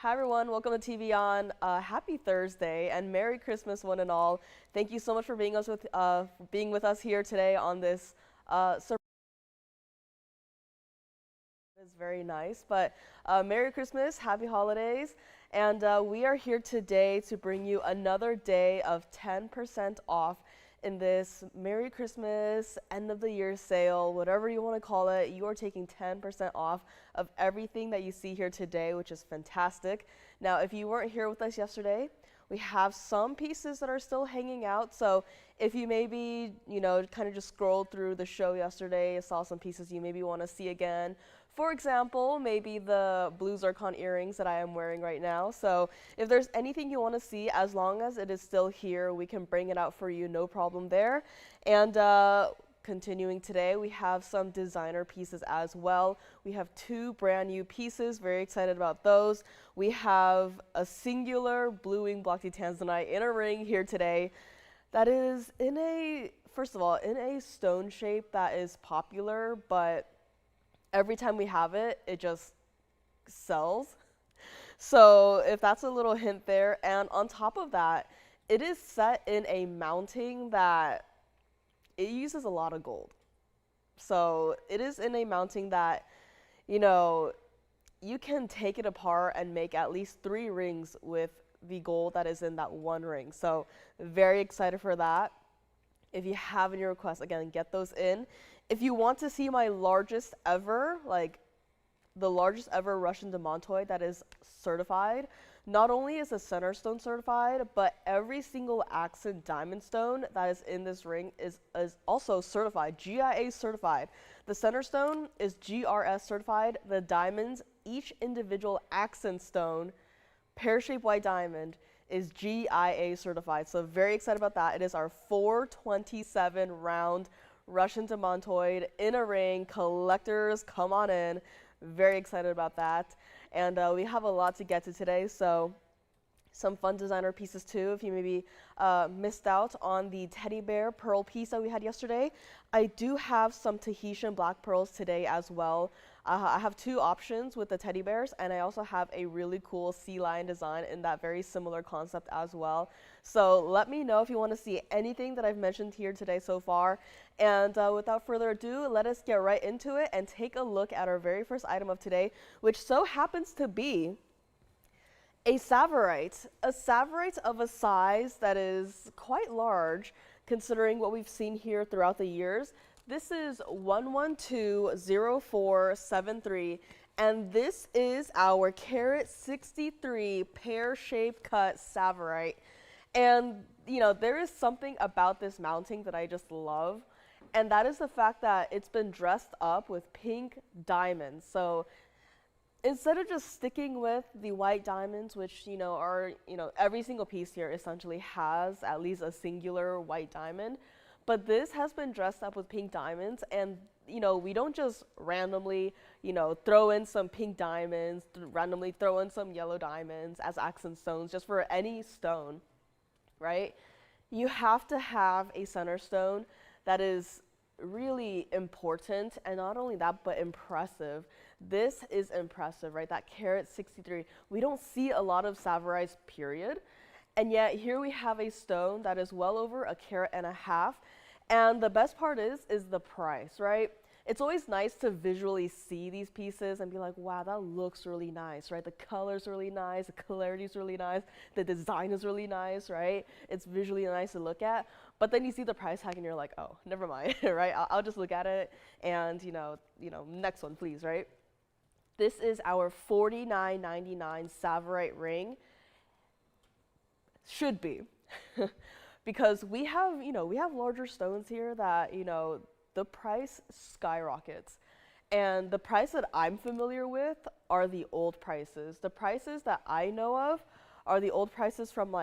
Hi everyone, welcome to TVON. Happy Thursday and Merry Christmas, one and all. Thank you so much for being with us here today on this. It's very nice, but Merry Christmas, Happy Holidays, and we are here today to bring you another day of 10% off in this Merry Christmas, end of the year sale, whatever you want to call it. You are taking 10% off of everything that you see here today, which is fantastic. Now, if you weren't here with us yesterday, we have some pieces that are still hanging out. So if you maybe, kind of just scrolled through the show yesterday, saw some pieces you maybe want to see again. For example, maybe the blue zircon earrings that I am wearing right now. So if there's anything you want to see, as long as it is still here, we can bring it out for you, no problem there. And continuing today, we have some designer pieces as well. We have two brand new pieces, very excited about those. We have a singular blue wing block tanzanite in a ring here today that is first of all, in a stone shape that is popular, but every time we have it, it just sells. So if that's a little hint there, and on top of that, it is set in a mounting that it uses a lot of gold. So it is in a mounting that, you can take it apart and make at least 3 rings with the gold that is in that one ring. So very excited for that. If you have any requests, again, get those in. If you want to see my largest ever, the largest ever Russian demantoid that is certified, not only is the center stone certified, but every single accent diamond stone that is in this ring is also certified, GIA certified. The center stone is GRS certified. The diamonds, each individual accent stone, pear-shaped white diamond, is GIA certified. So very excited about that. It is our 427 round Russian demantoid in a ring. Collectors, come on in. Very excited about that. And we have a lot to get to today, so some fun designer pieces too. If you maybe missed out on the teddy bear pearl piece that we had yesterday, I do have some Tahitian black pearls today as well. I have 2 options with the teddy bears, and I also have a really cool sea lion design in that very similar concept as well. So let me know if you want to see anything that I've mentioned here today so far. And without further ado, let us get right into it and take a look at our very first item of today, which so happens to be a Tsavorite of a size that is quite large considering what we've seen here throughout the years. This is 1120473, and this is our carat 63 pear-shaped cut Tsavorite. And there is something about this mounting that I just love, and that is the fact that it's been dressed up with pink diamonds. So instead of just sticking with the white diamonds, which are every single piece here essentially has at least a singular white diamond, but this has been dressed up with pink diamonds. And we don't just randomly throw in some pink diamonds, randomly throw in some yellow diamonds as accent stones just for any stone, right? You have to have a center stone that is really important, and not only that, but impressive. This is impressive, right? That carat 63. We don't see a lot of Tsavorites, period. And yet here we have a stone that is well over a carat and a half. And the best part is the price, right? It's always nice to visually see these pieces and be like, wow, that looks really nice, right? The color's really nice, the clarity's really nice, the design is really nice, right? It's visually nice to look at. But then you see the price tag and you're like, oh, never mind, right? I'll just look at it and, next one, please, right? This is our $49.99 Tsavorite ring. Should be. Because we have larger stones here that, the price skyrockets. And the price that I'm familiar with are the old prices. The prices that I know of are the old prices from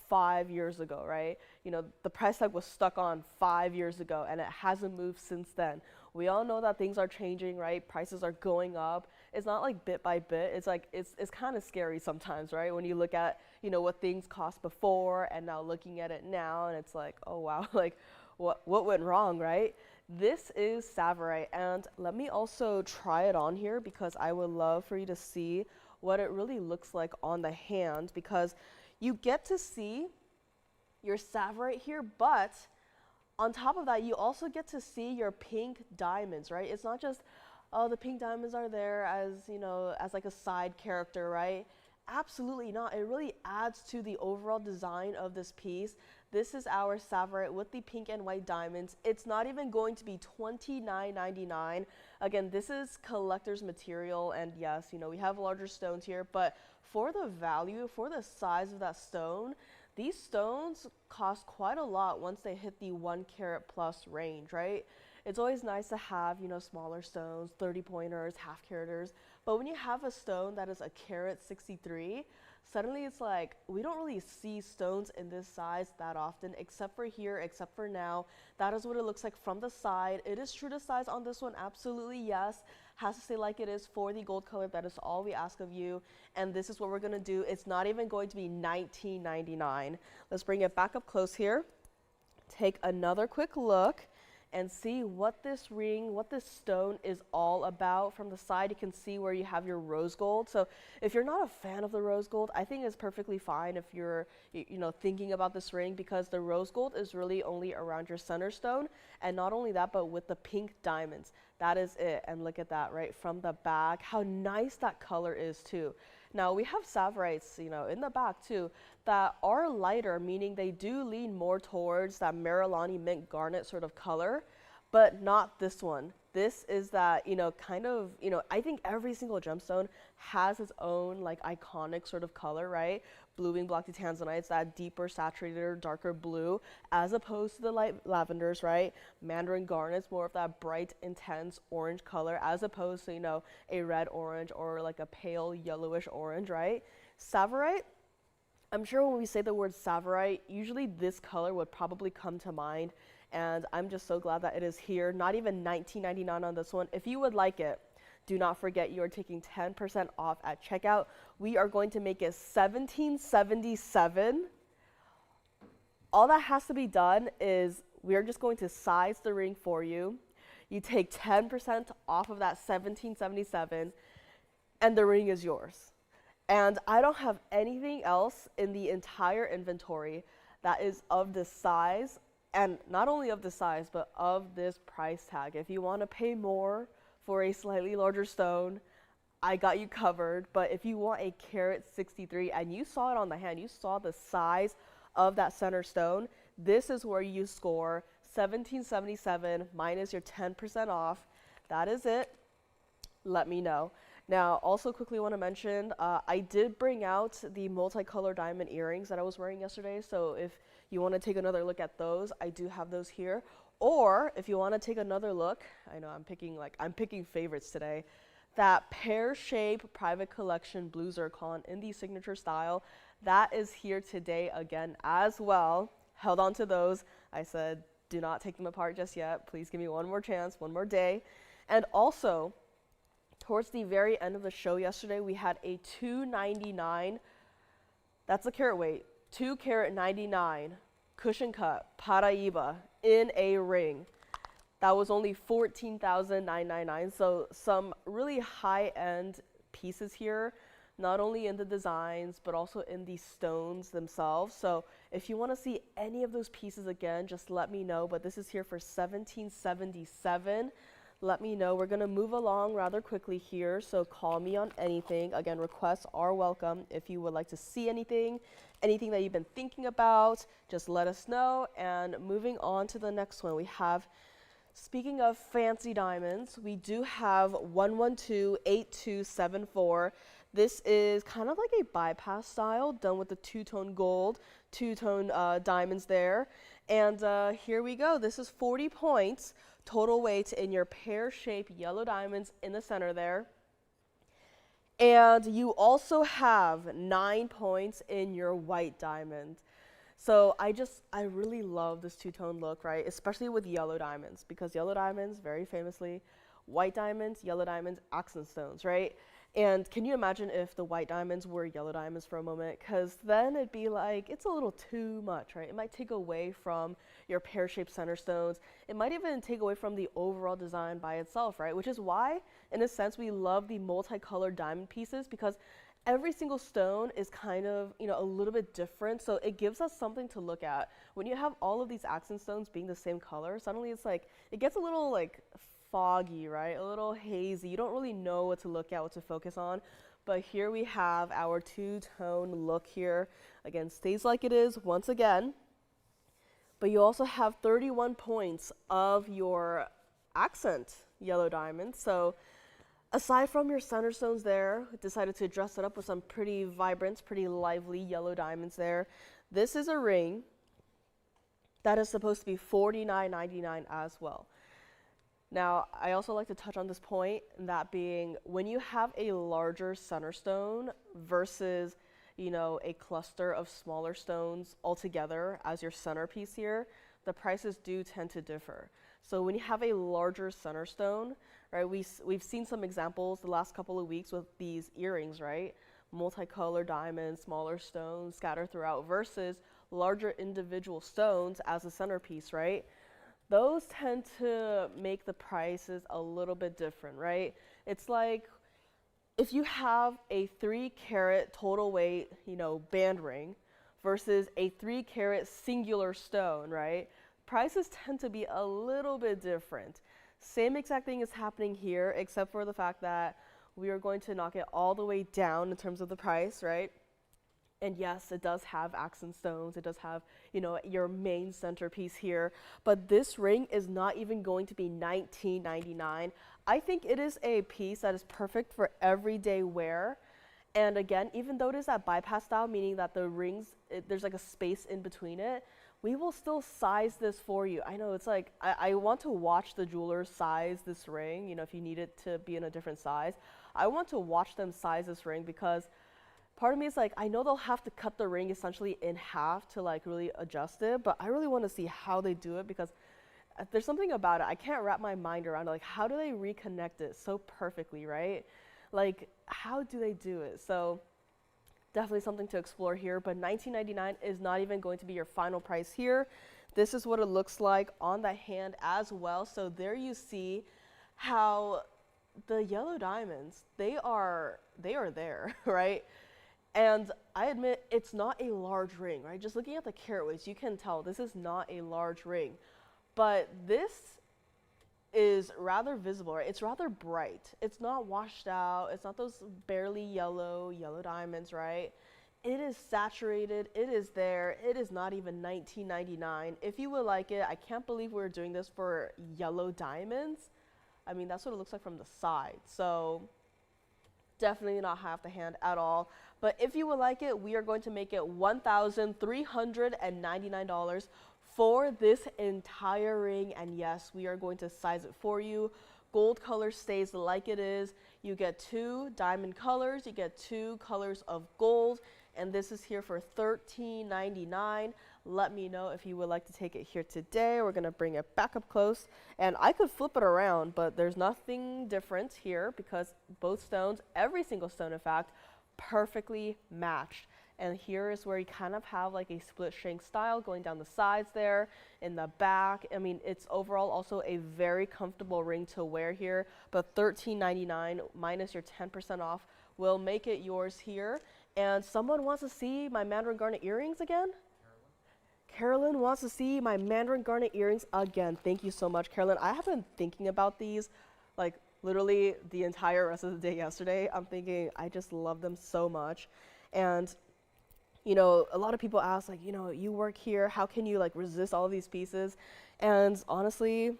5 years ago, right? The price tag was stuck on 5 years ago and it hasn't moved since then. We all know that things are changing, right? Prices are going up. It's not bit by bit. It's it's kind of scary sometimes, right? When you look at, what things cost before and now looking at it now, and it's like, oh wow, what went wrong, right? This is Tsavorite, and let me also try it on here because I would love for you to see what it really looks like on the hand, because you get to see your Tsavorite here, but on top of that, you also get to see your pink diamonds, right? It's not just, oh, the pink diamonds are there as, you know, as like a side character, right? Absolutely not. It really adds to the overall design of this piece. This is our Tsavorite with the pink and white diamonds. It's not even going to be $29.99. Again, this is collector's material, and yes, you know, we have larger stones here, but for the value, for the size of that stone, these stones cost quite a lot once they hit the 1 carat plus range, right? It's always nice to have, you know, smaller stones, 30 pointers, half caraters, but when you have a stone that is a carat 63, suddenly it's like, we don't really see stones in this size that often, except for here, except for now. That is what it looks like from the side. It is true to size on this one, absolutely yes. Has to stay like it is for the gold color. That is all we ask of you. And this is what we're gonna do. It's not even going to be $19.99. Let's bring it back up close here. Take another quick look and see what this ring, what this stone is all about. From the side, you can see where you have your rose gold. So if you're not a fan of the rose gold, I think it's perfectly fine if you're, you know, thinking about this ring, because the rose gold is really only around your center stone. And not only that, but with the pink diamonds. That is it. And look at that, right from the back, how nice that color is too. Now we have Tsavorites, you know, in the back too, that are lighter, meaning they do lean more towards that Marilani mint garnet sort of color, but not this one. This is that, you know, kind of, you know, I think every single gemstone has its own like iconic sort of color, right? Bluing block to tanzanites, that deeper saturated or darker blue, as opposed to the light lavenders, right? Mandarin garnets, more of that bright, intense orange color, as opposed to, you know, a red orange or like a pale yellowish orange, right? Tsavorite, I'm sure when we say the word Tsavorite, usually this color would probably come to mind. And I'm just so glad that it is here. Not even $19.99 on this one. If you would like it, do not forget you are taking 10% off at checkout. We are going to make it $17.77. All that has to be done is we're just going to size the ring for you. You take 10% off of that $17.77, and the ring is yours. And I don't have anything else in the entire inventory that is of this size. And not only of the size, but of this price tag. If you want to pay more for a slightly larger stone, I got you covered. But if you want a carat 63, and you saw it on the hand, you saw the size of that center stone, this is where you score $17.77 minus your 10% off. That is it. Let me know. Now, also quickly want to mention, I did bring out the multicolor diamond earrings that I was wearing yesterday. So if you want to take another look at those, I do have those here. Or if you want to take another look, I know I'm picking favorites today. That pear shape private collection blue zircon in the signature style, that is here today again as well. Held on to those. I said, do not take them apart just yet. Please give me one more chance, one more day. And also, towards the very end of the show yesterday, we had a $2.99, that's the carat weight, 2 carat 99 cushion cut Paraiba in a ring. That was only $14,999. So some really high-end pieces here, not only in the designs, but also in the stones themselves. So if you want to see any of those pieces again, just let me know. But this is here for $17.77. Let me know. We're going to move along rather quickly here, so call me on anything. Again, requests are welcome. If you would like to see anything that you've been thinking about, just let us know. And moving on to the next one, we have, speaking of fancy diamonds, we do have 1128274. This is kind of like a bypass style, done with the two-tone gold, two-tone diamonds there. And here we go. This is 40 points. Total weight in your pear-shaped yellow diamonds in the center there. And you also have 9 points in your white diamond. So I really love this two-tone look, right? Especially with yellow diamonds, because yellow diamonds, very famously, white diamonds, yellow diamonds, accent stones, right? And can you imagine if the white diamonds were yellow diamonds for a moment? Because then it'd be like, it's a little too much, right? It might take away from your pear-shaped center stones. It might even take away from the overall design by itself, right? Which is why, in a sense, we love the multicolored diamond pieces, because every single stone is kind of, a little bit different. So it gives us something to look at. When you have all of these accent stones being the same color, suddenly it's like, it gets a little like foggy, right? A little hazy. You don't really know what to look at, what to focus on. But here we have our two-tone look here. Again, stays like it is once again. But you also have 31 points of your accent yellow diamond. So aside from your center stones there, decided to dress it up with some pretty vibrant, pretty lively yellow diamonds there. This is a ring that is supposed to be $49.99 as well. Now, I also like to touch on this point, that being when you have a larger center stone versus, a cluster of smaller stones altogether as your centerpiece here, the prices do tend to differ. So when you have a larger center stone, right, we've seen some examples the last couple of weeks with these earrings, right? Multicolored diamonds, smaller stones scattered throughout versus larger individual stones as a centerpiece, right? Those tend to make the prices a little bit different, right? It's like if you have a 3-carat total weight, band ring versus a 3-carat singular stone, right? Prices tend to be a little bit different. Same exact thing is happening here, except for the fact that we are going to knock it all the way down in terms of the price, right? And yes, it does have accent stones. It does have, your main centerpiece here. But this ring is not even going to be $19.99. I think it is a piece that is perfect for everyday wear. And again, even though it is that bypass style, meaning that the rings, there's like a space in between it, we will still size this for you. I know it's like, I want to watch the jewelers size this ring, if you need it to be in a different size. I want to watch them size this ring because part of me is like, I know they'll have to cut the ring essentially in half to like really adjust it, but I really want to see how they do it because there's something about it. I can't wrap my mind around it. Like, how do they reconnect it so perfectly, right? Like, how do they do it? So definitely something to explore here, but $19.99 is not even going to be your final price here. This is what it looks like on the hand as well. So there you see how the yellow diamonds, they are there, right? And I admit it's not a large ring, right? Just looking at the carat weights, you can tell this is not a large ring. But this is rather visible, right? It's rather bright. It's not washed out. It's not those barely yellow diamonds, right? It is saturated. It is there. It is not even $19.99. If you would like it, I can't believe we're doing this for yellow diamonds. I mean, that's what it looks like from the side. So definitely not half the hand at all. But if you would like it, we are going to make it $1,399 for this entire ring. And yes, we are going to size it for you. Gold color stays like it is. You get 2 diamond colors. You get 2 colors of gold. And this is here for $13.99. Let me know if you would like to take it here today. We're going to bring it back up close. And I could flip it around, but there's nothing different here because both stones, every single stone in fact, perfectly matched. And here is where you kind of have like a split shank style going down the sides there, in the back. I mean, it's overall also a very comfortable ring to wear here, but $13.99 minus your 10% off will make it yours here. And someone wants to see my Mandarin garnet earrings again? Carolyn wants to see my Mandarin garnet earrings again. Thank you so much, Carolyn. I have been thinking about these like literally the entire rest of the day yesterday. I'm thinking I just love them so much. And a lot of people ask like, you work here, how can you like resist all of these pieces? And honestly,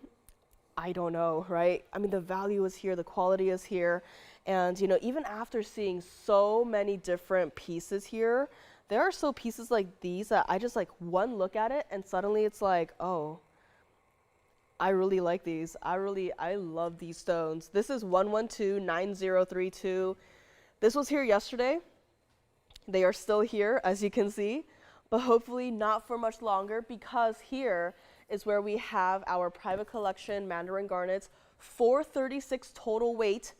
I don't know, right? I mean, the value is here, the quality is here. And, even after seeing so many different pieces here, there are still pieces like these that I just like one look at it and suddenly it's like, oh, I really like these. I love these stones. This is 1129032. This was here yesterday. They are still here, as you can see, but hopefully not for much longer because here is where we have our private collection Mandarin garnets, 436 total weight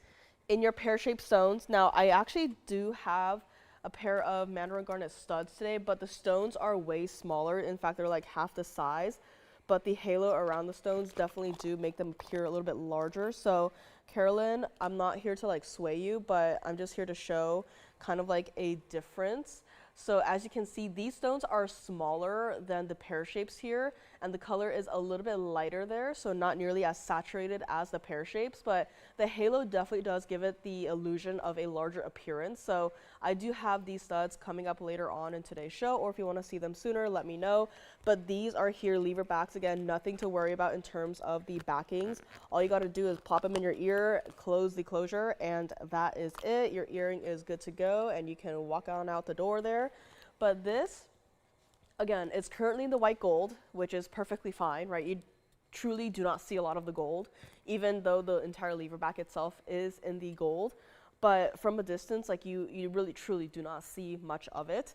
in your pear-shaped stones. Now, I actually do have a pair of Mandarin garnet studs today, but the stones are way smaller. In fact, they're like half the size, but the halo around the stones definitely do make them appear a little bit larger. So, Carolyn, I'm not here to like sway you, but I'm just here to show kind of like a difference. So as you can see, these stones are smaller than the pear shapes here, and the color is a little bit lighter there, so not nearly as saturated as the pear shapes, but the halo definitely does give it the illusion of a larger appearance. So I do have these studs coming up later on in today's show, or if you want to see them sooner, let me know. But these are here lever backs. Again, nothing to worry about in terms of the backings. All you got to do is plop them in your ear, close the closure, and that is it. Your earring is good to go, and you can walk on out the door there. But this, again, it's currently in the white gold, which is perfectly fine, right? You truly do not see a lot of the gold, even though the entire lever back itself is in the gold. But from a distance, like you really truly do not see much of it.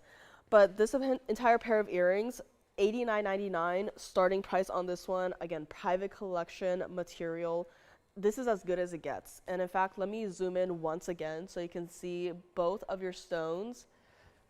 But this entire pair of earrings, $89.99 starting price on this one. Again, private collection material. This is as good as it gets. And in fact, let me zoom in once again so you can see both of your stones.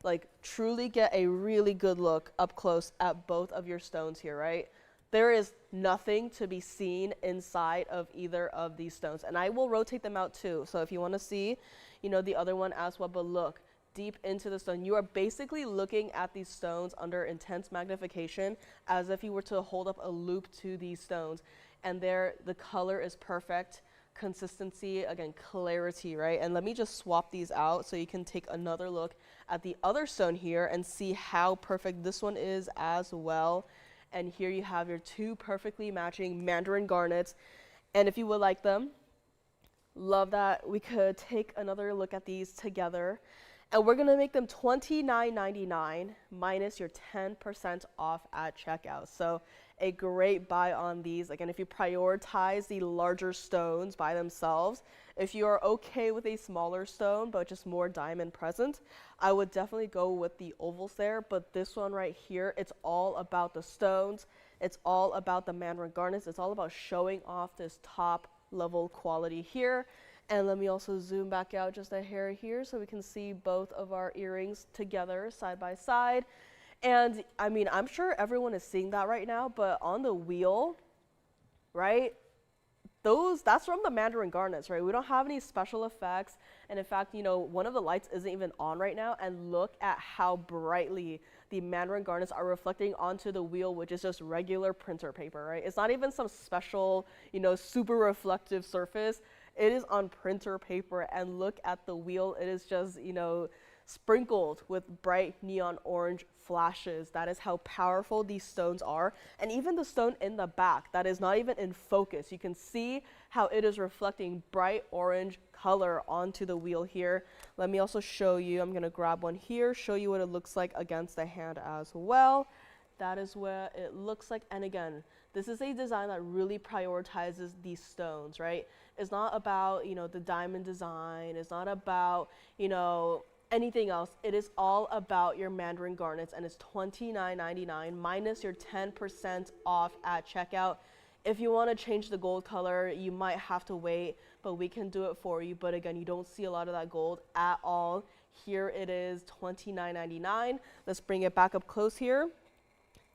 Like truly get a really good look up close at both of your stones here, right? There is nothing to be seen inside of either of these stones. And I will rotate them out too. So if you want to see, you know, the other one as well, but look deep into the stone. You are basically looking at these stones under intense magnification as if you were to hold up a loop to these stones. And there, the color is perfect. Consistency, again, clarity, right? And let me just swap these out so you can take another look at the other stone here and see how perfect this one is as well. And here you have your two perfectly matching Mandarin garnets. And if you would like them, love that we could take another look at these together. And we're gonna make them $29.99 minus your 10% off at checkout. So a great buy on these. Again, if you prioritize the larger stones by themselves, if you are okay with a smaller stone but just more diamond present, I would definitely go with the ovals there. But this one right here, it's all about the stones. It's all about the Mandarin garnets. It's all about showing off this top level quality here. And let me also zoom back out just a hair here so we can see both of our earrings together side by side. And I mean, I'm sure everyone is seeing that right now, but on the wheel, right? That's from the Mandarin garnets, right? We don't have any special effects. And in fact, you know, one of the lights isn't even on right now. And look at how brightly the Mandarin garnets are reflecting onto the wheel, which is just regular printer paper, right? It's not even some special, you know, super reflective surface. It is on printer paper, and look at the wheel. It is just, you know, sprinkled with bright neon orange flashes. That is how powerful these stones are. And even the stone in the back that is not even in focus, you can see how it is reflecting bright orange color onto the wheel here. Let me also show you, I'm going to grab one here, show you what it looks like against the hand as well. That is what it looks like. And again, this is a design that really prioritizes these stones, right? It's not about, you know, the diamond design. It's not about, you know, anything else. It is all about your Mandarin garnets, and it's $29.99 minus your 10% off at checkout. If you want to change the gold color, you might have to wait, but we can do it for you. But again, you don't see a lot of that gold at all. Here it is, $29.99. Let's bring it back up close here.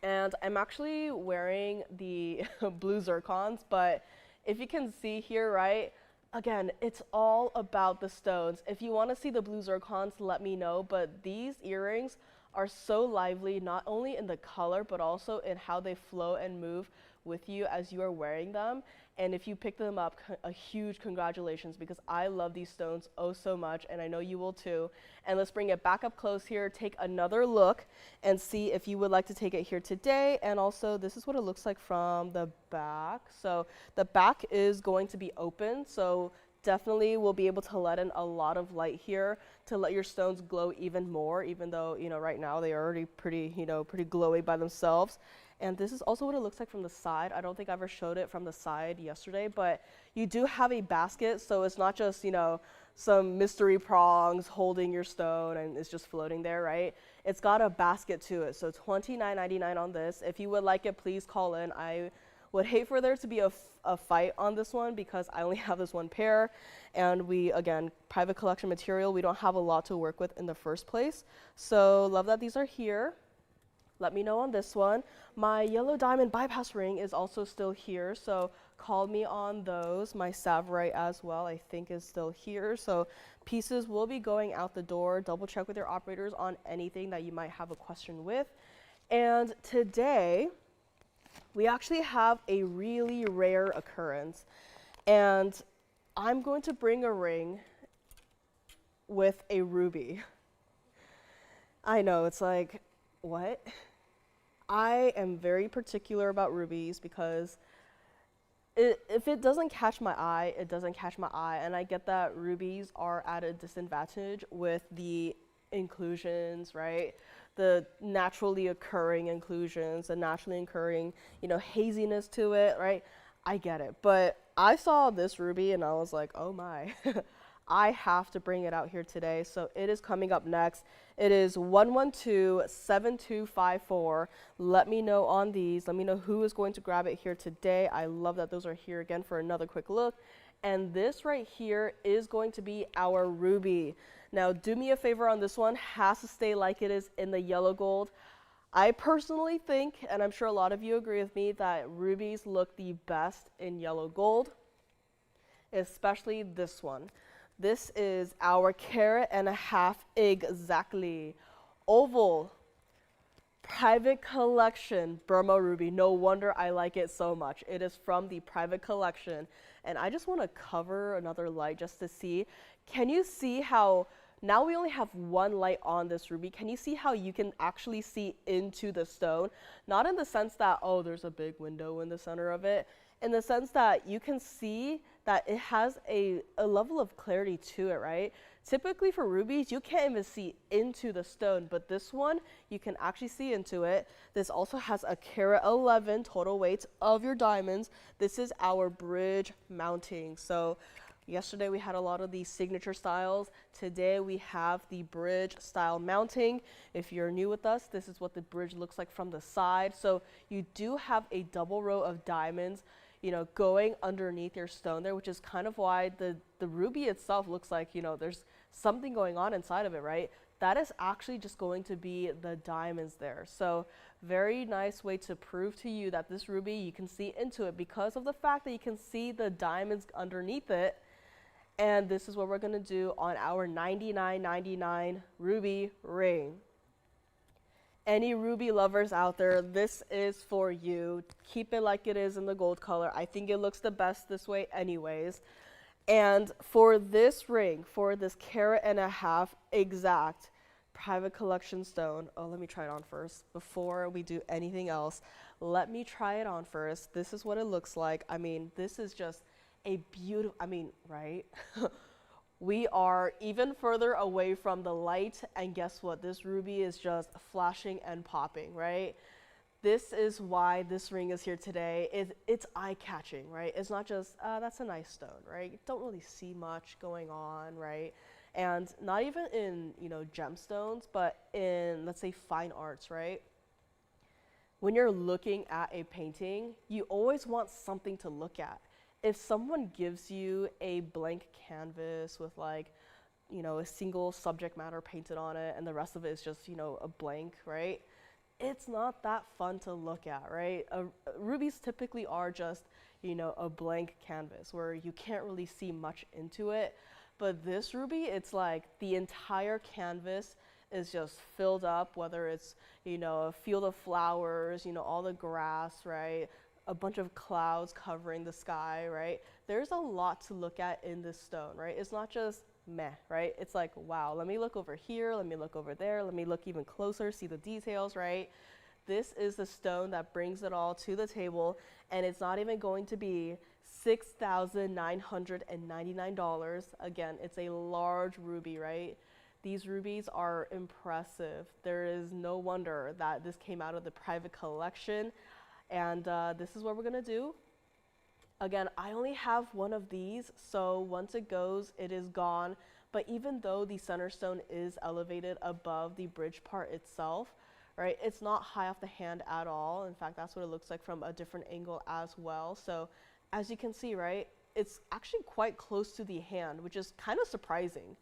And I'm actually wearing the blue zircons, but if you can see here, right, again, it's all about the stones. If you want to see the blue zircons, let me know, but these earrings are so lively, not only in the color, but also in how they flow and move with you as you are wearing them. And if you pick them up, a huge congratulations, because I love these stones oh so much, and I know you will too. And let's bring it back up close here, take another look, and see if you would like to take it here today. And also, this is what it looks like from the back. So the back is going to be open, so definitely will be able to let in a lot of light here to let your stones glow even more, even though, you know, right now they are already pretty, you know, pretty glowy by themselves. And this is also what it looks like from the side. I don't think I ever showed it from the side yesterday, but you do have a basket, so it's not just, you know, some mystery prongs holding your stone and it's just floating there, right? It's got a basket to it, so $29.99 on this. If you would like it, please call in. I would hate for there to be a fight on this one because I only have this one pair, and we, again, private collection material, we don't have a lot to work with in the first place. So love that these are here. let me know on this one. My yellow diamond bypass ring is also still here, so call me on those. My Tsavorite as well, I think, is still here. So pieces will be going out the door. Double check with your operators on anything that you might have a question with. And today, we actually have a really rare occurrence. And I'm going to bring a ring with a ruby. I know, it's like, what? I am very particular about rubies because if it doesn't catch my eye, it doesn't catch my eye. And I get that rubies are at a disadvantage with the inclusions, right? The naturally occurring inclusions, the naturally occurring, haziness to it, right? I get it. But I saw this ruby and I was like, oh my. I have to bring it out here today. So it is coming up next. It is 112-7254. Let me know on these. Let me know who is going to grab it here today. I love that those are here again for another quick look. And this right here is going to be our ruby. Now, do me a favor on this one. Has to stay like it is in the yellow gold. I personally think, and I'm sure a lot of you agree with me, that rubies look the best in yellow gold, especially this one. This is our 1.5 carat exactly. Oval, private collection, Burma ruby. No wonder I like it so much. It is from the private collection. And I just want to cover another light just to see. Can you see how, now we only have one light on this ruby. Can you see how you can actually see into the stone? Not in the sense that, oh, there's a big window in the center of it. In the sense that you can see that it has a level of clarity to it, right? Typically for rubies, you can't even see into the stone, but this one, you can actually see into it. This also has a 1.11 carat total weight of your diamonds. This is our bridge mounting. So yesterday we had a lot of these signature styles. Today we have the bridge style mounting. If you're new with us, this is what the bridge looks like from the side. So you do have a double row of diamonds, going underneath your stone there, which is kind of why the ruby itself looks like, there's something going on inside of it, right? That is actually just going to be the diamonds there. So very nice way to prove to you that this ruby, you can see into it because of the fact that you can see the diamonds underneath it. And this is what we're gonna do on our $99.99 ruby ring. Any ruby lovers out there, this is for you. Keep it like it is in the gold color. I think it looks the best this way anyways. And for this ring, for this 1.5 carat exact private collection stone, oh, let me try it on first. Before we do anything else, let me try it on first. This is what it looks like. I mean, this is just a beautiful, right? We are even further away from the light, and guess what? This ruby is just flashing and popping, right? This is why this ring is here today. It's eye-catching, right? It's not just, that's a nice stone, right? You don't really see much going on, right? And not even in, gemstones, but in, let's say, fine arts, right? When you're looking at a painting, you always want something to look at. If someone gives you a blank canvas with a single subject matter painted on it and the rest of it is just, a blank, right? It's not that fun to look at, right? Rubies typically are just, a blank canvas where you can't really see much into it. But this ruby, it's like the entire canvas is just filled up, whether it's, a field of flowers, all the grass, right? A bunch of clouds covering the sky, right? There's a lot to look at in this stone, right? It's not just meh, right? It's like, wow, let me look over here, let me look over there, let me look even closer, see the details, right? This is the stone that brings it all to the table, and it's not even going to be $6,999. Again, it's a large ruby, right? These rubies are impressive. There is no wonder that this came out of the private collection. And this is what we're gonna do. Again, I only have one of these, so once it goes, it is gone. But even though the center stone is elevated above the bridge part itself, right, it's not high off the hand at all. In fact, that's what it looks like from a different angle as well. So as you can see, right, it's actually quite close to the hand, which is kind of surprising.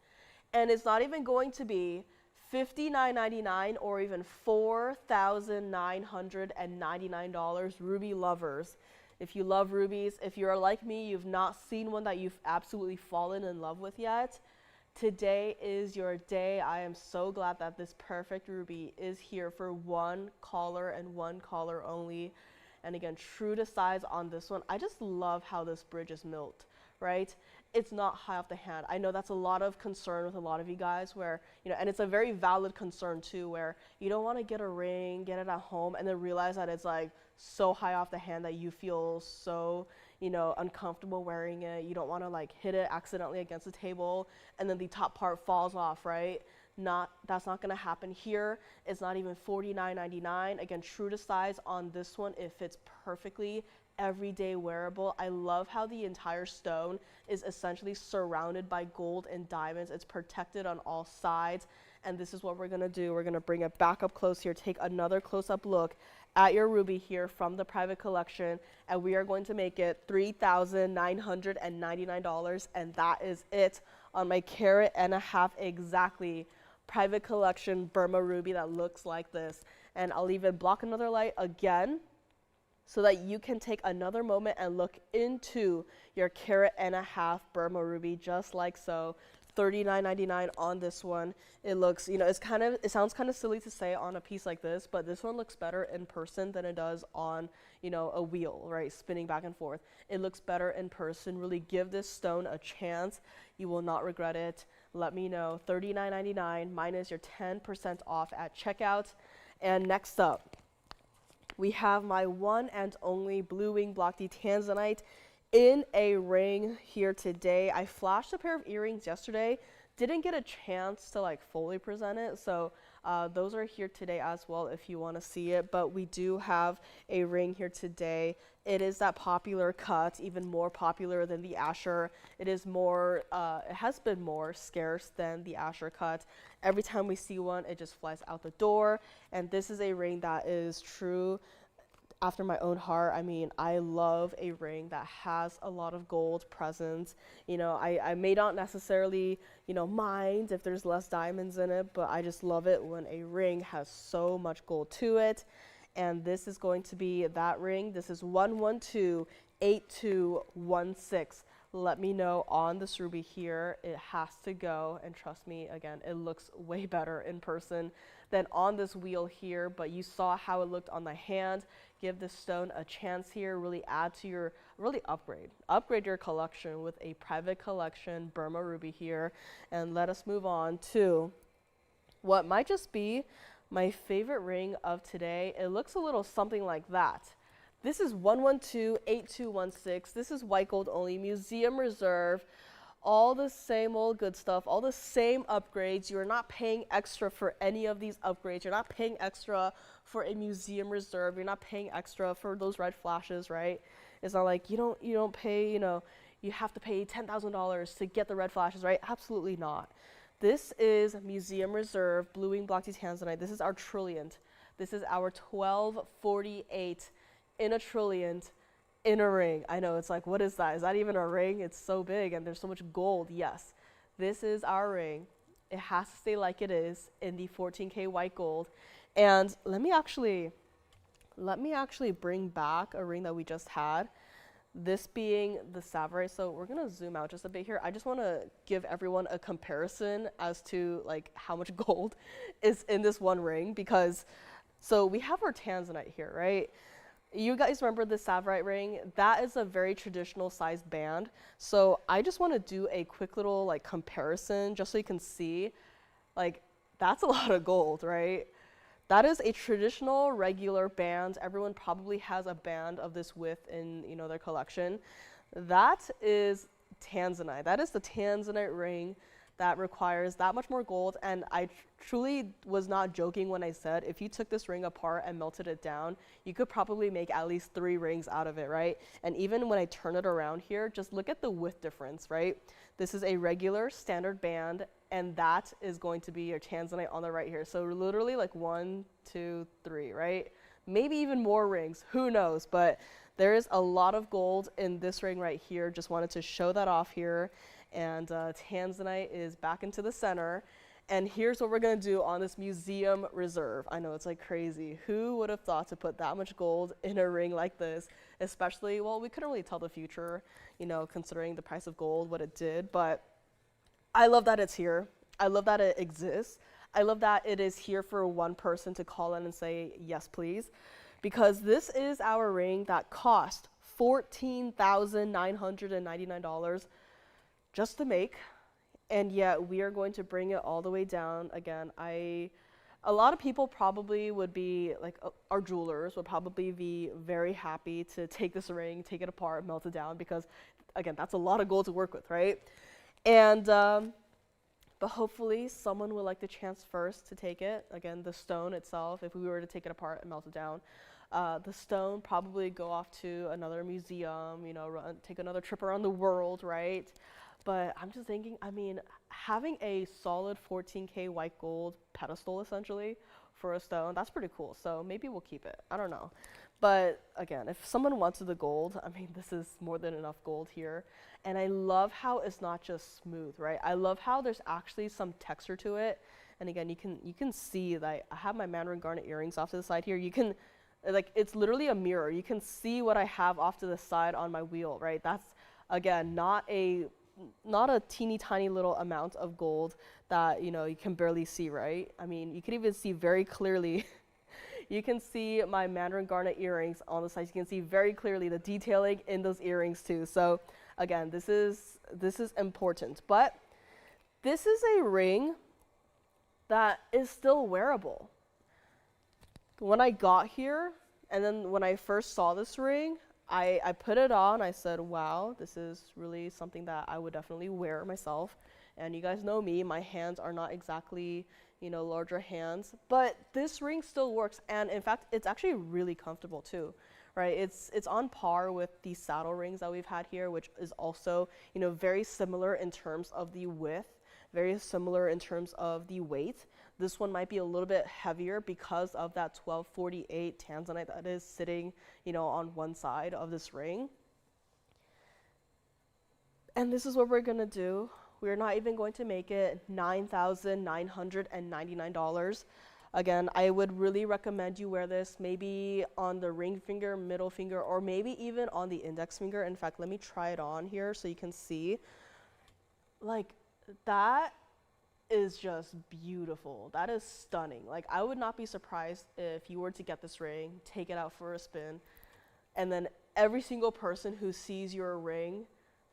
And it's not even going to be $59.99 or even $4,999, ruby lovers. If you love rubies, if you're like me, you've not seen one that you've absolutely fallen in love with yet, today is your day. I am so glad that this perfect ruby is here for one caller and one caller only. And again, true to size on this one. I just love how this bridge is milled, right? It's not high off the hand. I know that's a lot of concern with a lot of you guys where, and it's a very valid concern too, where you don't want to get a ring, get it at home, and then realize that it's like so high off the hand that you feel so, uncomfortable wearing it. You don't want to like hit it accidentally against the table and then the top part falls off, right? That's not going to happen here. It's not even $49.99. Again, true to size on this one. It fits perfectly, everyday wearable. I love how the entire stone is essentially surrounded by gold and diamonds. It's protected on all sides. And this is what we're going to do. We're going to bring it back up close here, take another close-up look at your ruby here from the private collection, and we are going to make it $3,999, and that is it on my carat and a half exactly private collection Burma ruby that looks like this. And I'll even block another light again so that you can take another moment and look into your carat and a half Burma ruby just like so. $39.99 on this one. It looks, it sounds kind of silly to say on a piece like this, but this one looks better in person than it does on, a wheel, right, spinning back and forth. It looks better in person. Really give this stone a chance. You will not regret it. Let me know. $39.99 minus your 10% off at checkout. And next up, we have my one and only Blue Wing Block D Tanzanite in a ring here today. I flashed a pair of earrings yesterday, didn't get a chance to like fully present it, so those are here today as well if you want to see it. But we do have a ring here today. It is that popular cut, even more popular than the Asher. It is more, it has been more scarce than the Asher cut. Every time we see one, it just flies out the door. And this is a ring that is true after my own heart. I mean, I love a ring that has a lot of gold presence. I may not necessarily, mind if there's less diamonds in it, but I just love it when a ring has so much gold to it. And this is going to be that ring. This is 1128216. Let me know on this ruby here. It has to go, and trust me, again, it looks way better in person than on this wheel here, but you saw how it looked on the hand. Give this stone a chance here. Really add to your, upgrade your collection with a private collection Burma ruby here. And let us move on to what might just be my favorite ring of today. It looks a little something like that. This is 1128216. This is white gold only, museum reserve. All the same old good stuff, all the same upgrades. You're not paying extra for any of these upgrades. You're not paying extra for a museum reserve. You're not paying extra for those red flashes, right? It's not like you don't pay, you have to pay $10,000 to get the red flashes, right? Absolutely not. This is museum reserve Blue Wing Block D Tanzanite. This is our trilliant. This is our 1248 in a trilliant. In a ring. I know, it's like, what is that? Is that even a ring? It's so big and there's so much gold. Yes, this is our ring. It has to stay like it is in the 14K white gold. And let me actually bring back a ring that we just had. This being the Tsavorite. So we're gonna zoom out just a bit here. I just want to give everyone a comparison as to like how much gold is in this one ring, because so we have our tanzanite here, right? You guys remember the Tsavorite ring? That is a very traditional sized band. So I just want to do a quick little like comparison just so you can see, like, that's a lot of gold, right? That is a traditional regular band. Everyone probably has a band of this width in, their collection. That is tanzanite. That is the tanzanite ring that requires that much more gold. And I truly was not joking when I said if you took this ring apart and melted it down, you could probably make at least 3 rings out of it, right? And even when I turn it around here, just look at the width difference, right? This is a regular standard band, and that is going to be your tanzanite on the right here. So literally like 1, 2, 3, right? Maybe even more rings, who knows? But there is a lot of gold in this ring right here. Just wanted to show that off here. And tanzanite is back into the center. And here's what we're gonna do on this museum reserve. I know it's like crazy. Who would have thought to put that much gold in a ring like this? Especially, well, we couldn't really tell the future, you know, considering the price of gold, what it did, but I love that it's here. I love that it exists. I love that it is here for one person to call in and say, yes, please. Because this is our ring that cost $14,999 just to make. And yet we are going to bring it all the way down. Again, a lot of people probably would be, like our jewelers would probably be very happy to take this ring, take it apart, melt it down, because again, that's a lot of gold to work with, right? And, but hopefully someone will like the chance first to take it. Again, the stone itself, if we were to take it apart and melt it down, the stone probably go off to another museum, you know, take another trip around the world, right? But I'm just thinking, I mean, having a solid 14K white gold pedestal essentially for a stone, that's pretty cool. So maybe we'll keep it. I don't know. But again, if someone wanted the gold, I mean, this is more than enough gold here. And I love how it's not just smooth, right? I love how there's actually some texture to it. And again, you can see that I have my Mandarin garnet earrings off to the side here. You can, like, it's literally a mirror. You can see what I have off to the side on my wheel, right? That's, again, not a teeny tiny little amount of gold that, you know, you can barely see, right? I mean, you can even see very clearly. You can see my Mandarin garnet earrings on the sides. You can see very clearly the detailing in those earrings too. So again, this is important. But this is a ring that is still wearable. When I got here, and then when I first saw this ring, I put it on. I said, wow, this is really something that I would definitely wear myself. And you guys know me, my hands are not exactly, you know, larger hands, but this ring still works. And in fact, it's actually really comfortable too, right? It's on par with the saddle rings that we've had here, which is also, you know, very similar in terms of the width, very similar in terms of the weight. This one might be a little bit heavier because of that 1248 tanzanite that is sitting, you know, on one side of this ring. And this is what we're gonna do. We're not even going to make it $9,999. Again, I would really recommend you wear this maybe on the ring finger, middle finger, or maybe even on the index finger. In fact, let me try it on here so you can see. Like, that is just beautiful. That is stunning. Like, I would not be surprised if you were to get this ring, take it out for a spin, and then every single person who sees your ring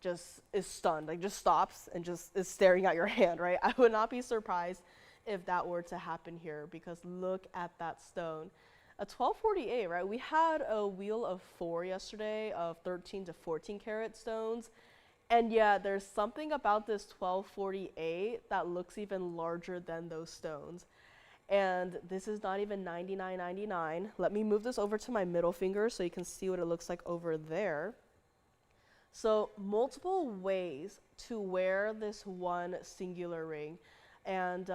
just is stunned, like just stops and just is staring at your hand, right? I would not be surprised if that were to happen here, because look at that stone. A 1248, right? We had a wheel of 4 yesterday of 13 to 14 karat stones. And yeah, there's something about this 1248 that looks even larger than those stones. And this is not even $99.99. Let me move this over to my middle finger so you can see what it looks like over there. So multiple ways to wear this one singular ring. And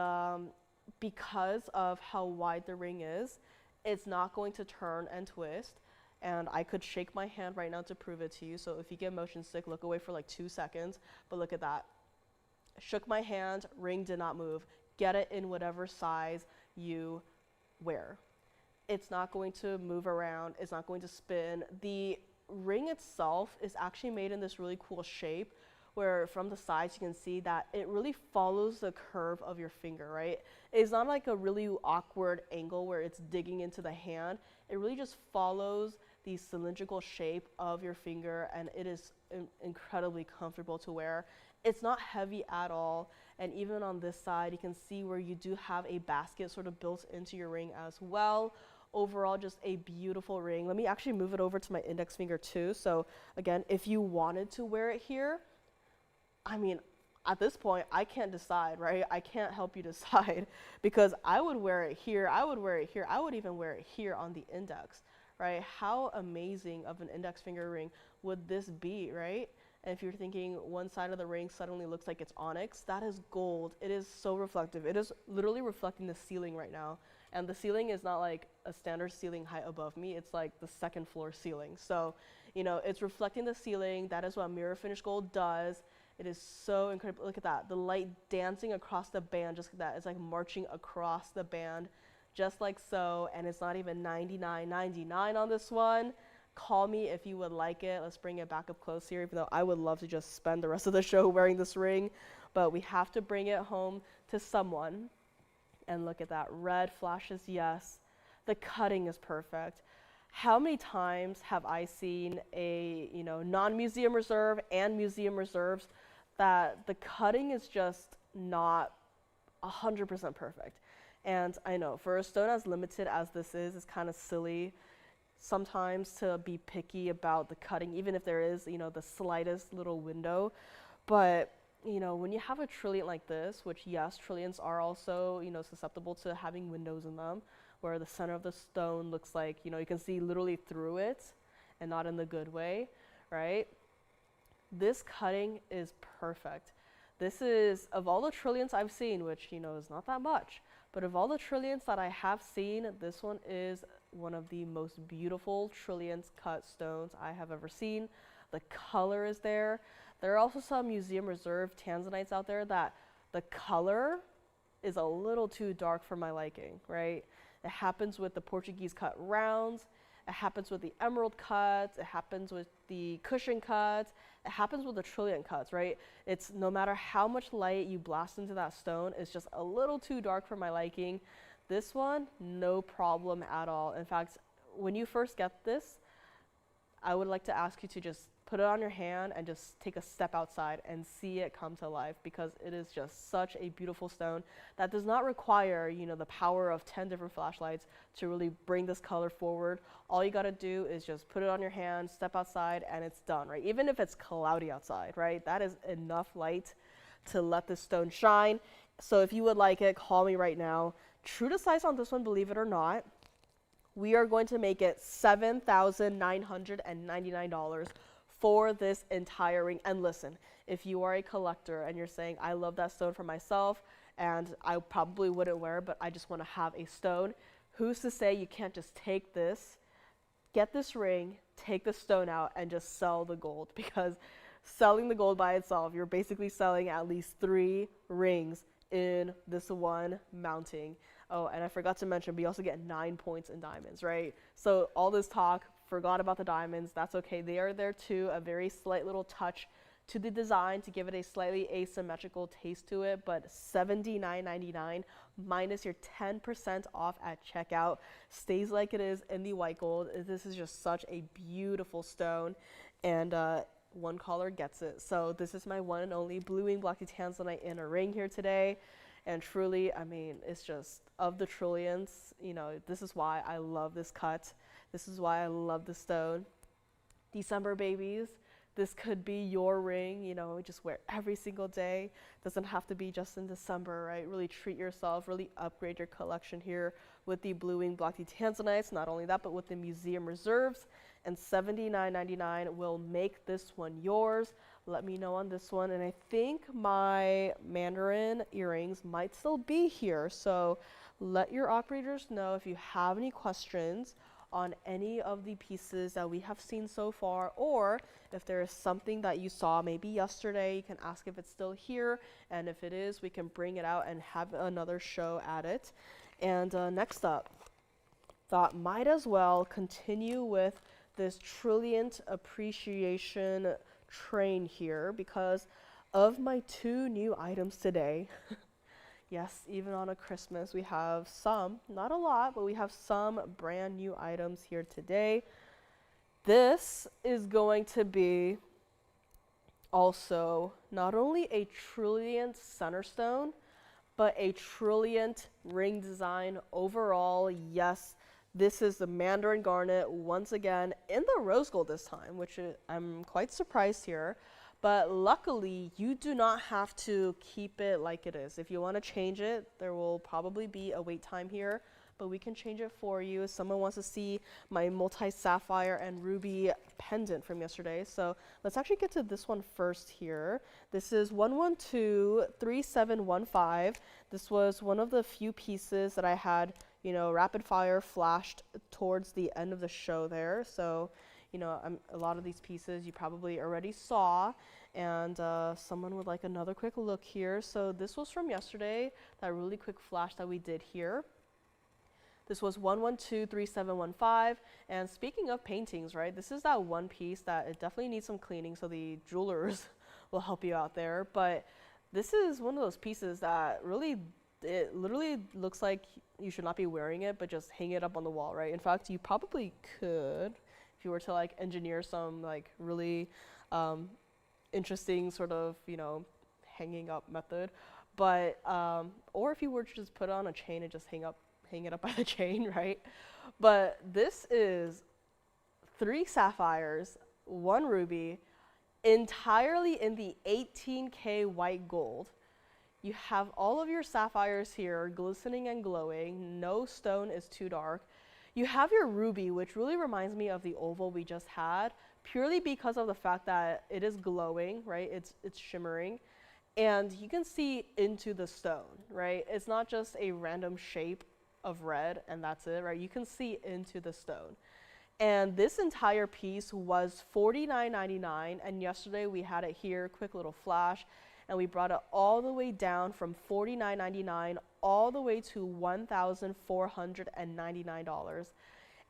because of how wide the ring is, it's not going to turn and twist. And I could shake my hand right now to prove it to you. So if you get motion sick, look away for like 2 seconds. But look at that. Shook my hand, ring did not move. Get it in whatever size you wear. It's not going to move around. It's not going to spin. The ring itself is actually made in this really cool shape where from the sides you can see that it really follows the curve of your finger, right? It's not like a really awkward angle where it's digging into the hand. It really just follows the cylindrical shape of your finger, and it is incredibly comfortable to wear. It's not heavy at all, and even on this side you can see where you do have a basket sort of built into your ring as well. Overall, just a beautiful ring. Let me actually move it over to my index finger too. So again, if you wanted to wear it here, I mean, at this point, I can't decide, right? I can't help you decide, because I would wear it here, I would wear it here, I would even wear it here on the index, right? How amazing of an index finger ring would this be, right? And if you're thinking one side of the ring suddenly looks like it's onyx, that is gold. It is so reflective. It is literally reflecting the ceiling right now. And the ceiling is not like a standard ceiling height above me. It's like the second floor ceiling. So, you know, it's reflecting the ceiling. That is what mirror finish gold does. It is so incredible. Look at that. The light dancing across the band, just like that. It's like marching across the band, just like so. And it's not even $99.99 on this one. Call me if you would like it. Let's bring it back up close here, even though I would love to just spend the rest of the show wearing this ring. But we have to bring it home to someone. And look at that. Red flashes, yes. The cutting is perfect. How many times have I seen a, non-museum reserve and museum reserves that the cutting is just not 100% perfect? And I know for a stone as limited as this is, it's kind of silly sometimes to be picky about the cutting, even if there is, the slightest little window. But, when you have a trilliant like this, which yes, trilliants are also, susceptible to having windows in them, where the center of the stone looks like, you can see literally through it and not in the good way, right? This cutting is perfect. This is, of all the trilliants I've seen, which, is not that much, but of all the trilliants that I have seen, this one is one of the most beautiful trilliants cut stones I have ever seen. The color is there. There are also some museum reserve tanzanites out there that the color is a little too dark for my liking, right? It happens with the Portuguese cut rounds. It happens with the emerald cuts. It happens with the cushion cuts. It happens with the trilliant cuts, right? It's no matter how much light you blast into that stone, it's just a little too dark for my liking. This one, no problem at all. In fact, when you first get this, I would like to ask you to just put it on your hand and just take a step outside and see it come to life, because it is just such a beautiful stone that does not require, the power of 10 different flashlights to really bring this color forward. All you gotta do is just put it on your hand, step outside, and it's done, right? Even if it's cloudy outside, right? That is enough light to let this stone shine. So if you would like it, call me right now. True to size on this one, believe it or not, we are going to make it $7,999 for this entire ring. And listen, if you are a collector and you're saying, I love that stone for myself and I probably wouldn't wear it, but I just want to have a stone, who's to say you can't just take this, get this ring, take the stone out, and just sell the gold? Because selling the gold by itself, you're basically selling at least 3 rings in this one mounting. Oh, and I forgot to mention, we also get 9 points in diamonds, right? So all this talk, forgot about the diamonds. That's okay. They are there too, a very slight little touch to the design to give it a slightly asymmetrical taste to it, but $79.99 minus your 10% off at checkout. Stays like it is in the white gold. This is just such a beautiful stone, and one caller gets it. So this is my one and only blue wing blocky tanzanite in a ring here today. And truly, I mean, it's just, of the trilliants, this is why I love this cut. This is why I love the stone. December babies, this could be your ring, just wear every single day. Doesn't have to be just in December, right? Really treat yourself, really upgrade your collection here with the blue wing blocky tanzanites. Not only that, but with the museum reserves. And $79.99 will make this one yours. Let me know on this one. And I think my Mandarin earrings might still be here. So let your operators know if you have any questions on any of the pieces that we have seen so far, or if there is something that you saw maybe yesterday, you can ask if it's still here, and if it is, we can bring it out and have another show at it. And next up, thought might as well continue with this trilliant appreciation train here, because of my 2 new items today. Yes, even on a Christmas, we have some, not a lot, but we have some brand new items here today. This is going to be also not only a trilliant center stone, but a trilliant ring design overall. Yes, this is the Mandarin garnet once again in the rose gold this time, which I'm quite surprised here. But luckily, you do not have to keep it like it is. If you want to change it, there will probably be a wait time here, but we can change it for you. If someone wants to see my multi-sapphire and ruby pendant from yesterday. So let's actually get to this one first here. This is 1123715. This was one of the few pieces that I had, rapid fire flashed towards the end of the show there. So a lot of these pieces you probably already saw, and someone would like another quick look here. So this was from yesterday, that really quick flash that we did here. This was 1123715. And speaking of paintings, right, this is that one piece that it definitely needs some cleaning, so the jewelers will help you out there. But this is one of those pieces that really, it literally looks like you should not be wearing it, but just hang it up on the wall, right? In fact, you probably could, if you were to like engineer some like really interesting sort of, hanging up method. But, or if you were to just put it on a chain and just hang it up by the chain, right? But this is 3 sapphires, 1 ruby, entirely in the 18K white gold. You have all of your sapphires here glistening and glowing. No stone is too dark. You have your ruby, which really reminds me of the oval we just had, purely because of the fact that it is glowing, right? It's shimmering. And you can see into the stone, right? It's not just a random shape of red and that's it, right? You can see into the stone. And this entire piece was $49.99, and yesterday we had it here, quick little flash, and we brought it all the way down from $49.99 all the way to $1,499.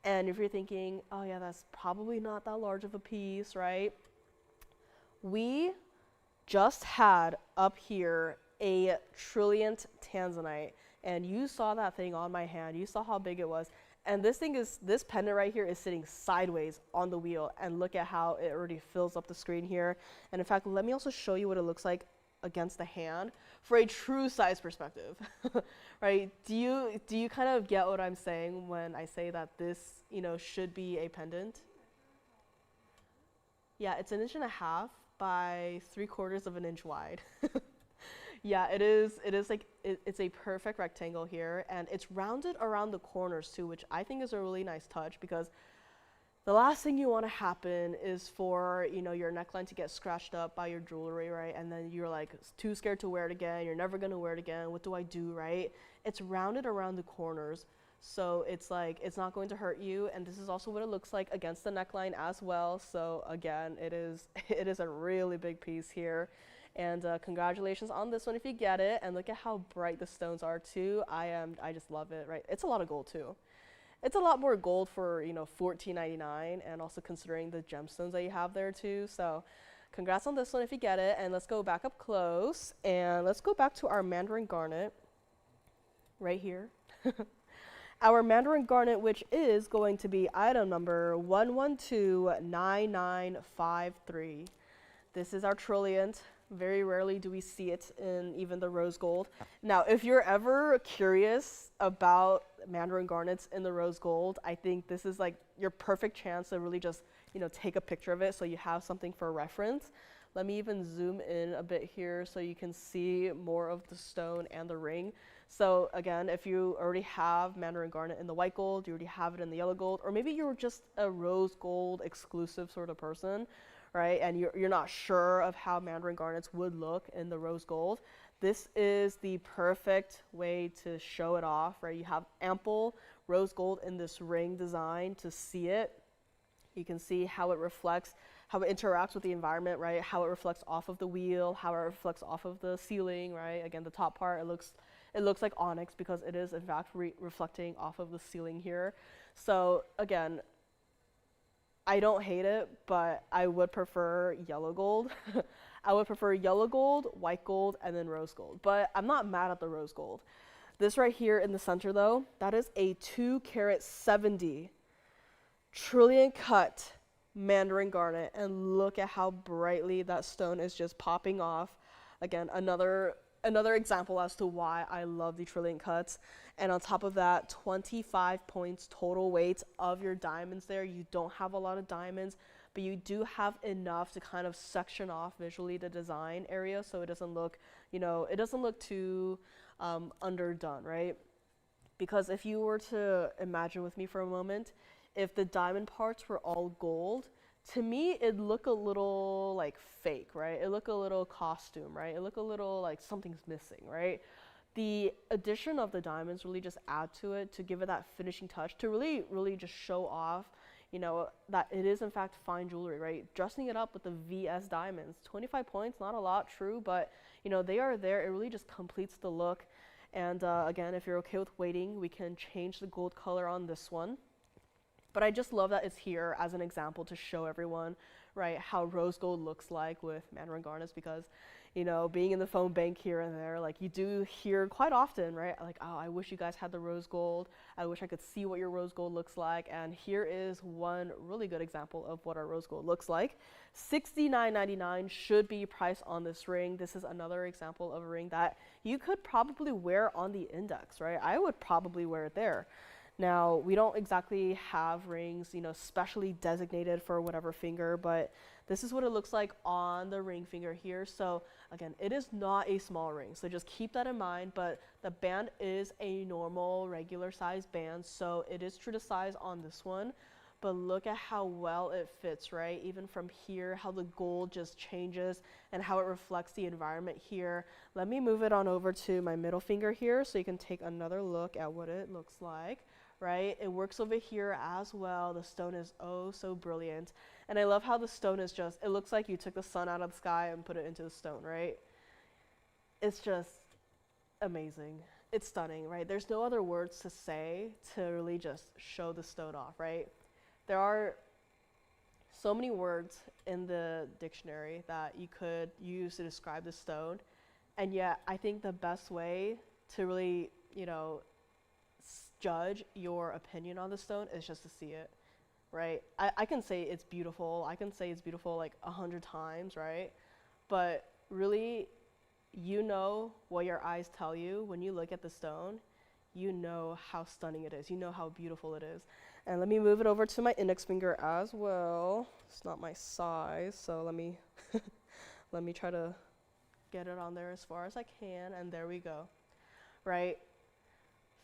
And if you're thinking, oh yeah, that's probably not that large of a piece, right? We just had up here a trilliant tanzanite, and you saw that thing on my hand. You saw how big it was. And this pendant right here is sitting sideways on the wheel, and look at how it already fills up the screen here. And in fact, let me also show you what it looks like against the hand for a true size perspective, right? Do you kind of get what I'm saying when I say that this, should be a pendant? Yeah, it's 1.5 inches by 3/4 of an inch wide. Yeah, it is like, it's a perfect rectangle here, and it's rounded around the corners too, which I think is a really nice touch, because the last thing you want to happen is for, your neckline to get scratched up by your jewelry, right? And then you're like too scared to wear it again. You're never going to wear it again. What do I do, right? It's rounded around the corners, so it's like, it's not going to hurt you. And this is also what it looks like against the neckline as well. So again, it is a really big piece here. And congratulations on this one if you get it. And look at how bright the stones are too. I just love it, right? It's a lot of gold too. It's a lot more gold for, $14.99, and also considering the gemstones that you have there too. So congrats on this one if you get it. And let's go back up close, and let's go back to our Mandarin garnet right here. Our Mandarin garnet, which is going to be item number 1129953. This is our trilliant. Very rarely do we see it in even the rose gold. Now, if you're ever curious about Mandarin garnets in the rose gold, I think this is like your perfect chance to really just, take a picture of it so you have something for reference. Let me even zoom in a bit here so you can see more of the stone and the ring. So again, if you already have Mandarin garnet in the white gold, you already have it in the yellow gold, or maybe you're just a rose gold exclusive sort of person, right? And you're not sure of how Mandarin garnets would look in the rose gold. This is the perfect way to show it off, right? You have ample rose gold in this ring design to see it. You can see how it reflects, how it interacts with the environment, right? How it reflects off of the wheel, how it reflects off of the ceiling, right? Again, the top part, it looks like onyx because it is in fact reflecting off of the ceiling here. So again, I don't hate it, but I would prefer yellow gold. I would prefer yellow gold, white gold, and then rose gold. But I'm not mad at the rose gold. This right here in the center though, that is a 2-carat-70 trilliant cut Mandarin garnet. And look at how brightly that stone is just popping off. Again, another example as to why I love the trilliant cuts. And on top of that, 25 points total weight of your diamonds there. You don't have a lot of diamonds, but you do have enough to kind of section off visually the design area so it doesn't look, it doesn't look too underdone, right? Because if you were to imagine with me for a moment, if the diamond parts were all gold, to me, it'd look a little like fake, right? It look a little costume, right? It look a little like something's missing, right? The addition of the diamonds really just add to it to give it that finishing touch, to really just show off, that it is in fact fine jewelry, right? Dressing it up with the VS diamonds, 25 points, not a lot, true, but they are there. It really just completes the look. And again, if you're okay with waiting, we can change the gold color on this one. But I just love that it's here as an example to show everyone, right, how rose gold looks like with Mandarin garnets, because being in the phone bank here and there, like, you do hear quite often, right, like, oh, I wish you guys had the rose gold. I wish I could see what your rose gold looks like. And here is one really good example of what our rose gold looks like. $69.99 should be priced on this ring. This is another example of a ring that you could probably wear on the index, right? I would probably wear it there. Now, we don't exactly have rings, specially designated for whatever finger, but this is what it looks like on the ring finger here. So again, it is not a small ring, so just keep that in mind, but the band is a normal, regular size band, so it is true to size on this one. But look at how well it fits, right? Even from here, how the gold just changes and how it reflects the environment here. Let me move it on over to my middle finger here so you can take another look at what it looks like. Right? It works over here as well. The stone is oh so brilliant. And I love how the stone is just, it looks like you took the sun out of the sky and put it into the stone, right? It's just amazing. It's stunning, right? There's no other words to say to really just show the stone off, right? There are so many words in the dictionary that you could use to describe the stone. And yet, I think the best way to really, judge your opinion on the stone is just to see it, right? I can say it's beautiful. I can say it's beautiful like 100 times, right? But really, what your eyes tell you when you look at the stone. You know how stunning it is. You know how beautiful it is. And let me move it over to my index finger as well. It's not my size, so let me let me try to get it on there as far as I can, and there we go, right?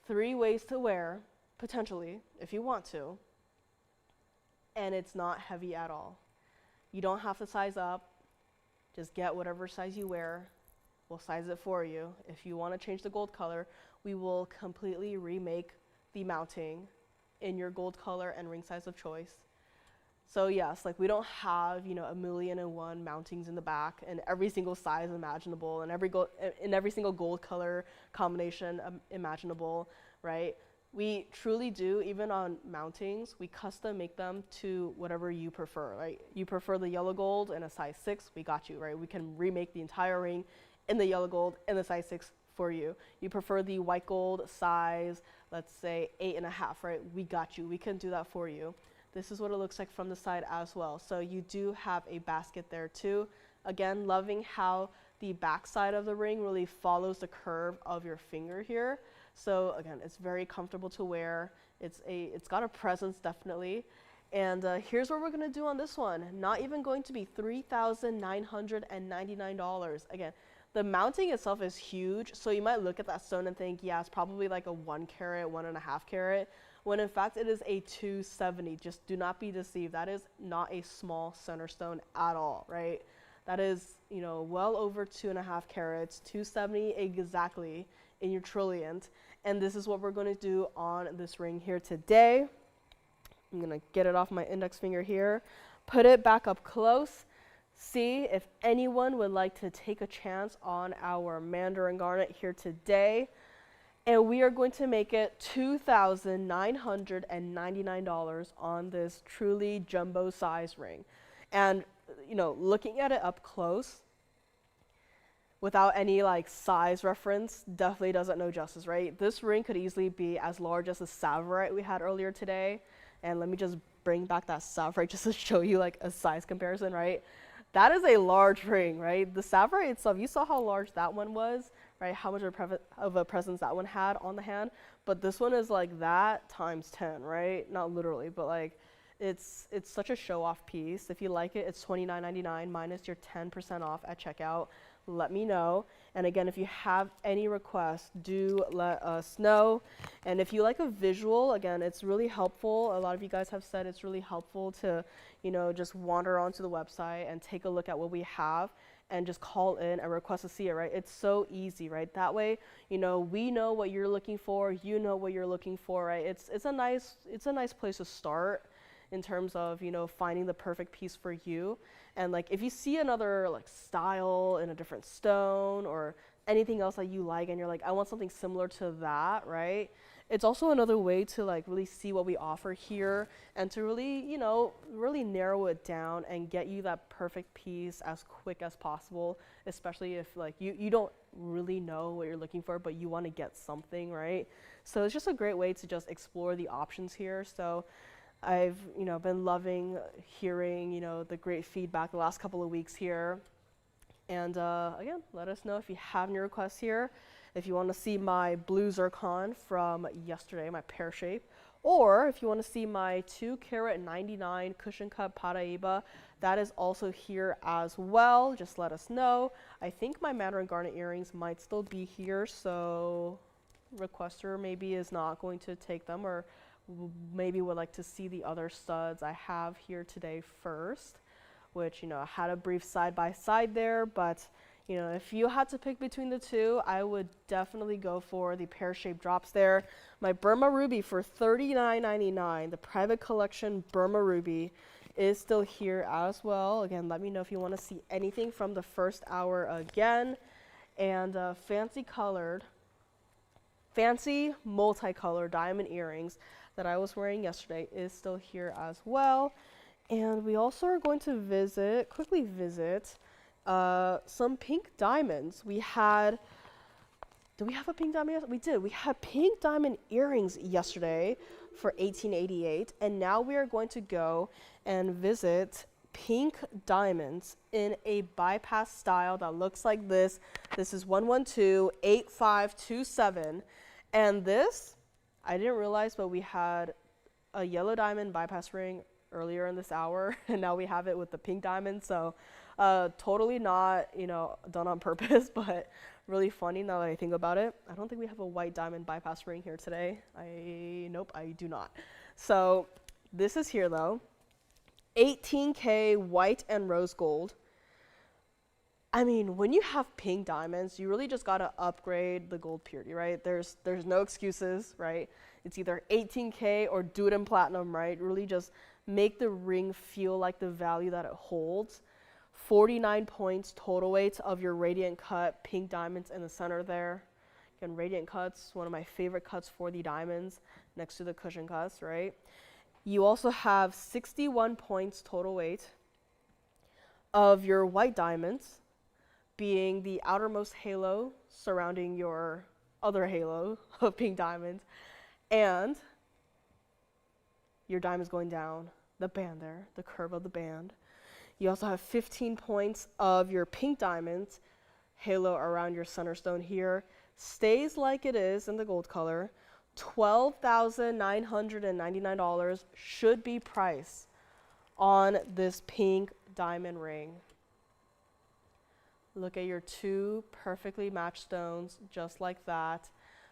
3 ways to wear, potentially, if you want to, and it's not heavy at all. You don't have to size up. Just get whatever size you wear. We'll size it for you. If you want to change the gold color, we will completely remake the mounting in your gold color and ring size of choice. So yes, like, we don't have, a million and one mountings in the back and every single size imaginable and every single gold color combination imaginable, right? We truly do, even on mountings, we custom make them to whatever you prefer, right? You prefer the yellow gold in a size 6, we got you, right? We can remake the entire ring in the yellow gold in the size 6 for you. You prefer the white gold size, let's say 8.5, right? We got you, we can do that for you. This is what it looks like from the side as well. So you do have a basket there too. Again, loving how the back side of the ring really follows the curve of your finger here. So again, it's very comfortable to wear. It's got a presence, definitely. And here's what we're gonna do on this one. Not even going to be $3,999. Again, the mounting itself is huge. So you might look at that stone and think, yeah, it's probably like a 1 carat, 1.5 carat. When in fact it is a 270. Just do not be deceived. That is not a small center stone at all, right? That is, well over 2.5 carats, 270 exactly in your trilliant. And this is what we're going to do on this ring here today. I'm going to get it off my index finger here, put it back up close, see if anyone would like to take a chance on our Mandarin garnet here today. And we are going to make it $2,999 on this truly jumbo size ring. And, looking at it up close, without any size reference, definitely doesn't know justice, right? This ring could easily be as large as the Tsavorite we had earlier today. And let me just bring back that Sapphire just to show you a size comparison, right? That is a large ring, right? The Sapphire itself, you saw how large that one was, right? How much of a presence that one had on the hand. But this one is like that times 10, right? Not literally, but it's such a show-off piece. If you like it, it's $29.99 minus your 10% off at checkout. Let me know. And again, if you have any requests, do let us know. And if you like a visual, again, it's really helpful. A lot of you guys have said it's really helpful to, just wander onto the website and take a look at what we have and just call in and request to see it, right? It's so easy, right? That way, we know what you're looking for, you know what you're looking for, right? It's a nice place to start. in terms of, you know, finding the perfect piece for you. And like if you see another like style in a different stone or anything else that you like and you're like, I want something similar to that, right? It's also another way to like really see what we offer here and to really, you know, really narrow it down and get you that perfect piece as quick as possible, especially if like you don't really know what you're looking for, but you want to get something, right? So it's just a great way to just explore the options here. So I've, you know, been loving hearing, you know, the great feedback the last couple of weeks here. And again, let us know if you have any requests here. If you want to see my blue zircon from yesterday, my pear shape, or if you want to see my 2 carat 99 cushion cut Paraiba, that is also here as well. Just let us know. I think my Mandarin garnet earrings might still be here, so requester maybe is not going to take them, or maybe would like to see the other studs I have here today first, which, you know, I had a brief side by side there, but you know, if you had to pick between the two, I would definitely go for the pear-shaped drops there. My Burma Ruby for $39.99, the private collection Burma Ruby is still here as well. Again, let me know if you want to see anything from the first hour again. And fancy multicolored diamond earrings that I was wearing yesterday is still here as well. And we also are going to quickly visit some pink diamonds. Did we have a pink diamond? We did. We had pink diamond earrings yesterday for $18.88, and now we are going to go and visit pink diamonds in a bypass style that looks like this. This is 112-8527, and this, I didn't realize, but we had a yellow diamond bypass ring earlier in this hour, and now we have it with the pink diamond. So totally not, you know, done on purpose, but really funny now that I think about it. I don't think we have a white diamond bypass ring here today. Nope, I do not. So this is here though. 18K white and rose gold. I mean, when you have pink diamonds, you really just gotta upgrade the gold purity, right? There's no excuses, right? It's either 18K or do it in platinum, right? Really just make the ring feel like the value that it holds. 49 points total weight of your radiant cut pink diamonds in the center there. Again, radiant cuts, one of my favorite cuts for the diamonds next to the cushion cuts, right? You also have 61 points total weight of your white diamonds, being the outermost halo surrounding your other halo of pink diamonds, and your diamonds going down the band there, the curve of the band. You also have 15 points of your pink diamonds halo around your center stone here. Stays like it is in the gold color. $12,999 should be price on this pink diamond ring. Look at your two perfectly matched stones just like that.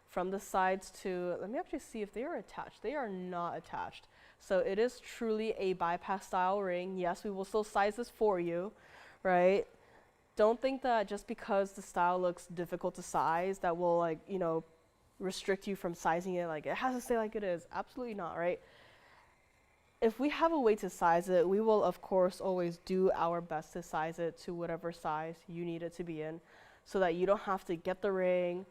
From the sides to, let me actually see if they are attached. They are not attached. So it is truly a bypass style ring. Yes, we will still size this for you, right? Don't think that just because the style looks difficult to size that will, like, you know, restrict you from sizing it. Like, it has to stay like it is. Absolutely not, right? If we have a way to size it, we will of course always do our best to size it to whatever size you need it to be in, so that you don't have to get the ring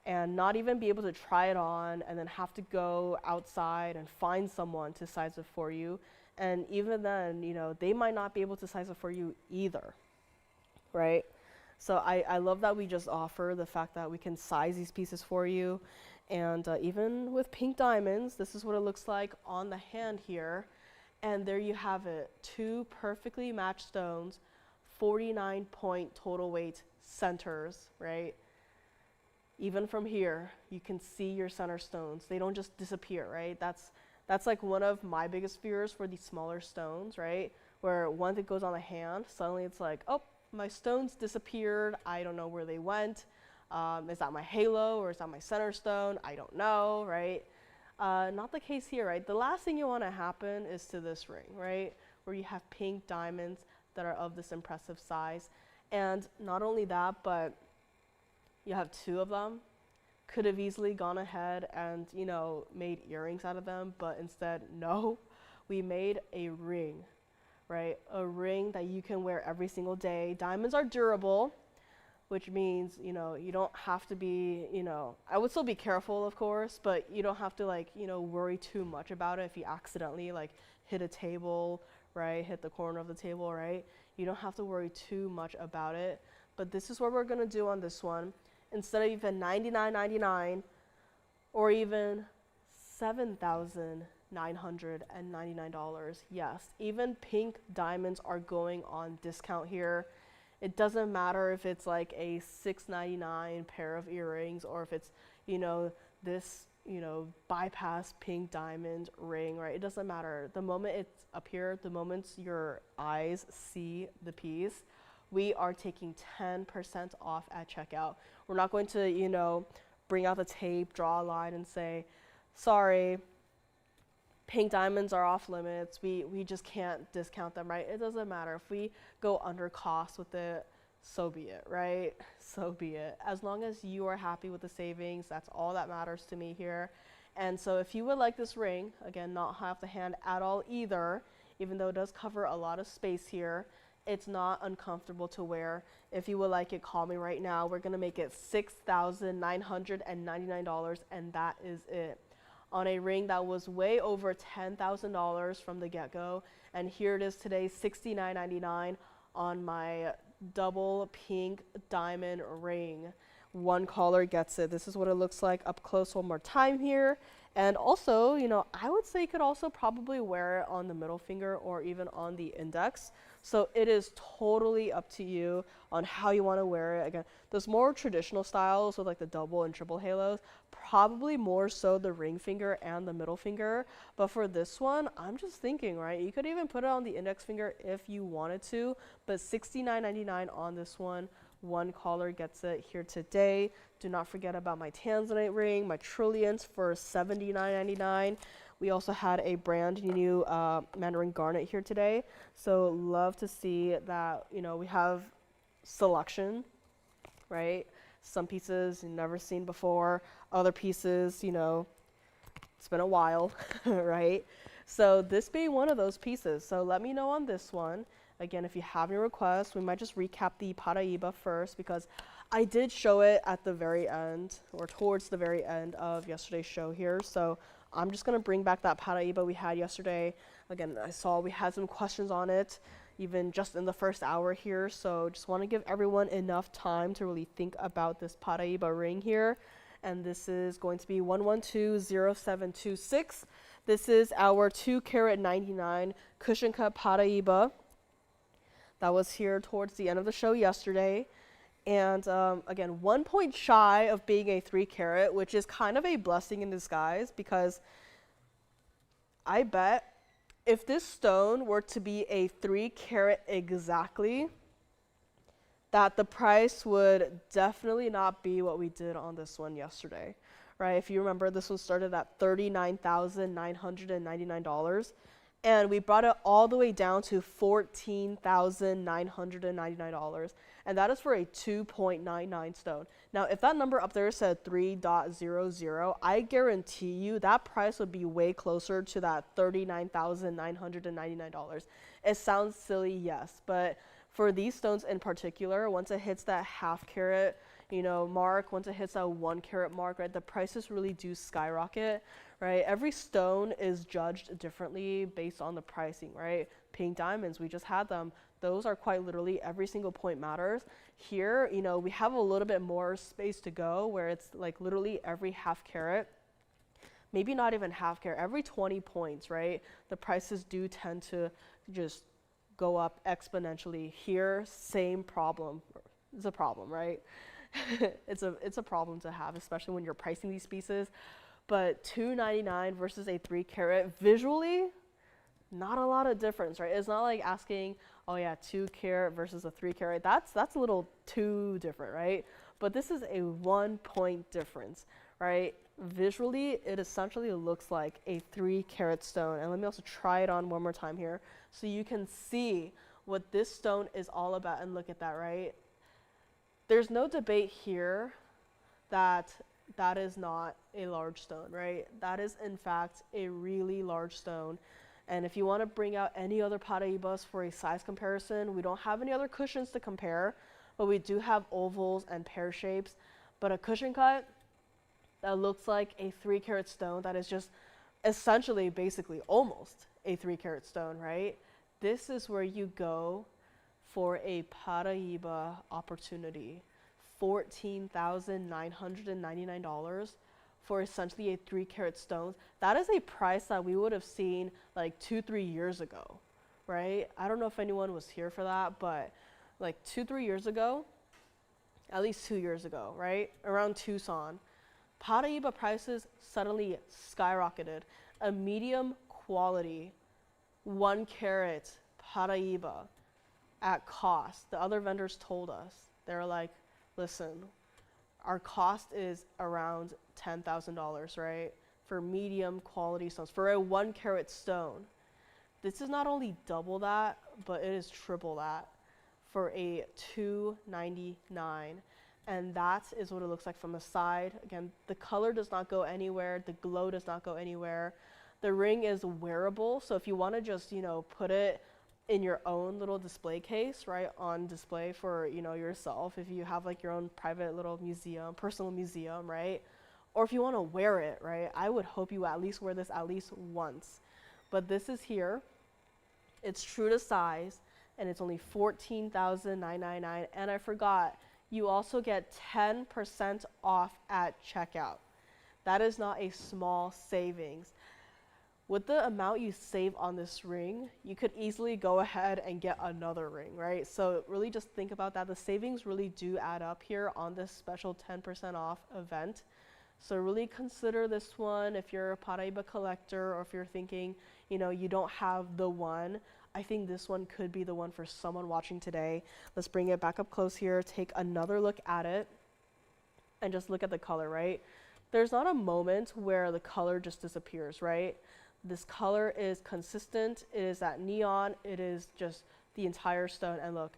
and not even be able to try it on and then have to go outside and find someone to size it for you. And even then, you know, they might not be able to size it for you either, right? So I love that we just offer the fact that we can size these pieces for you. And even with pink diamonds, this is what it looks like on the hand here. And there you have it, two perfectly matched stones, 49 point total weight centers, right? Even from here, you can see your center stones. They don't just disappear, right? That's like one of my biggest fears for these smaller stones, right? Where once it goes on the hand, suddenly it's like, oh, my stones disappeared. I don't know where they went. Is that my halo or is that my center stone? I don't know, right? Not the case here, right? The last thing you want to happen is to this ring, right? Where you have pink diamonds that are of this impressive size. And not only that, but you have two of them. Could have easily gone ahead and, you know, made earrings out of them, but instead, no. we made a ring, right? A ring that you can wear every single day. Diamonds are durable, which means, you know, you don't have to be, you know, I would still be careful, of course, but you don't have to, like, you know, worry too much about it if you accidentally, like, hit a table, right? Hit the corner of the table, right? You don't have to worry too much about it. But this is what we're gonna do on this one. Instead of even $99.99 or even $7,999, yes, even pink diamonds are going on discount here. It doesn't matter if it's like a $6.99 pair of earrings or if it's, you know, this, you know, bypass pink diamond ring, right? It doesn't matter. The moment it's up here, the moment your eyes see the piece, we are taking 10% off at checkout. We're not going to, you know, bring out the tape, draw a line and say, sorry, pink diamonds are off limits. We just can't discount them, right? It doesn't matter. If we go under cost with it, so be it, right? So be it. As long as you are happy with the savings, that's all that matters to me here. And so if you would like this ring, again, not half the hand at all either, even though it does cover a lot of space here, it's not uncomfortable to wear. If you would like it, call me right now. We're gonna make it $6,999, and that is it. On a ring that was way over $10,000 from the get-go, and here it is today, $69.99 on my double pink diamond ring. One caller gets it. This is what it looks like up close one more time here. And also, you know, I would say you could also probably wear it on the middle finger or even on the index. So it is totally up to you on how you want to wear it. Again, those more traditional styles with like the double and triple halos, probably more so the ring finger and the middle finger. But for this one, I'm just thinking, right? You could even put it on the index finger if you wanted to, but $69.99 on this one. One caller gets it here today. Do not forget about my tanzanite ring, my trilliant for $79.99. We also had a brand new Mandarin garnet here today. So love to see that, you know, we have selection, right? Some pieces you've never seen before. Other pieces, you know, it's been a while, right? So this being one of those pieces. So let me know on this one. Again, if you have any requests, we might just recap the Paraiba first because I did show it at the very end or towards the very end of yesterday's show here. So I'm just going to bring back that Paraiba we had yesterday. Again, I saw we had some questions on it, even just in the first hour here. So just want to give everyone enough time to really think about this Paraiba ring here. And this is going to be 1120726. This is our 2 carat 99 cushion cut Paraiba. That was here towards the end of the show yesterday. And again, 1 point shy of being a 3 carat, which is kind of a blessing in disguise because I bet if this stone were to be a 3 carat exactly, that the price would definitely not be what we did on this one yesterday, right? If you remember, this one started at $39,999. And we brought it all the way down to $14,999. And that is for a 2.99 stone. Now, if that number up there said 3.00, I guarantee you that price would be way closer to that $39,999. It sounds silly, yes. But for these stones in particular, once it hits that half carat, you know, mark, once it hits that 1 carat mark, right, the prices really do skyrocket, right? Every stone is judged differently based on the pricing, right? Pink diamonds, we just had them. Those are quite literally every single point matters. Here, you know, we have a little bit more space to go where it's like literally every half carat, maybe not even half carat, every 20 points, right? The prices do tend to just go up exponentially. Here, same problem. It's a problem, right? It's a problem to have, especially when you're pricing these pieces. But $299 versus a 3 carat, visually, not a lot of difference, right? It's not like asking, oh yeah, 2 carat versus a 3 carat. That's a little too different, right? But this is a 1 point difference, right? Visually, it essentially looks like a 3 carat stone. And let me also try it on one more time here so you can see what this stone is all about. And look at that, right? There's no debate here that that is not a large stone, right? That is, in fact, a really large stone. And if you want to bring out any other Paraibas for a size comparison, we don't have any other cushions to compare, but we do have ovals and pear shapes. But a cushion cut that looks like a 3-carat stone that is just essentially, basically, almost a 3-carat stone, right? This is where you go for a Paraiba opportunity. $14,999 for essentially a 3-carat stone. That is a price that we would have seen like 2-3 years ago, right? I don't know if anyone was here for that, but like 2-3 years ago, at least 2 years ago, right? Around Tucson, Paraiba prices suddenly skyrocketed. A medium quality 1-carat Paraiba at cost. The other vendors told us, they were like, listen, our cost is around $10,000, right? For medium quality stones, for a 1-carat stone. This is not only double that, but it is triple that for a $299. And that is what it looks like from the side. Again, the color does not go anywhere. The glow does not go anywhere. The ring is wearable. So if you want to just, put it in your own little display case, right, on display for, yourself, if you have like your own private little museum, personal museum, right? Or if you want to wear it, right? I would hope you at least wear this at least once. But this is here. It's true to size, and it's only $14,999. And I forgot, you also get 10% off at checkout. That is not a small savings. With the amount you save on this ring, you could easily go ahead and get another ring, right? So really just think about that. The savings really do add up here on this special 10% off event. So really consider this one if you're a Paraiba collector, or if you're thinking, you don't have the one. I think this one could be the one for someone watching today. Let's bring it back up close here, take another look at it, and just look at the color, right? There's not a moment where the color just disappears, right? This color is consistent, it is that neon, it is just the entire stone. And look,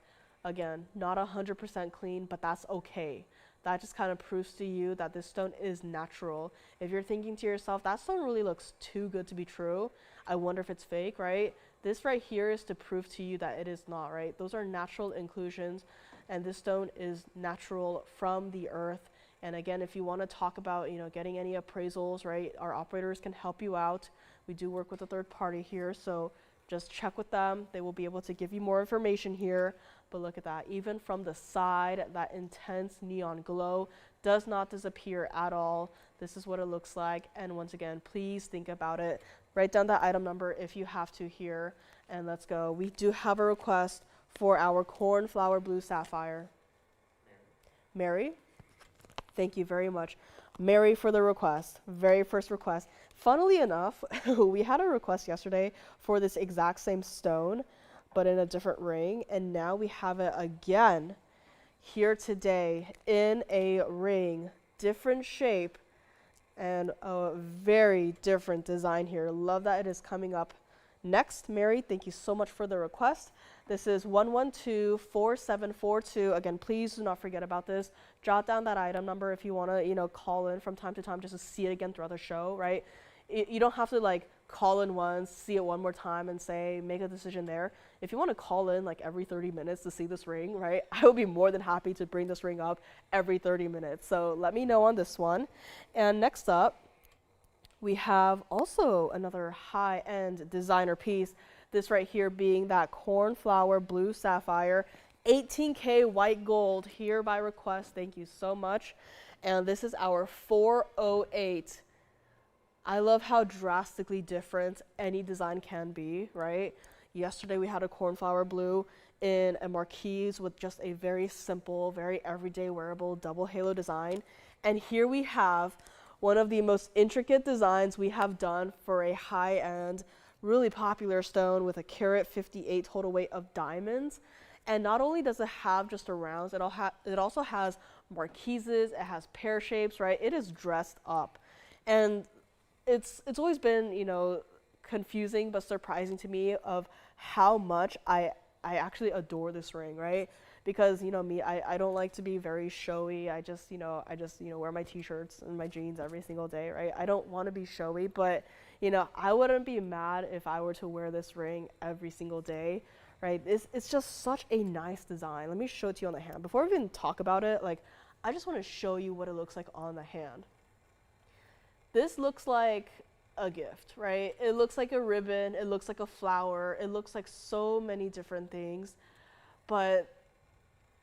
again, not 100% clean, but that's okay. That just kind of proves to you that this stone is natural. If you're thinking to yourself, that stone really looks too good to be true, I wonder if it's fake, right? This right here is to prove to you that it is not, right? Those are natural inclusions, and this stone is natural from the earth. And again, if you want to talk about, getting any appraisals, right, our operators can help you out. We do work with a third party here, so just check with them. They will be able to give you more information here. But look at that. Even from the side, that intense neon glow does not disappear at all. This is what it looks like. And once again, please think about it. Write down that item number if you have to here. And let's go. We do have a request for our Cornflower Blue Sapphire. Mary? Thank you very much. Mary for the request. Very first request. Funnily enough, we had a request yesterday for this exact same stone, but in a different ring, and now we have it again here today in a ring, different shape, and a very different design here. Love that it is coming up next. Mary, thank you so much for the request. This is 112-4742. Again, please do not forget about this. Jot down that item number if you want to, call in from time to time just to see it again throughout the show, right? You don't have to call in once, see it one more time and make a decision there. If you want to call in every 30 minutes to see this ring, right? I would be more than happy to bring this ring up every 30 minutes. So let me know on this one. And next up, we have also another high-end designer piece. This right here being that Cornflower Blue Sapphire, 18K white gold here by request. Thank you so much. And this is our 408. I love how drastically different any design can be, right? Yesterday we had a Cornflower Blue in a marquise with just a very simple, very everyday wearable double halo design. And here we have one of the most intricate designs we have done for a high-end, really popular stone with a carat 58 total weight of diamonds. And not only does it have just a rounds, it also has marquises, it has pear shapes, right? It is dressed up. And it's always been, confusing but surprising to me of how much I actually adore this ring, right? Because, me, I don't like to be very showy. I just wear my t-shirts and my jeans every single day, right? I don't want to be showy, but, You know, I wouldn't be mad if I were to wear this ring every single day, right? It's just such a nice design. Let me show it to you on the hand. Before we even talk about it, like, I just want to show you what it looks like on the hand. This looks like a gift, right? It looks like a ribbon, it looks like a flower, it looks like so many different things, but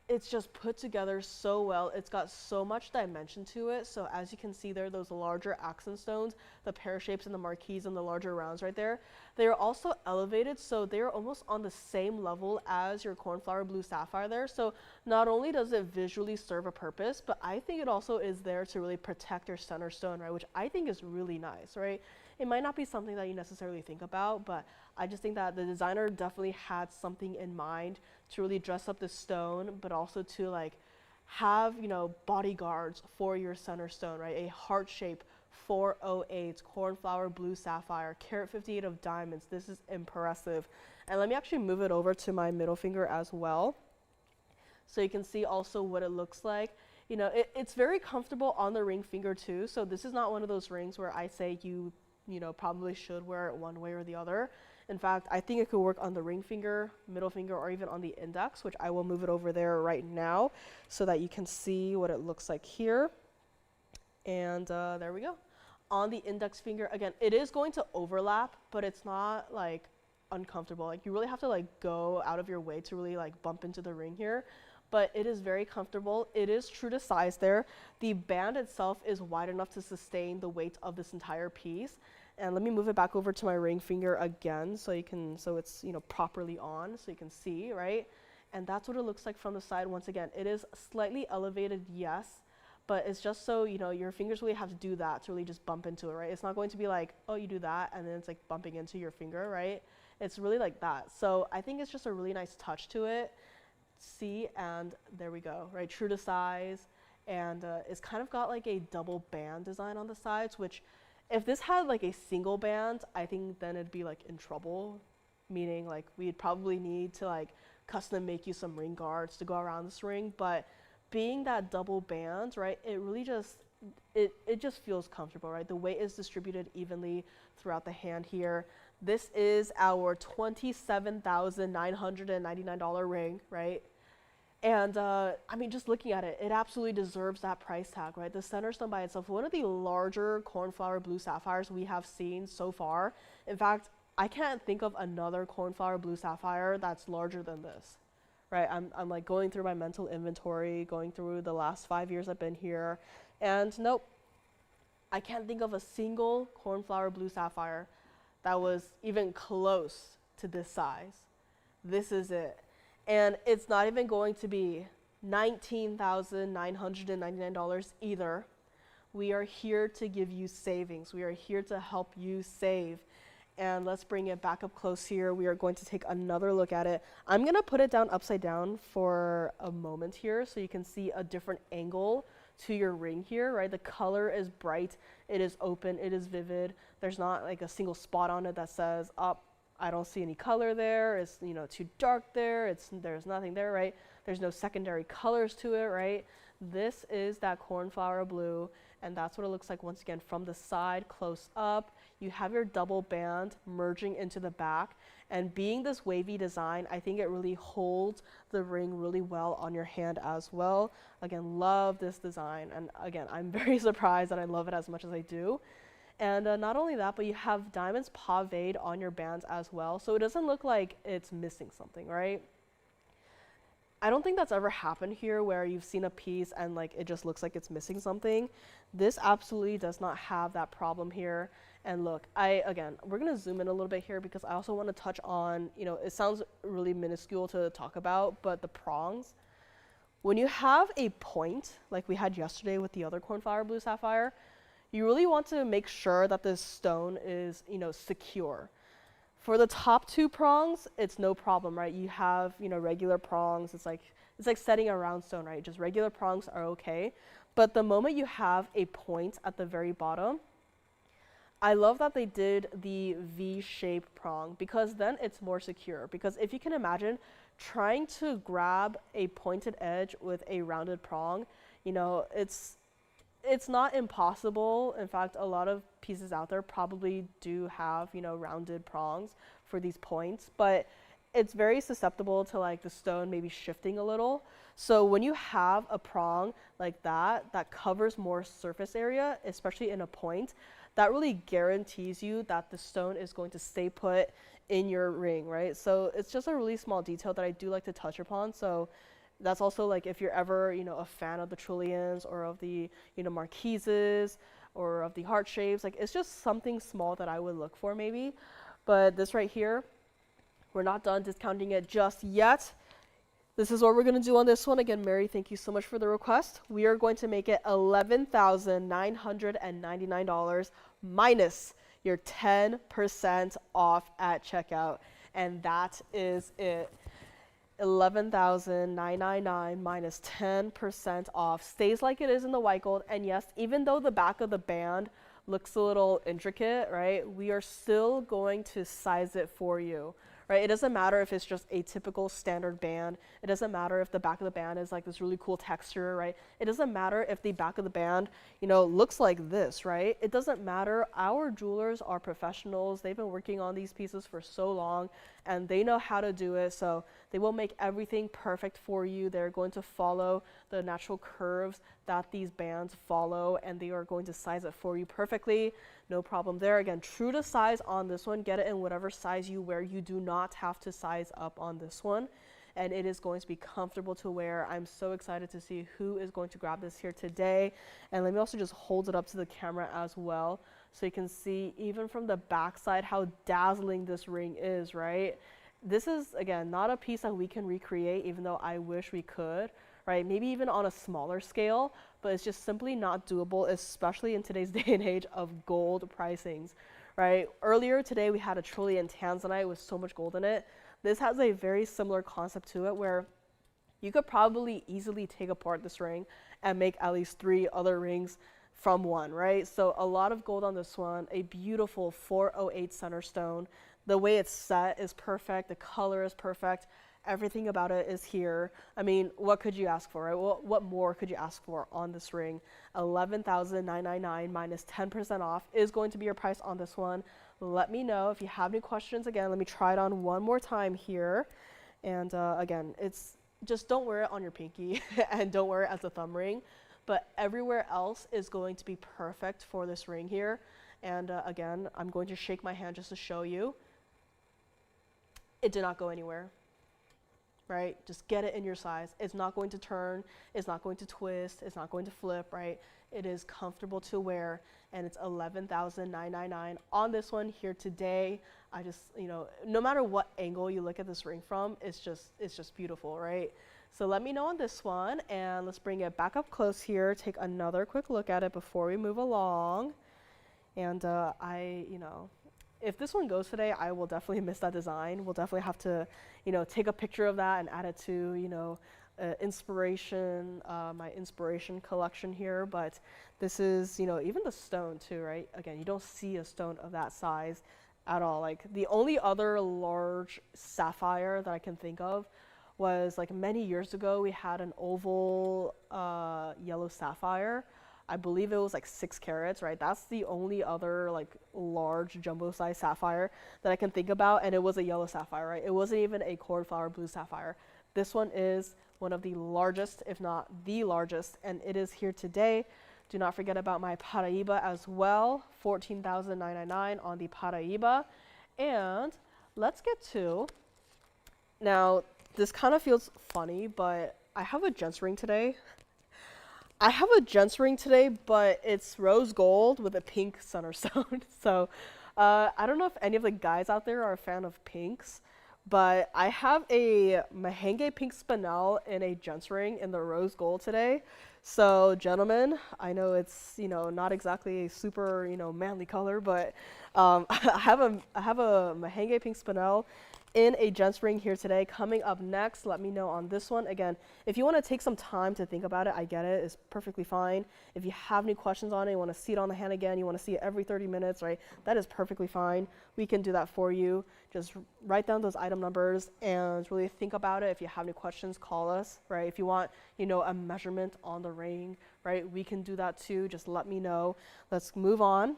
it's just put together so well. It's got so much dimension to it. So as you can see there, those larger accent stones, the pear shapes and the marquise and the larger rounds right there, they are also elevated, so they're almost on the same level as your cornflower blue sapphire there. So not only does it visually serve a purpose, but I think it also is there to really protect your center stone, right? Which I think is really nice, right? It might not be something that you necessarily think about, but I just think that the designer definitely had something in mind to really dress up the stone, but also to like have, you know, bodyguards for your center stone, right? A heart shape 408 cornflower blue sapphire, carat 58 of diamonds. This is impressive. And let me actually move it over to my middle finger as well, so you can see also what it looks like. You know, it's very comfortable on the ring finger too. So this is not one of those rings where I say you know, probably should wear it one way or the other. In fact, I think it could work on the ring finger, middle finger, or even on the index, which I will move it over there right now so that you can see what it looks like here. And there we go. On the index finger, again, it is going to overlap, but it's not like uncomfortable. Like, you really have to like go out of your way to really like bump into the ring here. But it is very comfortable. It is true to size there. The band itself is wide enough to sustain the weight of this entire piece. And let me move it back over to my ring finger again so it's, you know, properly on so you can see, right? And that's what it looks like from the side. Once again, it is slightly elevated, yes, but it's just so, you know, your fingers really have to do that to really just bump into it, right? It's not going to be like, oh, you do that and then it's like bumping into your finger, right? It's really like that. So I think it's just a really nice touch to it. See, and there we go, right? True to size, and it's kind of got like a double band design on the sides, which if this had like a single band, I think then it'd be like in trouble, meaning like we'd probably need to like custom make you some ring guards to go around this ring. But being that double band, right, it really just it just feels comfortable, right? The weight is distributed evenly throughout the hand here. This is our $27,999 ring, right? And I mean, just looking at it, it absolutely deserves that price tag, right? The center stone by itself, one of the larger cornflower blue sapphires we have seen so far. In fact, I can't think of another cornflower blue sapphire that's larger than this, right? I'm like going through my mental inventory, going through the last 5 years I've been here, and nope, I can't think of a single cornflower blue sapphire that was even close to this size. This is it. And it's not even going to be $19,999 either. We are here to give you savings. We are here to help you save. And let's bring it back up close here. We are going to take another look at it. I'm going to put it down upside down for a moment here so you can see a different angle to your ring here, right? The color is bright, it is open, it is vivid. There's not like a single spot on it that says, oh, I don't see any color there, it's, you know, too dark there, there's nothing there, right? There's no secondary colors to it, right? This is that cornflower blue, and that's what it looks like once again from the side, close up. You have your double band merging into the back, and being this wavy design, I think it really holds the ring really well on your hand as well. Again, love this design, and again, I'm very surprised that I love it as much as I do. And not only that, but you have diamonds paved on your bands as well, so it doesn't look like it's missing something, right? I don't think that's ever happened here where you've seen a piece and like it just looks like it's missing something. This absolutely does not have that problem here. And look, again, we're gonna zoom in a little bit here because I also want to touch on, you know, it sounds really minuscule to talk about, but the prongs. When you have a point, like we had yesterday with the other cornflower blue sapphire, you really want to make sure that this stone is, you know, secure. For the top two prongs, it's no problem, right? You have, you know, regular prongs. It's like setting a round stone, right? Just regular prongs are okay. But the moment you have a point at the very bottom, I love that they did the V-shaped prong because then it's more secure. Because if you can imagine trying to grab a pointed edge with a rounded prong, you know, it's it's not impossible. In fact, a lot of pieces out there probably do have, you know, rounded prongs for these points, but it's very susceptible to like the stone maybe shifting a little. So when you have a prong like that covers more surface area, especially in a point, that really guarantees you that the stone is going to stay put in your ring, right? So it's just a really small detail that I do like to touch upon. So that's also like if you're ever, you know, a fan of the trilliants or of the, you know, marquises or of the heart shapes, like it's just something small that I would look for maybe. But this right here, we're not done discounting it just yet. This is what we're going to do on this one. Again, Mary, thank you so much for the request. We are going to make it $11,999 minus your 10% off at checkout. And that is it. $11,999 minus 10% off. Stays like it is in the white gold. And yes, even though the back of the band looks a little intricate, right, we are still going to size it for you. Right? It doesn't matter if it's just a typical standard band. It doesn't matter if the back of the band is like this really cool texture, right? It doesn't matter if the back of the band, you know, looks like this, right? It doesn't matter. Our jewelers are professionals. They've been working on these pieces for so long and they know how to do it. So they will make everything perfect for you. They're going to follow the natural curves that these bands follow and they are going to size it for you perfectly. No problem there. Again, true to size on this one. Get it in whatever size you wear. You do not have to size up on this one. And it is going to be comfortable to wear. I'm so excited to see who is going to grab this here today. And let me also just hold it up to the camera as well so you can see even from the back side how dazzling this ring is, right? This is, again, not a piece that we can recreate, even though I wish we could, right? Maybe even on a smaller scale, but it's just simply not doable, especially in today's day and age of gold pricings, right? Earlier today, we had a trilliant tanzanite with so much gold in it. This has a very similar concept to it where you could probably easily take apart this ring and make at least 3 other rings from one, right? So a lot of gold on this one, a beautiful 408 center stone. The way it's set is perfect. The color is perfect. Everything about it is here. I mean, what could you ask for, right? What more could you ask for on this ring? $11,999 minus 10% off is going to be your price on this one. Let me know if you have any questions. Again, let me try it on one more time here. And again, it's just don't wear it on your pinky and don't wear it as a thumb ring. But everywhere else is going to be perfect for this ring here. And again, I'm going to shake my hand just to show you. It did not go anywhere. Right? Just get it in your size. It's not going to turn, it's not going to twist, it's not going to flip, right? It is comfortable to wear and it's $11,999 on this one here today. I just, you know, no matter what angle you look at this ring from, it's just beautiful, right? So let me know on this one and let's bring it back up close here, take another quick look at it before we move along. And you know, if this one goes today, I will definitely miss that design. We'll definitely have to, you know, take a picture of that and add it to, you know, inspiration, my inspiration collection here. But this is, you know, even the stone too, right? Again, you don't see a stone of that size at all. Like the only other large sapphire that I can think of was like many years ago, we had an oval yellow sapphire. I believe it was like 6 carats, right? That's the only other like large jumbo size sapphire that I can think about. And it was a yellow sapphire, right? It wasn't even a cornflower blue sapphire. This one is one of the largest, if not the largest, and it is here today. Do not forget about my Paraiba as well, $14,999 on the Paraiba. And let's get to, now this kind of feels funny, but I have a gents ring today. But it's rose gold with a pink center stone. So I don't know if any of the guys out there are a fan of pinks, but I have a Mahenge pink spinel in a gents ring in the rose gold today. So gentlemen, I know it's, you know, not exactly a super, you know, manly color, but I have a Mahenge pink spinel in a gents ring here today. Coming up next, let me know on this one. Again, if you want to take some time to think about it, I get it. It's perfectly fine. If you have any questions on it, you want to see it on the hand again, you want to see it every 30 minutes, right? That is perfectly fine. We can do that for you. Just write down those item numbers and really think about it. If you have any questions, call us, right? If you want, you know, a measurement on the ring, right? We can do that too. Just let me know. Let's move on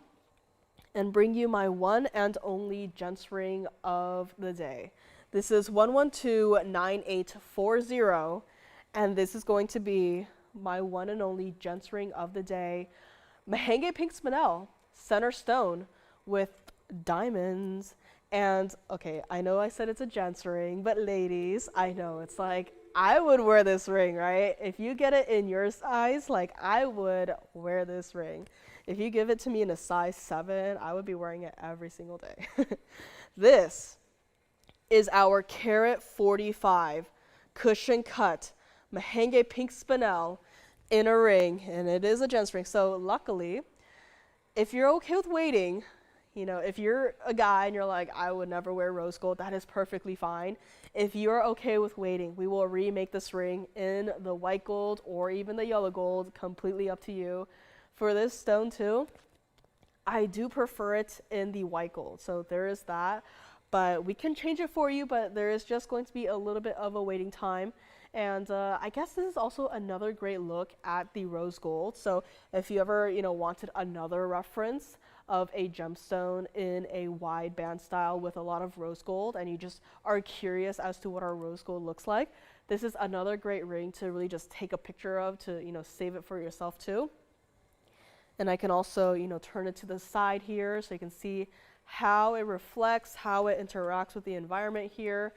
and bring you my one and only gents ring of the day. This is 1129840, and this is going to be my one and only gents ring of the day. Mahenge pink spinel, center stone with diamonds. And okay, I know I said it's a gents ring, but ladies, I know it's like, I would wear this ring, right? If you get it in your size, like I would wear this ring. If you give it to me in a size 7, I would be wearing it every single day. This is our carat 45 cushion cut Mahenge pink spinel in a ring, and it is a gents ring. So luckily, if you're okay with waiting, you know, if you're a guy and you're like, I would never wear rose gold, that is perfectly fine. If you're okay with waiting, we will remake this ring in the white gold or even the yellow gold, completely up to you. For this stone too, I do prefer it in the white gold, so there is that. But we can change it for you, but there is just going to be a little bit of a waiting time. And I guess this is also another great look at the rose gold. So if you ever, you know, wanted another reference of a gemstone in a wide band style with a lot of rose gold, and you just are curious as to what our rose gold looks like, this is another great ring to really just take a picture of, to, you know, save it for yourself too. And I can also, you know, turn it to the side here so you can see how it reflects, how it interacts with the environment here.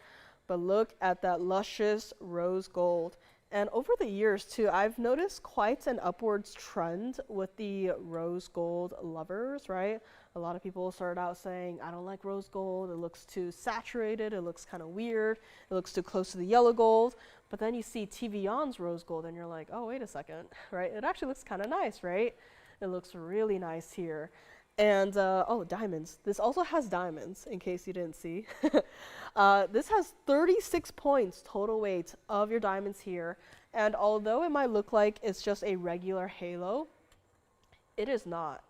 But look at that luscious rose gold. And over the years too, I've noticed quite an upwards trend with the rose gold lovers, right? A lot of people started out saying, I don't like rose gold, it looks too saturated, it looks kind of weird, it looks too close to the yellow gold. But then you see TVON's rose gold and you're like, oh, wait a second, right? It actually looks kind of nice, right? It looks really nice here. And, oh, diamonds. This also has diamonds, in case you didn't see. This has 36 points total weight of your diamonds here. And although it might look like it's just a regular halo, it is not.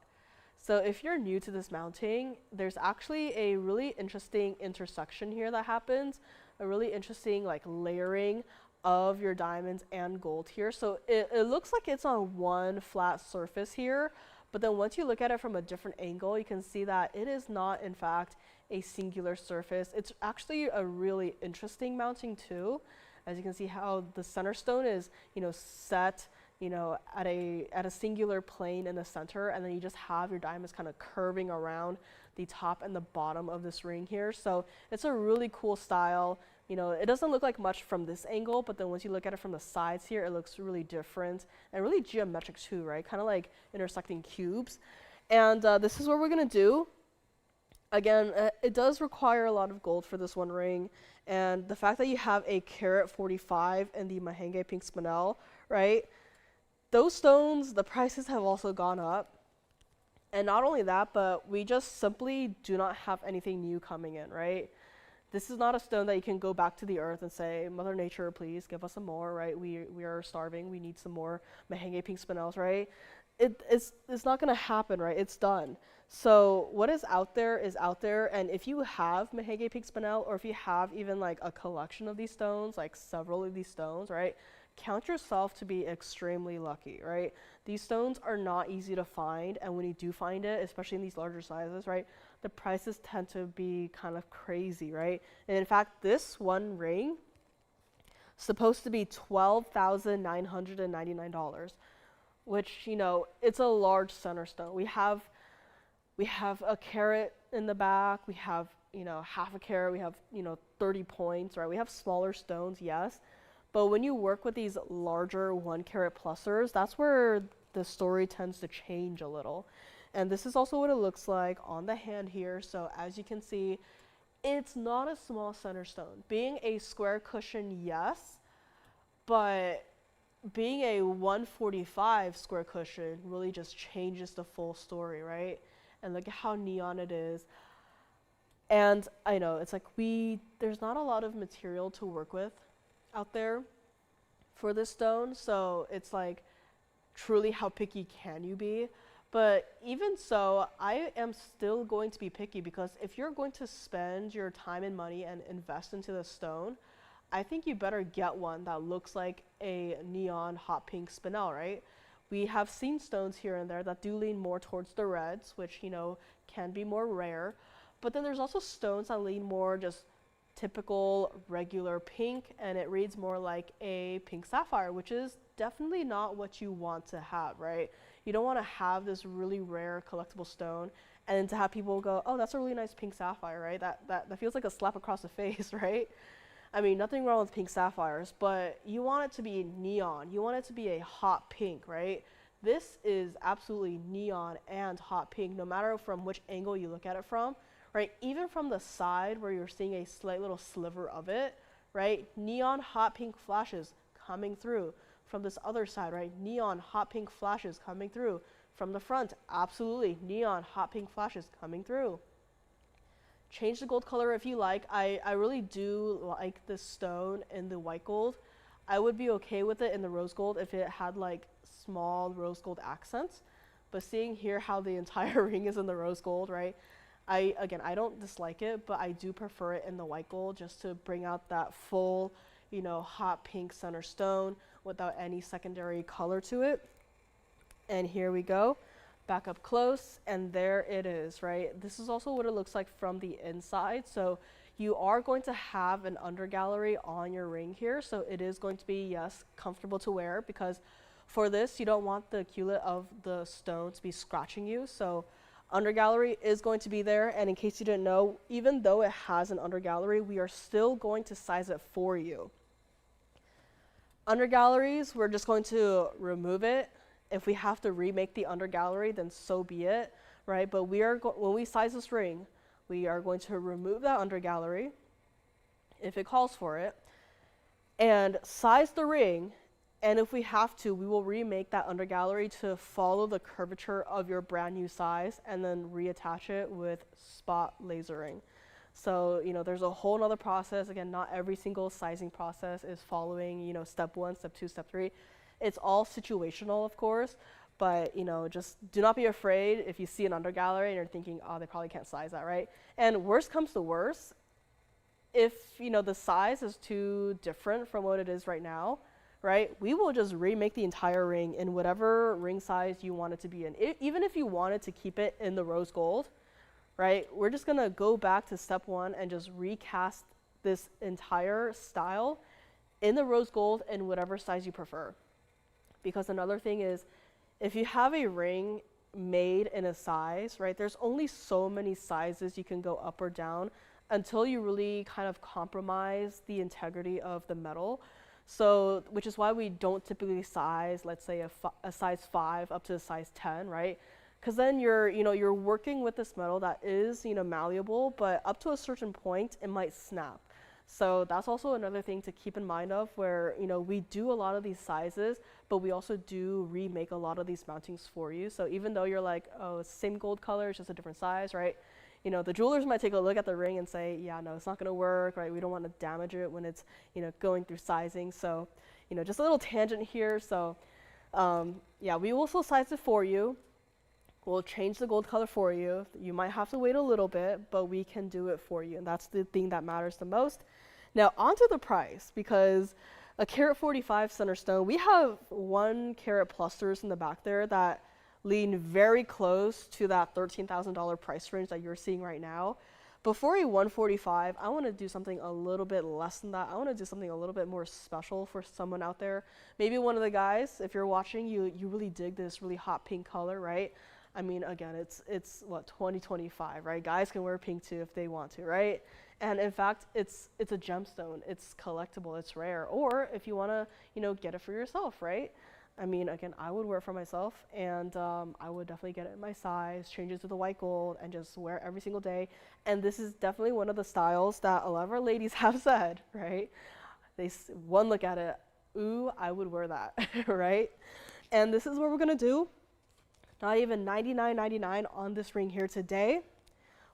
So if you're new to this mounting, there's actually a really interesting intersection here that happens, a really interesting like layering of your diamonds and gold here. So it looks like it's on one flat surface here, but then once you look at it from a different angle, you can see that it is not, in fact, a singular surface. It's actually a really interesting mounting too. As you can see how the center stone is, you know, set, you know, at a singular plane in the center, and then you just have your diamonds kind of curving around the top and the bottom of this ring here. So it's a really cool style. You know, it doesn't look like much from this angle, but then once you look at it from the sides here, it looks really different and really geometric too, right? Kind of like intersecting cubes. And this is what we're gonna do. Again, it does require a lot of gold for this one ring. And the fact that you have a carat 45 in the Mahenge pink spinel, right? Those stones, the prices have also gone up. And not only that, but we just simply do not have anything new coming in, right? This is not a stone that you can go back to the earth and say, Mother Nature, please give us some more, right? We are starving. We need some more Mahenge pink spinels, right? It's not going to happen, right? It's done. So what is out there is out there. And if you have Mahenge pink spinel, or if you have even like a collection of these stones, like several of these stones, right? Count yourself to be extremely lucky, right? These stones are not easy to find. And when you do find it, especially in these larger sizes, right? The prices tend to be kind of crazy, right? And in fact, this one ring is supposed to be $12,999, which, you know, it's a large center stone. We have a carat in the back. We have, you know, half a carat. We have, you know, 30 points, right? We have smaller stones, yes. But when you work with these larger 1 carat plusers, that's where the story tends to change a little. And this is also what it looks like on the hand here. So as you can see, it's not a small center stone. Being a square cushion, yes, but being a 145 square cushion really just changes the full story, right? And look at how neon it is. And I know it's like there's not a lot of material to work with out there for this stone. So it's like, truly, how picky can you be? But even so, I am still going to be picky, because if you're going to spend your time and money and invest into the stone, I think you better get one that looks like a neon hot pink spinel, right? We have seen stones here and there that do lean more towards the reds, which, you know, can be more rare. But then there's also stones that lean more just typical regular pink, and it reads more like a pink sapphire, which is definitely not what you want to have, right? You don't want to have this really rare collectible stone and then to have people go, oh, that's a really nice pink sapphire, right? That feels like a slap across the face, right? I mean, nothing wrong with pink sapphires, but you want it to be neon. You want it to be a hot pink, right? This is absolutely neon and hot pink, no matter from which angle you look at it from, right? Even from the side where you're seeing a slight little sliver of it, right? Neon hot pink flashes coming through. From this other side, right? Neon hot pink flashes coming through. From the front, absolutely neon hot pink flashes coming through. Change the gold color if you like. I really do like this stone in the white gold. I would be okay with it in the rose gold if it had like small rose gold accents. But seeing here how the entire ring is in the rose gold, right? I don't dislike it, but I do prefer it in the white gold just to bring out that full, you know, hot pink center stone without any secondary color to it. And here we go, back up close, and there it is, right? This is also what it looks like from the inside. So you are going to have an undergallery on your ring here, so it is going to be, yes, comfortable to wear, because for this, you don't want the culet of the stone to be scratching you. So undergallery is going to be there, and in case you didn't know, even though it has an undergallery, we are still going to size it for you. Undergalleries, we're just going to remove it. If we have to remake the undergallery, then so be it, right? But we are when we size this ring, we are going to remove that undergallery, if it calls for it, and size the ring. And if we have to, we will remake that undergallery to follow the curvature of your brand new size and then reattach it with spot lasering. So, you know, there's a whole nother process. Again, not every single sizing process is following, you know, step 1, step 2, step 3. It's all situational, of course, but, you know, just do not be afraid if you see an undergallery and you're thinking, oh, they probably can't size that, right? And worst comes to worst, if, you know, the size is too different from what it is right now, right, we will just remake the entire ring in whatever ring size you want it to be in. Even if you wanted to keep it in the rose gold, right, we're just gonna go back to step 1 and just recast this entire style in the rose gold in whatever size you prefer. Because another thing is, if you have a ring made in a size, right, there's only so many sizes you can go up or down until you really kind of compromise the integrity of the metal. So, which is why we don't typically size, let's say a size 5 up to a size 10, right? Because then you're working with this metal that is, you know, malleable, but up to a certain point, it might snap. So that's also another thing to keep in mind of, where, you know, we do a lot of these sizes, but we also do remake a lot of these mountings for you. So even though you're like, oh, same gold color, it's just a different size, right? You know, the jewelers might take a look at the ring and say, yeah, no, it's not gonna work, right? We don't want to damage it when it's, you know, going through sizing. So, you know, just a little tangent here. So, yeah, we will also size it for you. We'll change the gold color for you. You might have to wait a little bit, but we can do it for you. And that's the thing that matters the most. Now, onto the price, because a carat 45 center stone, we have 1 carat plusters in the back there that lean very close to that $13,000 price range that you're seeing right now. But for a 145, I want to do something a little bit less than that. I want to do something a little bit more special for someone out there. Maybe one of the guys, if you're watching, you really dig this really hot pink color, right? I mean, again, it's what, 2025, right? Guys can wear pink too if they want to, right? And in fact, it's a gemstone. It's collectible. It's rare. Or if you want to, you know, get it for yourself, right? I mean, again, I would wear it for myself, and I would definitely get it in my size, change it to the white gold, and just wear it every single day. And this is definitely one of the styles that a lot of our ladies have said, right? One look at it, ooh, I would wear that, right? And this is what we're gonna do. Not even $99.99 on this ring here today.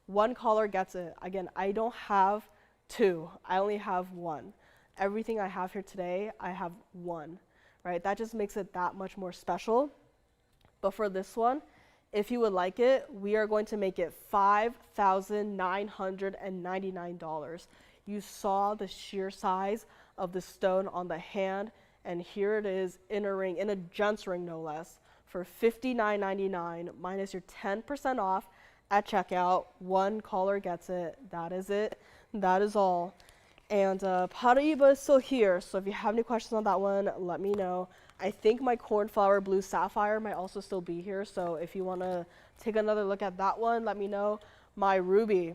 1 caller gets it. Again, I don't have 2. I only have 1. Everything I have here today, I have 1, right? That just makes it that much more special. But for this one, if you would like it, we are going to make it $5,999. You saw the sheer size of the stone on the hand, and here it is in a ring, in a gent's ring no less, for $59.99 minus your 10% off at checkout. One caller gets it. That is it. That is all. And Paraiba is still here, so if you have any questions on that one, let me know. I think my Cornflower blue sapphire might also still be here, so if you want to take another look at that one, let me know. My ruby,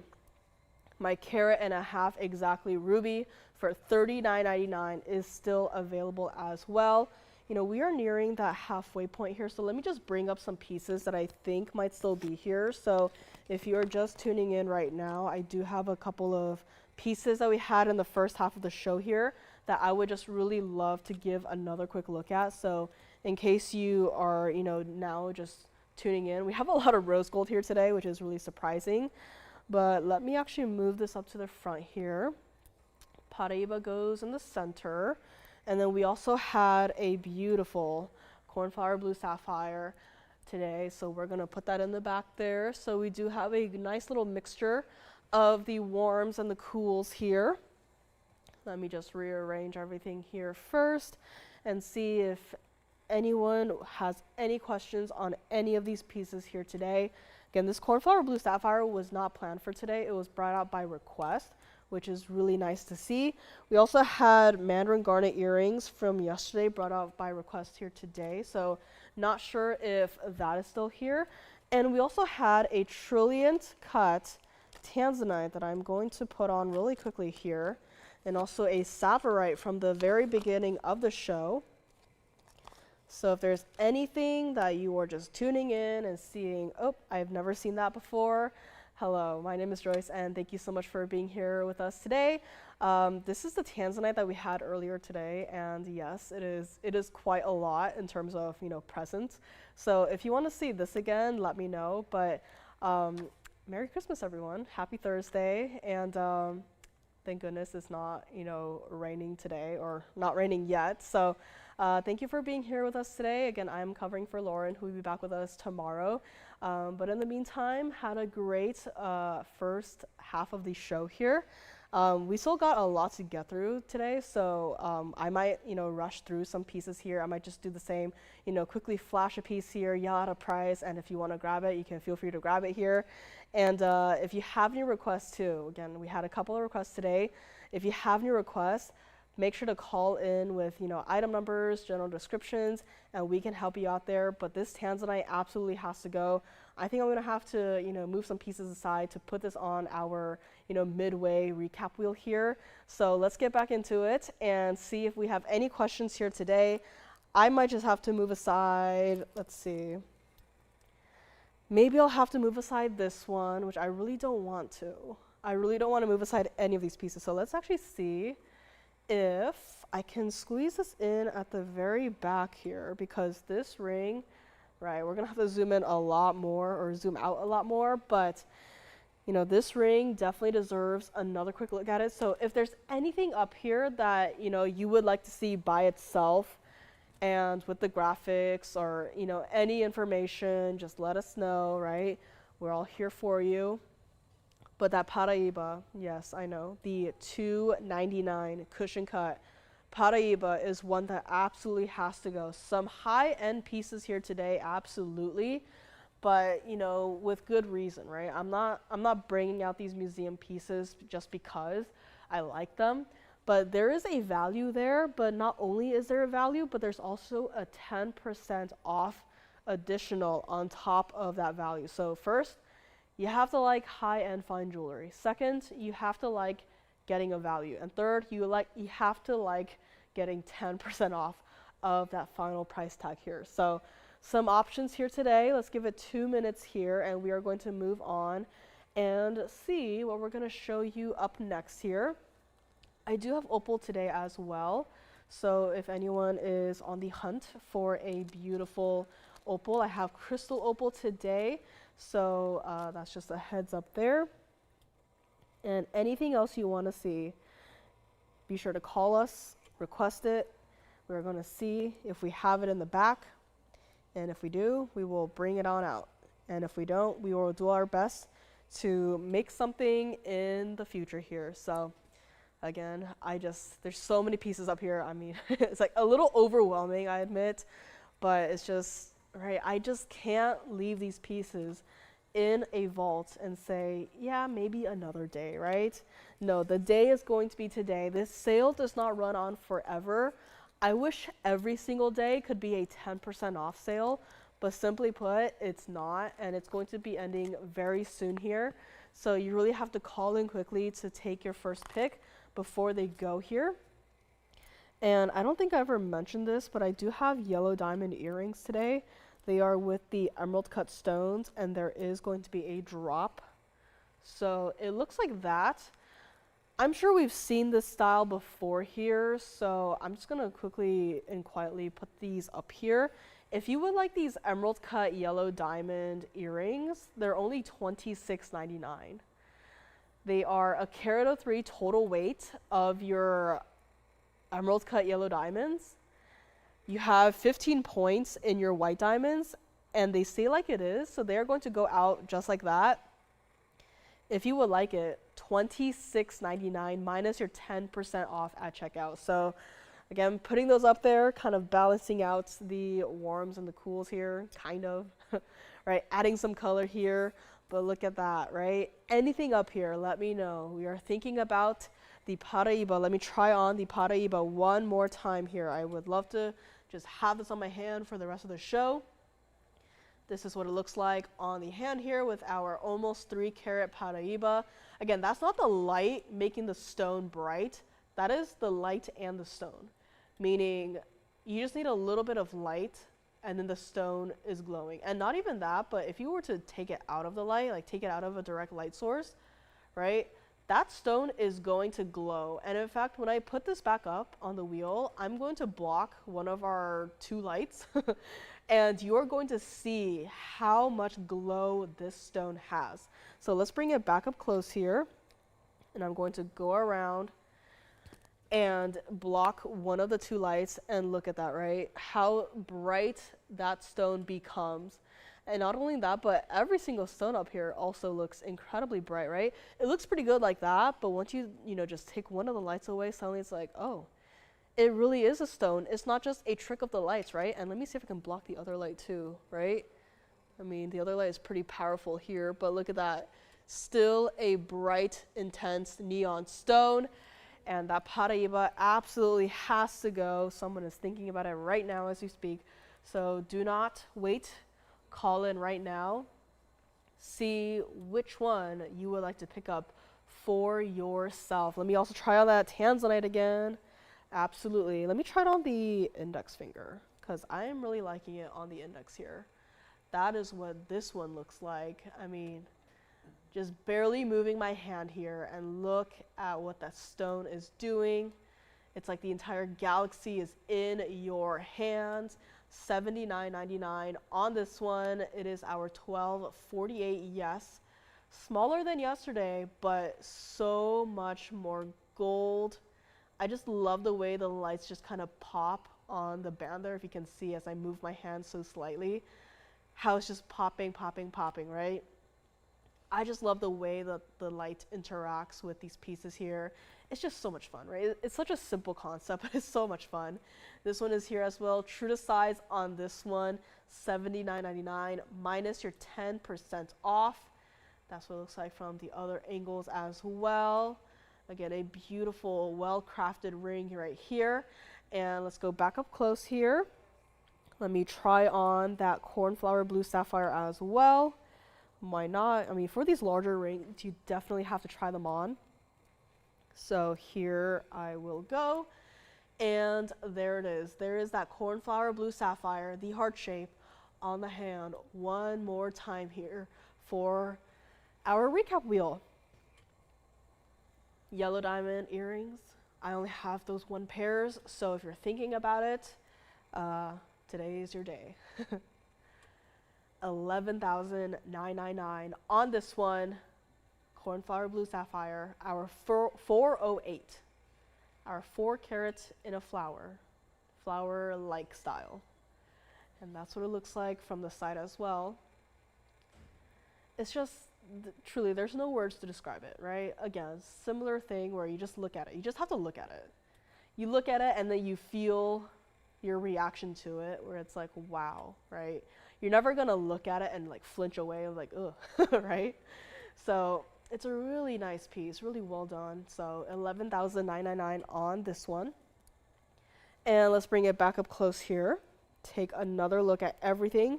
my carat and a half exactly ruby for $39.99 is still available as well. You know, we are nearing that halfway point here, so let me just bring up some pieces that I think might still be here. So if you're just tuning in right now, I do have a couple of pieces that we had in the first half of the show here that I would just really love to give another quick look at. So in case you are, you know, now just tuning in, we have a lot of rose gold here today, which is really surprising. But let me actually move this up to the front here. Paraiba goes in the center. And then we also had a beautiful Cornflower blue sapphire today. So we're going to put that in the back there. So we do have a nice little mixture of the warms and the cools here. Let me just rearrange everything here first and see if anyone has any questions on any of these pieces here today. Again, this Cornflower blue sapphire was not planned for today. It was brought out by request, which is really nice to see. We also had Mandarin garnet earrings from yesterday brought out by request here today. So not sure if that is still here. And we also had a trilliant cut tanzanite that I'm going to put on really quickly here, and also a Tsavorite from the very beginning of the show. So if there's anything that you are just tuning in and seeing, oh, I've never seen that before, hello, my name is Joyce, and thank you so much for being here with us today. This is the tanzanite that we had earlier today, and yes, it is quite a lot in terms of, you know, presents. So if you want to see this again, let me know. But Merry Christmas, everyone. Happy Thursday. And thank goodness it's not, you know, raining today, or not raining yet. So thank you for being here with us today. Again, I'm covering for Lauren, who will be back with us tomorrow. But in the meantime, had a great first half of the show here. We still got a lot to get through today, so I might, you know, rush through some pieces here. I might just do the same, you know, quickly flash a piece here, yell out a price, and if you want to grab it, you can feel free to grab it here. And if you have any requests too, again, we had a couple of requests today. If you have any requests, make sure to call in with, you know, item numbers, general descriptions, and we can help you out there. But this tanzanite absolutely has to go. I think I'm going to have to, you know, move some pieces aside to put this on our, you know, midway recap wheel here. So let's get back into it and see if we have any questions here today. I might just have to move aside. Let's see. Maybe I'll have to move aside this one, which I really don't want to. I really don't want to move aside any of these pieces. So let's actually see if I can squeeze this in at the very back here, because this ring, right, we're going to have to zoom in a lot more, or zoom out a lot more, but you know, this ring definitely deserves another quick look at it. So if there's anything up here that, you know, you would like to see by itself and with the graphics, or, you know, any information, just let us know, right? We're all here for you. But that Paraiba, yes, I know, the $2.99 cushion cut Paraiba is one that absolutely has to go. Some high-end pieces here today, absolutely, but you know, with good reason, right? I'm not bringing out these museum pieces just because I like them, but there is a value there. But not only is there a value, but there's also a 10% off additional on top of that value. So first, you have to like high-end fine jewelry. Second, you have to like getting a value. And third, you have to like getting 10% off of that final price tag here. So some options here today. Let's give it 2 minutes here, and we are going to move on and see what we're going to show you up next here. I do have opal today as well. So if anyone is on the hunt for a beautiful opal, I have crystal opal today. So that's just a heads up there. And anything else you want to see, be sure to call us, request it. We're going to see if we have it in the back. And if we do, we will bring it on out. And if we don't, we will do our best to make something in the future here. So again, there's so many pieces up here. I mean, it's like a little overwhelming, I admit, but it's just, right? I just can't leave these pieces in a vault and say, yeah, maybe another day, right? No, the day is going to be today. This sale does not run on forever. I wish every single day could be a 10% off sale, but simply put, it's not, and it's going to be ending very soon here. So you really have to call in quickly to take your first pick before they go here. And I don't think I ever mentioned this, but I do have yellow diamond earrings today. They are with the emerald cut stones, and there is going to be a drop. So it looks like that. I'm sure we've seen this style before here, so I'm just gonna quickly and quietly put these up here. If you would like these emerald cut yellow diamond earrings, they're only $26.99. They are a carat 03 total weight of your emerald cut yellow diamonds. You have 15 points in your white diamonds, and they stay like it is, so they're going to go out just like that. If you would like it, $26.99 minus your 10% off at checkout. So again, putting those up there, kind of balancing out the warms and the cools here, kind of, right? Adding some color here, but look at that, right? Anything up here, let me know. We are thinking about the Paraiba. Let me try on the Paraiba one more time here. I would love to just have this on my hand for the rest of the show. This is what it looks like on the hand here with our almost 3 carat Paraiba. Again, that's not the light making the stone bright. That is the light and the stone, meaning you just need a little bit of light and then the stone is glowing. And not even that, but if you were to take it out of the light, like take it out of a direct light source, right? That stone is going to glow. And in fact, when I put this back up on the wheel, I'm going to block one of our 2 lights and you're going to see how much glow this stone has. So let's bring it back up close here. And I'm going to go around and block one of the 2 lights, and look at that, right? How bright that stone becomes. And not only that, but every single stone up here also looks incredibly bright, right? It looks pretty good like that, but once you just take one of the lights away, suddenly it's like, oh, it really is a stone. It's not just a trick of the lights, right? And let me see if I can block the other light too, right? I mean, the other light is pretty powerful here, but look at that. Still a bright, intense neon stone. And that Paraiba absolutely has to go. Someone is thinking about it right now as we speak. So do not wait. Call in right now. See which one you would like to pick up for yourself. Let me also try on that tanzanite again. Absolutely. Let me try it on the index finger because I am really liking it on the index here. That is what this one looks like. I mean, just barely moving my hand here, and look at what that stone is doing. It's like the entire galaxy is in your hands. $79.99 on this one. It is our 1248, yes. Smaller than yesterday, but so much more gold. I just love the way the lights just kind of pop on the band there, if you can see as I move my hand so slightly. How it's just popping, popping, popping, right? I just love the way that the light interacts with these pieces here. It's just so much fun, right? It's such a simple concept, but it's so much fun. This one is here as well. True to size on this one, $79.99 minus your 10% off. That's what it looks like from the other angles as well. Again, a beautiful, well-crafted ring right here. And let's go back up close here. Let me try on that cornflower blue sapphire as well. Why not? I mean, for these larger rings, you definitely have to try them on. So here I will go. And there it is. There is that cornflower blue sapphire, the heart shape, on the hand one more time here for our recap wheel. Yellow diamond earrings. I only have those 1 pairs, so if you're thinking about it, today is your day. $11,999 on this one. Cornflower blue sapphire, our 408. Our 4 carats in a flower-like style. And that's what it looks like from the side as well. It's just, truly, there's no words to describe it, right? Again, similar thing where you just look at it. You just have to look at it. You look at it and then you feel your reaction to it, where it's like, wow, right? You're never gonna look at it and like flinch away and like, ugh, right? So it's a really nice piece, really well done. So 11,999 on this one. And let's bring it back up close here. Take another look at everything.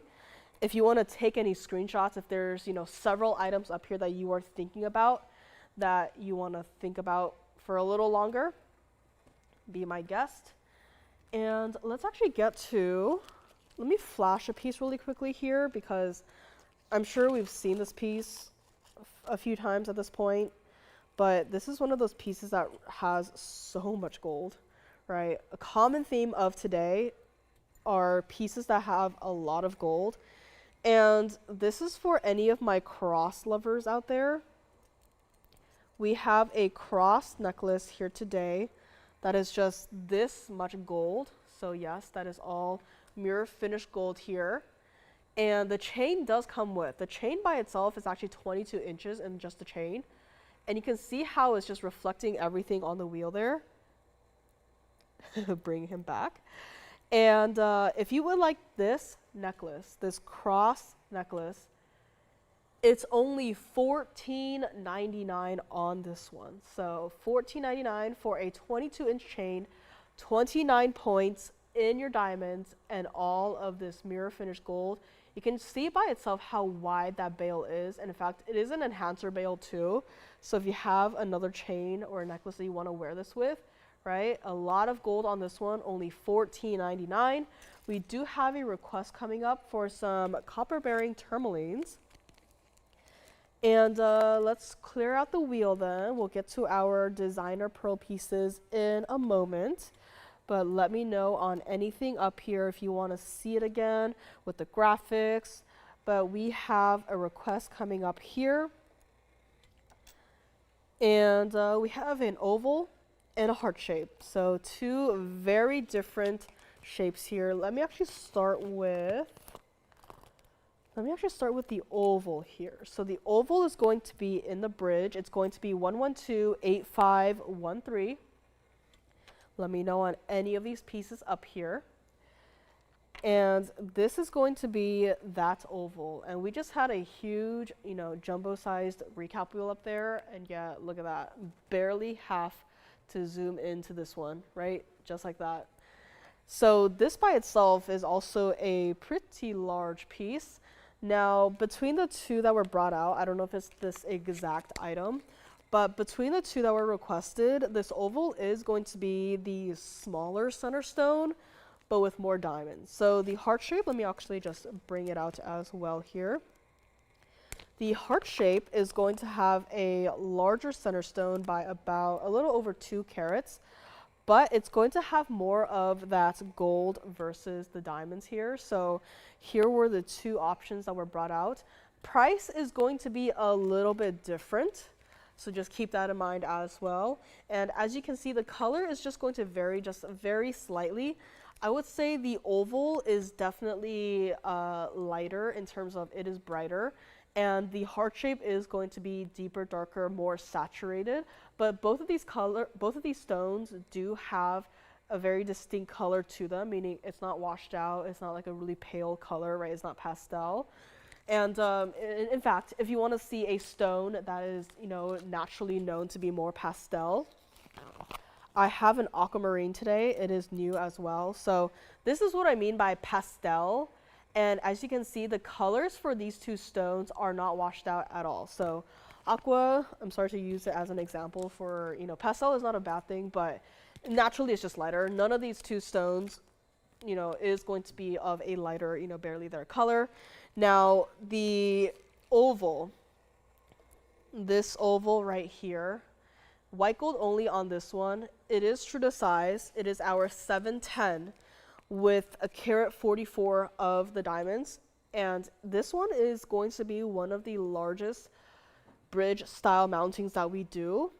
If you want to take any screenshots, if there's, you know, several items up here that you are thinking about, that you want to think about for a little longer, be my guest. And let's actually get to, let me flash a piece really quickly here, because I'm sure we've seen this piece a few times at this point, but this is one of those pieces that has so much gold, right? A common theme of today are pieces that have a lot of gold. And this is for any of my cross lovers out there. We have a cross necklace here today that is just this much gold. So yes, that is all mirror finished gold here. And the chain does come with. The chain by itself is actually 22 inches in just the chain. And you can see how it's just reflecting everything on the wheel there. Bring him back. And if you would like this necklace, this cross necklace, it's only $14.99 on this one. So $14.99 for a 22-inch chain, 29 points in your diamonds, and all of this mirror finished gold. You can see by itself how wide that bail is. And in fact, it is an enhancer bail too. So if you have another chain or a necklace that you want to wear this with, right? A lot of gold on this one, only $14.99. We do have a request coming up for some copper-bearing tourmalines. And let's clear out the wheel then. We'll get to our designer pearl pieces in a moment. But let me know on anything up here if you want to see it again with the graphics. But we have a request coming up here. And we have an oval and a heart shape. So two very different shapes here. Let me actually start with the oval here. So the oval is going to be in the bridge. It's going to be 1128513. Let me know on any of these pieces up here. And this is going to be that oval. And we just had a huge, you know, jumbo-sized recap wheel up there. And yeah, look at that. Barely have to zoom into this one, right? Just like that. So this by itself is also a pretty large piece. Now, between the two that were brought out, I don't know if it's this exact item, but between the two that were requested, this oval is going to be the smaller center stone, but with more diamonds. So the heart shape, let me actually just bring it out as well here. The heart shape is going to have a larger center stone by about a little over 2 carats, but it's going to have more of that gold versus the diamonds here. So here were the two options that were brought out. Price is going to be a little bit different, so just keep that in mind as well. And as you can see, the color is just going to vary just very slightly. I would say the oval is definitely lighter in terms of it is brighter. And the heart shape is going to be deeper, darker, more saturated. But both of these stones do have a very distinct color to them, meaning it's not washed out. It's not like a really pale color, right? It's not pastel. And in fact, if you want to see a stone that is, you know, naturally known to be more pastel, I have an aquamarine today. It is new as well. So this is what I mean by pastel. And as you can see, the colors for these two stones are not washed out at all. So aqua, I'm sorry to use it as an example for, you know, pastel is not a bad thing, but naturally it's just lighter. None of these two stones, you know, is going to be of a lighter, you know, barely there color. Now the oval, this oval right here, white gold only on this one. It is true to size. It is our 710. With a carat 44 of the diamonds. And this one is going to be one of the largest bridge style mountings that we do.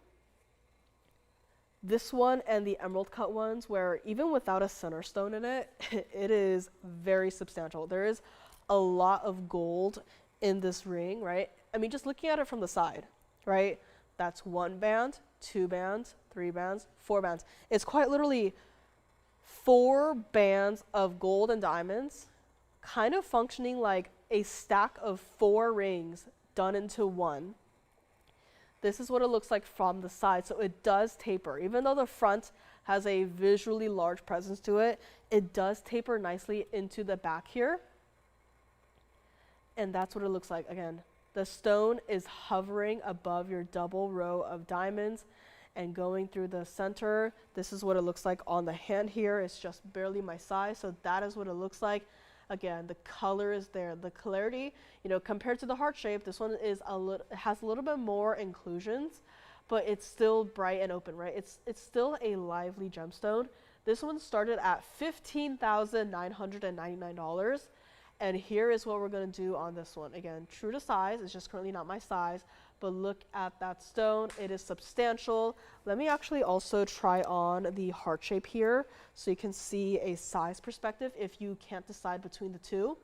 This one and the emerald cut ones, where even without a center stone in it, it is very substantial. There is a lot of gold in this ring, right? I mean, just looking at it from the side, right? That's 1 band, 2 bands, 3 bands, 4 bands. It's quite literally 4 bands of gold and diamonds, kind of functioning like a stack of 4 rings done into one. This is what it looks like from the side. So it does taper. Even though the front has a visually large presence to it, it does taper nicely into the back here. And that's what it looks like. Again, the stone is hovering above your double row of diamonds and going through the center. This is what it looks like on the hand here. It's just barely my size. So that is what it looks like. Again, the color is there. The clarity, you know, compared to the heart shape, this one is has a little bit more inclusions, but it's still bright and open, right? It's still a lively gemstone. This one started at $15,999. And here is what we're going to do on this one. Again, true to size. It's just currently not my size. But look at that stone. It is substantial. Let me actually also try on the heart shape here so you can see a size perspective if you can't decide between the two.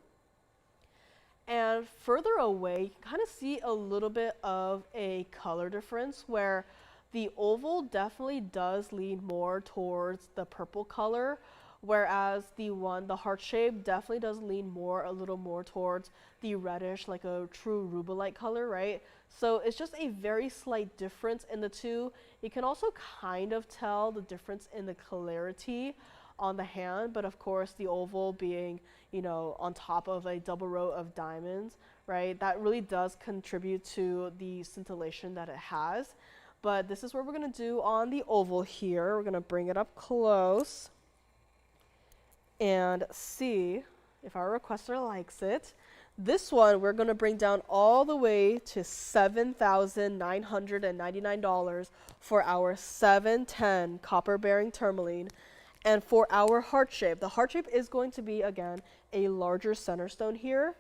And further away, you can kind of see a little bit of a color difference where the oval definitely does lean more towards the purple color, whereas the heart shape definitely does lean a little more towards the reddish, like a true rubellite color, right? So it's just a very slight difference in the two. You can also kind of tell the difference in the clarity on the hand, but of course the oval being, you know, on top of a double row of diamonds, right? That really does contribute to the scintillation that it has. But this is what we're gonna do on the oval here. We're gonna bring it up close and see if our requester likes it. This one we're going to bring down all the way to $7,999 for our 710 copper bearing tourmaline. And for our heart shape, the heart shape is going to be, again, a larger center stone here.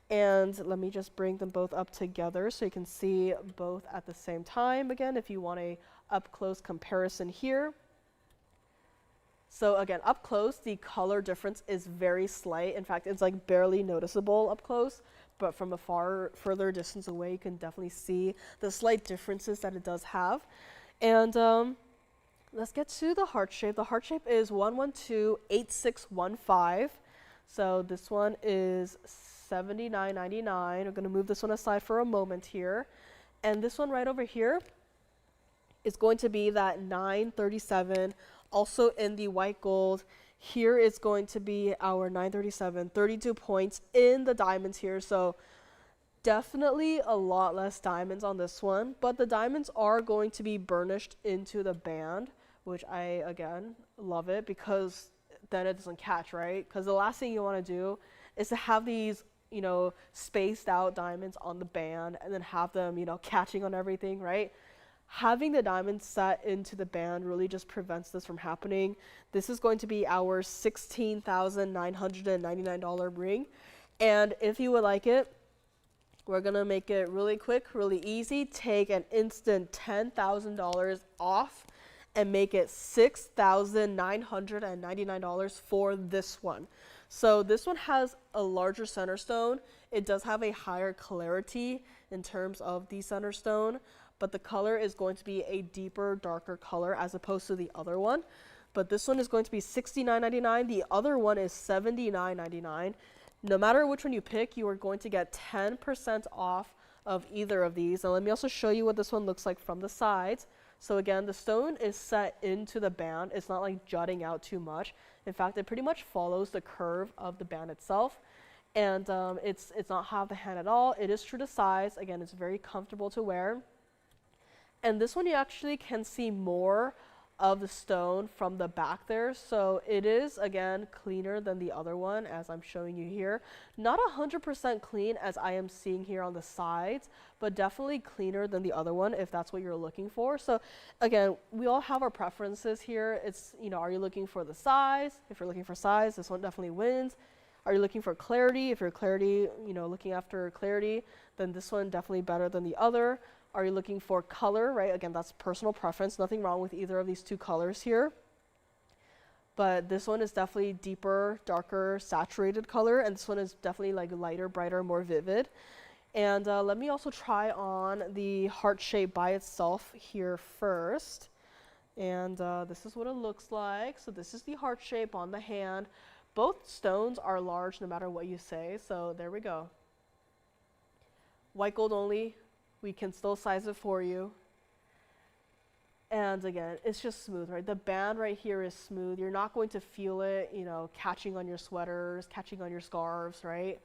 And let me just bring them both up together so you can see both at the same time. Again, if you want a up close comparison here. So again, up close, the color difference is very slight. In fact, it's like barely noticeable up close, but from a further distance away, you can definitely see the slight differences that it does have. And let's get to the heart shape. The heart shape is 1128615. So this one is $79.99. We're gonna move this one aside for a moment here. And this one right over here is going to be that 937. Also in the white gold. Here is going to be our 937, 32 points in the diamonds here. So definitely a lot less diamonds on this one, but the diamonds are going to be burnished into the band, which I, again, love it because then it doesn't catch, right? Because the last thing you want to do is to have these, you know, spaced out diamonds on the band and then have them, you know, catching on everything, right? Having the diamonds set into the band really just prevents this from happening. This is going to be our $16,999 ring. And if you would like it, we're going to make it really quick, really easy. Take an instant $10,000 off and make it $6,999 for this one. So this one has a larger center stone. It does have a higher clarity in terms of the center stone, but the color is going to be a deeper, darker color as opposed to the other one. But this one is going to be $69.99. The other one is $79.99. No matter which one you pick, you are going to get 10% off of either of these. And let me also show you what this one looks like from the sides. So again, the stone is set into the band. It's not like jutting out too much. In fact, it pretty much follows the curve of the band itself. And it's not half the hand at all. It is true to size. Again, it's very comfortable to wear. And this one you actually can see more of the stone from the back there. So it is, again, cleaner than the other one, as I'm showing you here. Not 100% clean as I am seeing here on the sides, but definitely cleaner than the other one if that's what you're looking for. So again, we all have our preferences here. It's, you know, are you looking for the size? If you're looking for size, this one definitely wins. Are you looking for clarity? If you're clarity, you know, looking after clarity, then this one definitely better than the other. Are you looking for color, right? Again, that's personal preference. Nothing wrong with either of these two colors here. But this one is definitely deeper, darker, saturated color. And this one is definitely like lighter, brighter, more vivid. And let me also try on the heart shape by itself here first. And this is what it looks like. So this is the heart shape on the hand. Both stones are large no matter what you say. So there we go. White gold only. We can still size it for you. And again, it's just smooth, right? The band right here is smooth. You're not going to feel it, you know, catching on your sweaters, catching on your scarves, right?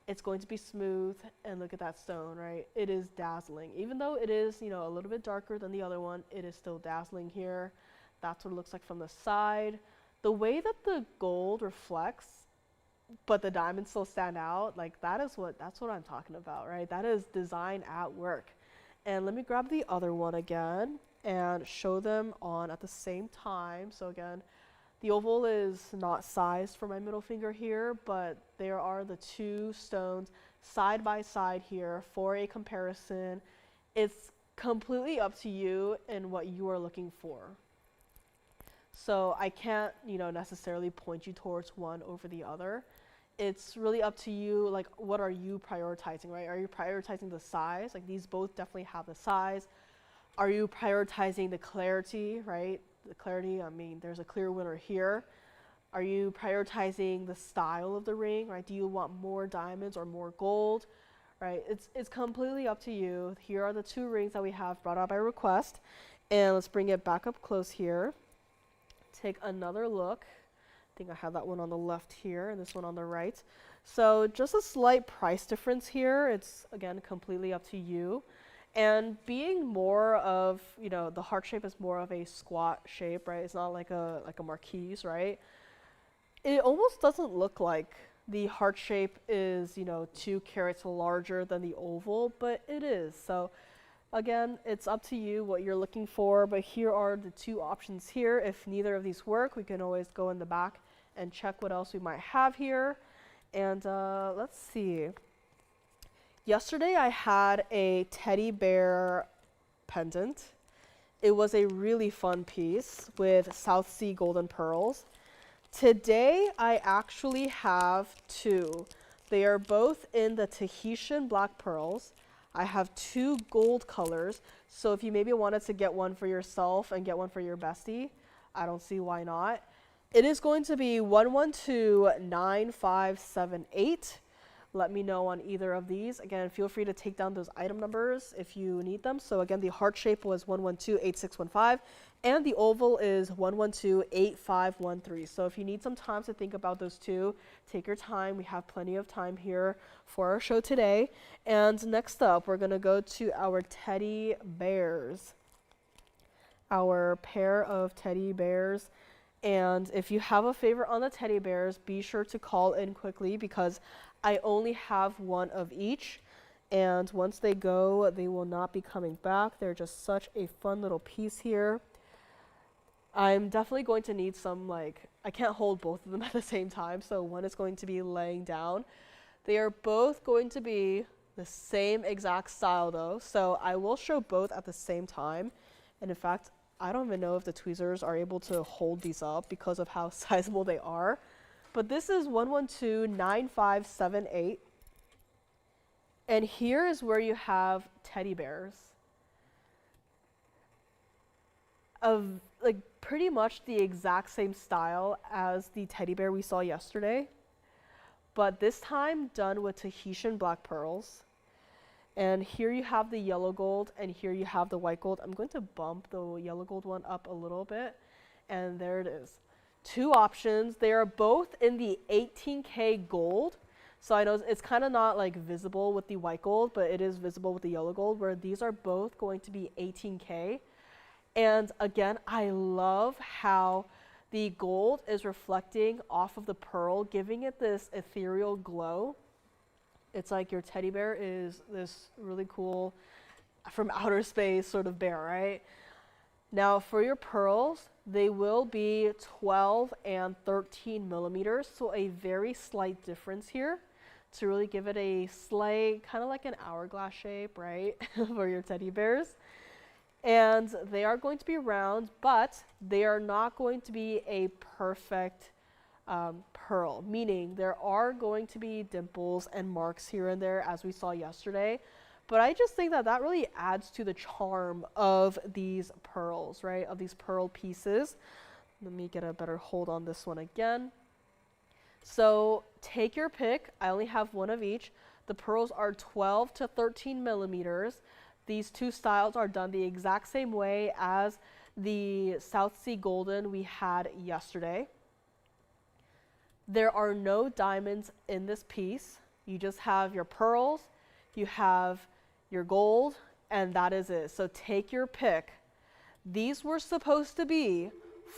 It's going to be smooth. And look at that stone, right? It is dazzling. Even though it is, you know, a little bit darker than the other one, it is still dazzling here. That's what it looks like from the side. The way that the gold reflects, but the diamonds still stand out, like that's what I'm talking about, right? That is design at work. And let me grab the other one again and show them on at the same time. So again, the oval is not sized for my middle finger here, but there are the two stones side by side here for a comparison. It's completely up to you and what you are looking for. So I can't, you know, necessarily point you towards one over the other. It's really up to you, like what are you prioritizing, right? Are you prioritizing the size? Like these both definitely have the size. Are you prioritizing the clarity, right? The clarity, I mean, there's a clear winner here. Are you prioritizing the style of the ring, right? Do you want more diamonds or more gold, right? It's completely up to you. Here are the two rings that we have brought out by request. And let's bring it back up close here. Take another look. I think I have that one on the left here and this one on the right. So just a slight price difference here. It's, again, completely up to you. And being more of, you know, the heart shape is more of a squat shape, right? It's not like a marquise, right? It almost doesn't look like the heart shape is, you know, 2 carats larger than the oval, but it is. So again, it's up to you what you're looking for, but here are the two options here. If neither of these work, we can always go in the back and check what else we might have here. And let's see. Yesterday I had a teddy bear pendant. It was a really fun piece with South Sea golden pearls. Today I actually have two. They are both in the Tahitian black pearls. I have 2 gold colors, so if you maybe wanted to get one for yourself and get one for your bestie, I don't see why not. It is going to be 1129578. Let me know on either of these. Again, feel free to take down those item numbers if you need them. So again, the heart shape was 1128615, and the oval is 1128513. So if you need some time to think about those two, take your time. We have plenty of time here for our show today. And next up, we're going to go to our teddy bears. Our pair of teddy bears. And if you have a favorite on the teddy bears, be sure to call in quickly because I only have one of each. And once they go, they will not be coming back. They're just such a fun little piece here. I'm definitely going to need some, like, I can't hold both of them at the same time, so one is going to be laying down. They are both going to be the same exact style though, so I will show both at the same time. And in fact, I don't even know if the tweezers are able to hold these up because of how sizable they are. But this is 1129578. And here is where you have teddy bears. Of like pretty much the exact same style as the teddy bear we saw yesterday. But this time done with Tahitian black pearls. And here you have the yellow gold, and here you have the white gold. I'm going to bump the yellow gold one up a little bit, and there it is. 2 options. They are both in the 18K gold. So I know it's kind of not like visible with the white gold, but it is visible with the yellow gold, where these are both going to be 18K. And again, I love how the gold is reflecting off of the pearl, giving it this ethereal glow. It's like your teddy bear is this really cool from outer space sort of bear, right? Now for your pearls, they will be 12 and 13 millimeters, so a very slight difference here to really give it a slight, kind of like an hourglass shape, right, for your teddy bears. And they are going to be round, but they are not going to be a perfect pearl, meaning there are going to be dimples and marks here and there as we saw yesterday, But I just think that that really adds to the charm of these pearls, right? Of these pearl pieces. Let me get a better hold on this one again. So take your pick. I only have one of each. The pearls are 12 to 13 millimeters. These two styles are done the exact same way as the South Sea Golden we had yesterday. There are no diamonds in this piece. You just have your pearls, you have your gold, and that is it. So take your pick. These were supposed to be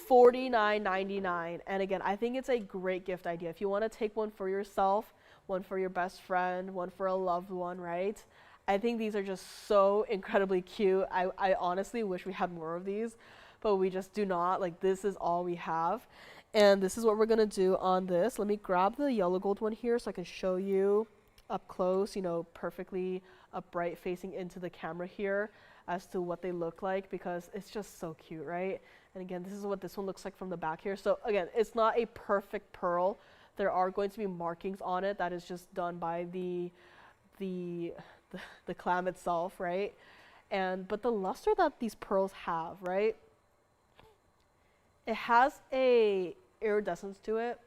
$49.99. And again, I think it's a great gift idea. If you want to take one for yourself, one for your best friend, one for a loved one, right? I think these are just so incredibly cute. I honestly wish we had more of these, but we just do not. Like, this is all we have. And this is what we're going to do on this. Let me grab the yellow gold one here so I can show you up close, you know, perfectly upright facing into the camera here as to what they look like, because it's just so cute, right? And again, this is what this one looks like from the back here. So again, it's not a perfect pearl. There are going to be markings on it that is just done by the clam itself, right? But the luster that these pearls have, right? It has a iridescence to it,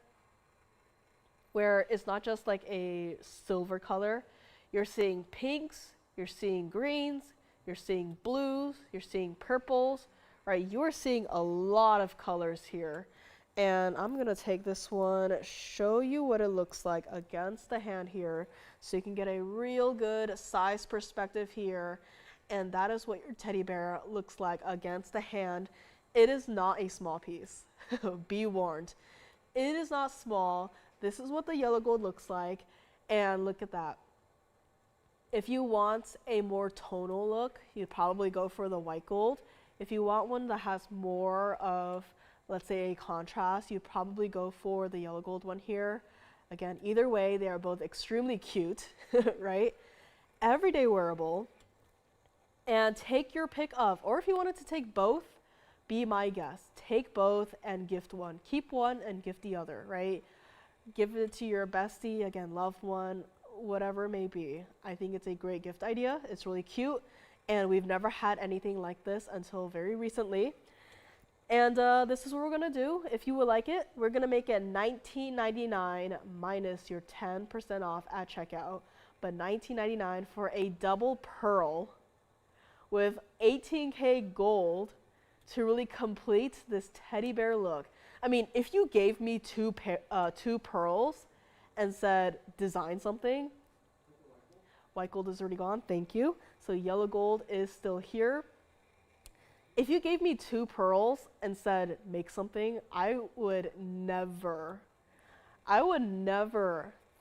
where it's not just like a silver color. You're seeing pinks, you're seeing greens, you're seeing blues, you're seeing purples, right? You're seeing a lot of colors here. And I'm gonna take this one, show you what it looks like against the hand here, so you can get a real good size perspective here. And that is what your teddy bear looks like against the hand. It is not a small piece, be warned. It is not small. This is what the yellow gold looks like, and look at that. If you want a more tonal look, you'd probably go for the white gold. If you want one that has more of, let's say, a contrast, you'd probably go for the yellow gold one here. Again, either way, they are both extremely cute, right? Everyday wearable, and take your pick of, or if you wanted to take both, be my guest. Take both and gift one. Keep one and gift the other, right? Give it to your bestie, again, loved one, whatever it may be. I think it's a great gift idea. It's really cute, and we've never had anything like this until very recently. And this is what we're gonna do. If you would like it, we're gonna make it $19.99 minus your 10% off at checkout, but $19.99 for a double pearl with 18K gold to really complete this teddy bear look. I mean, if you gave me two pearls and said, design something, white gold is already gone, thank you. So yellow gold is still here. If you gave me two pearls and said, make something, I would never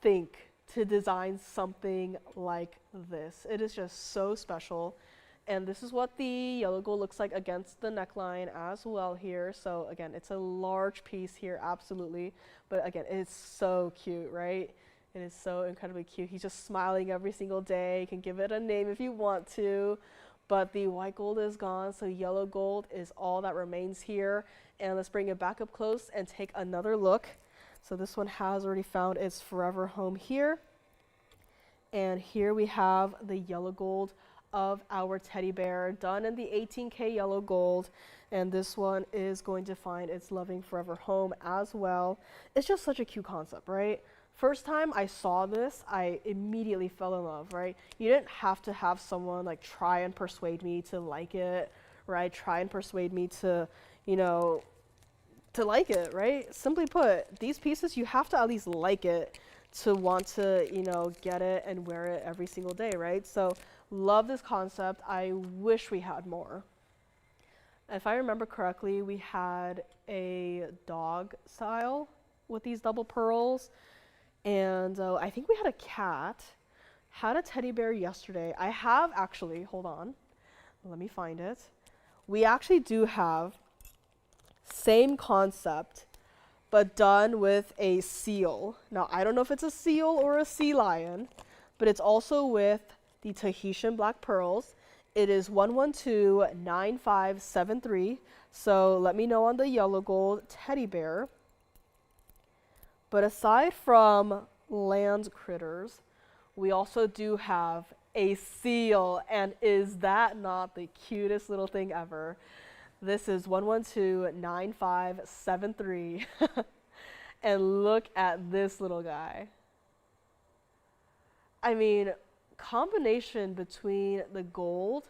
think to design something like this. It is just so special. And this is what the yellow gold looks like against the neckline as well here. So again, it's a large piece here, absolutely. But again, it's so cute, right? It is so incredibly cute. He's just smiling every single day. You can give it a name if you want to. But the white gold is gone, so yellow gold is all that remains here. And let's bring it back up close and take another look. So this one has already found its forever home here. And here we have the yellow gold of our teddy bear, done in the 18K yellow gold, and this one is going to find its loving forever home as well. It's just such a cute concept, right? First time I saw this, I immediately fell in love, right? You didn't have to have someone like try and persuade me to like it, right? Try and persuade me to, you know, to like it, right? Simply put, these pieces, you have to at least like it to want to, you know, get it and wear it every single day, right? So love this concept. I wish we had more. If I remember correctly, we had a dog style with these double pearls, and I think we had a cat, had a teddy bear yesterday. I have actually, hold on, let me find it. We actually do have same concept, but done with a seal. Now, I don't know if it's a seal or a sea lion, but it's also with the Tahitian black pearls. It is 1129573. So let me know on the yellow gold teddy bear. But aside from land critters, we also do have a seal. And is that not the cutest little thing ever? This is 1129573. And look at this little guy. I mean, combination between the gold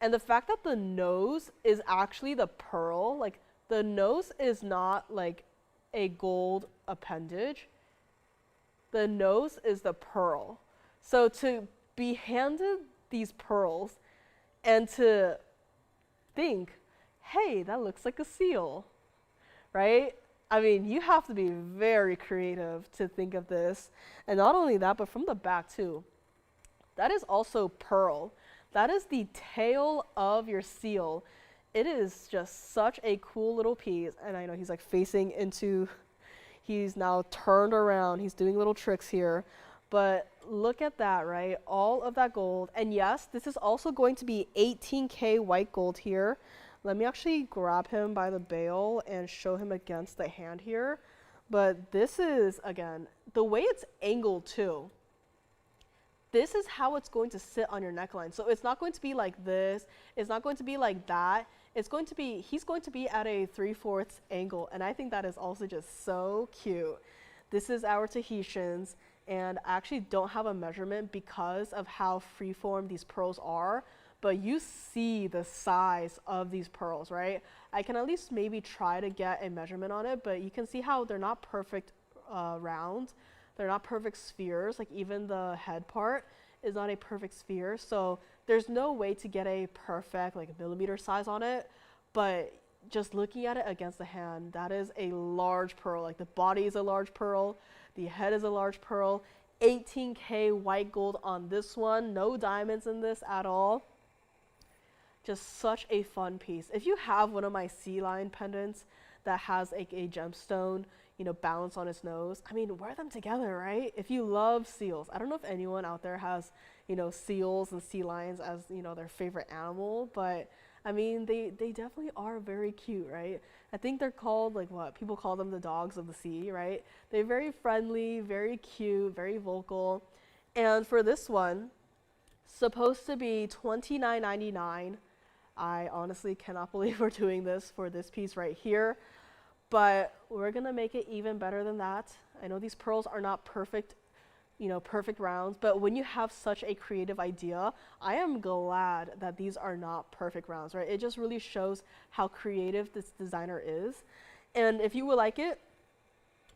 and the fact that the nose is actually the pearl. Like, the nose is not like a gold appendage. The nose is the pearl. So to be handed these pearls and to think, hey, that looks like a seal, right? I mean, you have to be very creative to think of this. And not only that, but from the back too. That is also pearl. That is the tail of your seal. It is just such a cool little piece. And I know he's like facing into, he's now turned around. He's doing little tricks here. But look at that, right? All of that gold. And yes, this is also going to be 18K white gold here. Let me actually grab him by the bail and show him against the hand here. But this is, again, the way it's angled too. This is how it's going to sit on your neckline. So it's not going to be like this. It's not going to be like that. It's going to be, he's going to be at a 3/4 angle. And I think that is also just so cute. This is our Tahitians. And I actually don't have a measurement because of how freeform these pearls are. But you see the size of these pearls, right? I can at least maybe try to get a measurement on it, but you can see how they're not perfect round. They're not perfect spheres. Like even the head part is not a perfect sphere. So there's no way to get a perfect like millimeter size on it. But just looking at it against the hand, that is a large pearl. Like the body is a large pearl. The head is a large pearl. 18K white gold on this one. No diamonds in this at all. Just such a fun piece. If you have one of my sea lion pendants that has a gemstone, you know, balance on its nose, I mean, wear them together, right? If you love seals, I don't know if anyone out there has, you know, seals and sea lions as, you know, their favorite animal, but I mean, they definitely are very cute, right? I think they're called, like what? People call them the dogs of the sea, right? They're very friendly, very cute, very vocal. And for this one, supposed to be $29.99. I honestly cannot believe we're doing this for this piece right here, but we're gonna make it even better than that. I know these pearls are not perfect, you know, perfect rounds, but when you have such a creative idea, I am glad that these are not perfect rounds, right? It just really shows how creative this designer is. And if you would like it,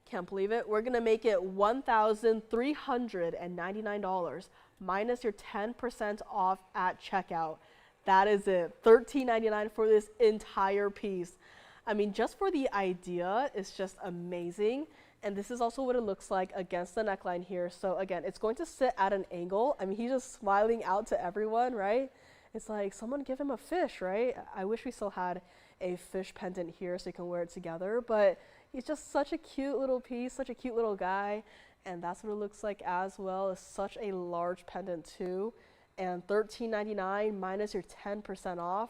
can't believe it, we're gonna make it $1,399 minus your 10% off at checkout. That is it, $13.99 for this entire piece. I mean, just for the idea, it's just amazing. And this is also what it looks like against the neckline here. So again, it's going to sit at an angle. I mean, he's just smiling out to everyone, right? It's like, someone give him a fish, right? I wish we still had a fish pendant here so you can wear it together, but he's just such a cute little piece, such a cute little guy. And that's what it looks like as well. It's such a large pendant too. And $13.99 minus your 10% off.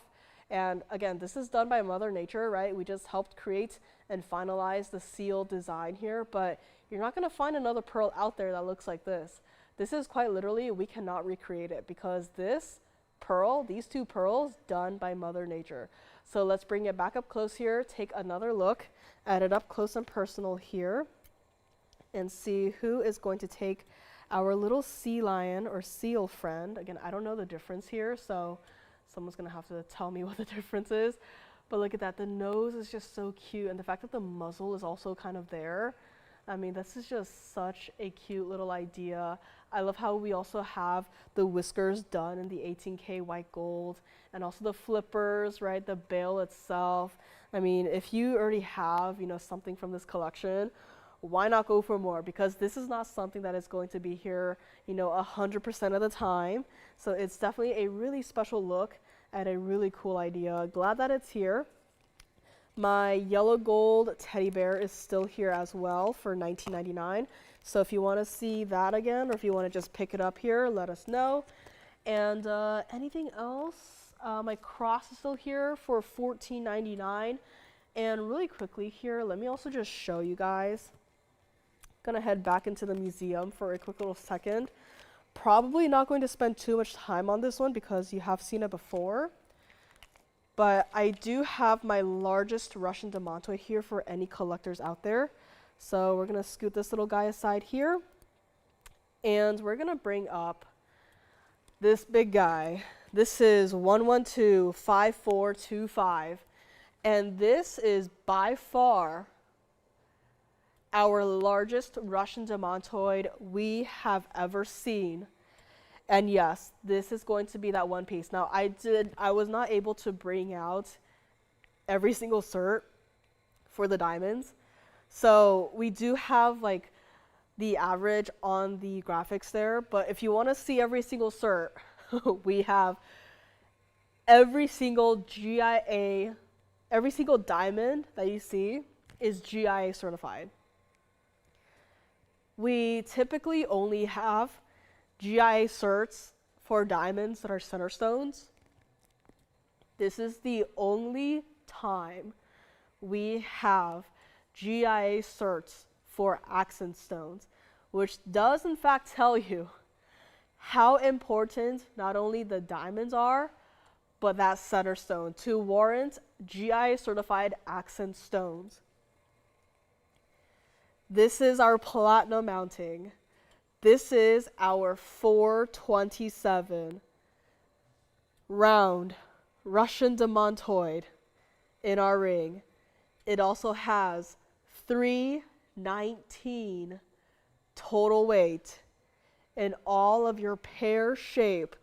And again, this is done by Mother Nature, right? We just helped create and finalize the seal design here, but you're not gonna find another pearl out there that looks like this. This is quite literally, we cannot recreate it because this pearl, these two pearls, done by Mother Nature. So let's bring it back up close here, take another look at it up close and personal here, and see who is going to take our little sea lion or seal friend. Again, I don't know the difference here, so someone's gonna have to tell me what the difference is. But look at that, the nose is just so cute, and the fact that the muzzle is also kind of there. I mean, this is just such a cute little idea. I love how we also have the whiskers done in the 18K white gold, and also the flippers, right, the bail itself. I mean, if you already have, you know, something from this collection, why not go for more? Because this is not something that is going to be here, you know, 100% of the time. So it's definitely a really special look and a really cool idea. Glad that it's here. My yellow gold teddy bear is still here as well for $19.99. So if you want to see that again, or if you want to just pick it up here, let us know. And anything else? My cross is still here for $14.99. And really quickly here, let me also just show you guys. Gonna head back into the museum for a quick little second. Probably not going to spend too much time on this one because you have seen it before. But I do have my largest Russian demantoid here for any collectors out there. So we're going to scoot this little guy aside here. And we're going to bring up this big guy. This is 1125425. And this is by far our largest Russian demantoid we have ever seen. And yes, this is going to be that one piece. Now, I was not able to bring out every single cert for the diamonds. So we do have like the average on the graphics there. But if you want to see every single cert, we have every single GIA, every single diamond that you see is GIA certified. We typically only have GIA certs for diamonds that are center stones. This is the only time we have GIA certs for accent stones, which does in fact tell you how important not only the diamonds are, but that center stone to warrant GIA certified accent stones. This is our platinum mounting. This is our 427 round Russian demantoid in our ring. It also has 319 total weight in all of your pear shape,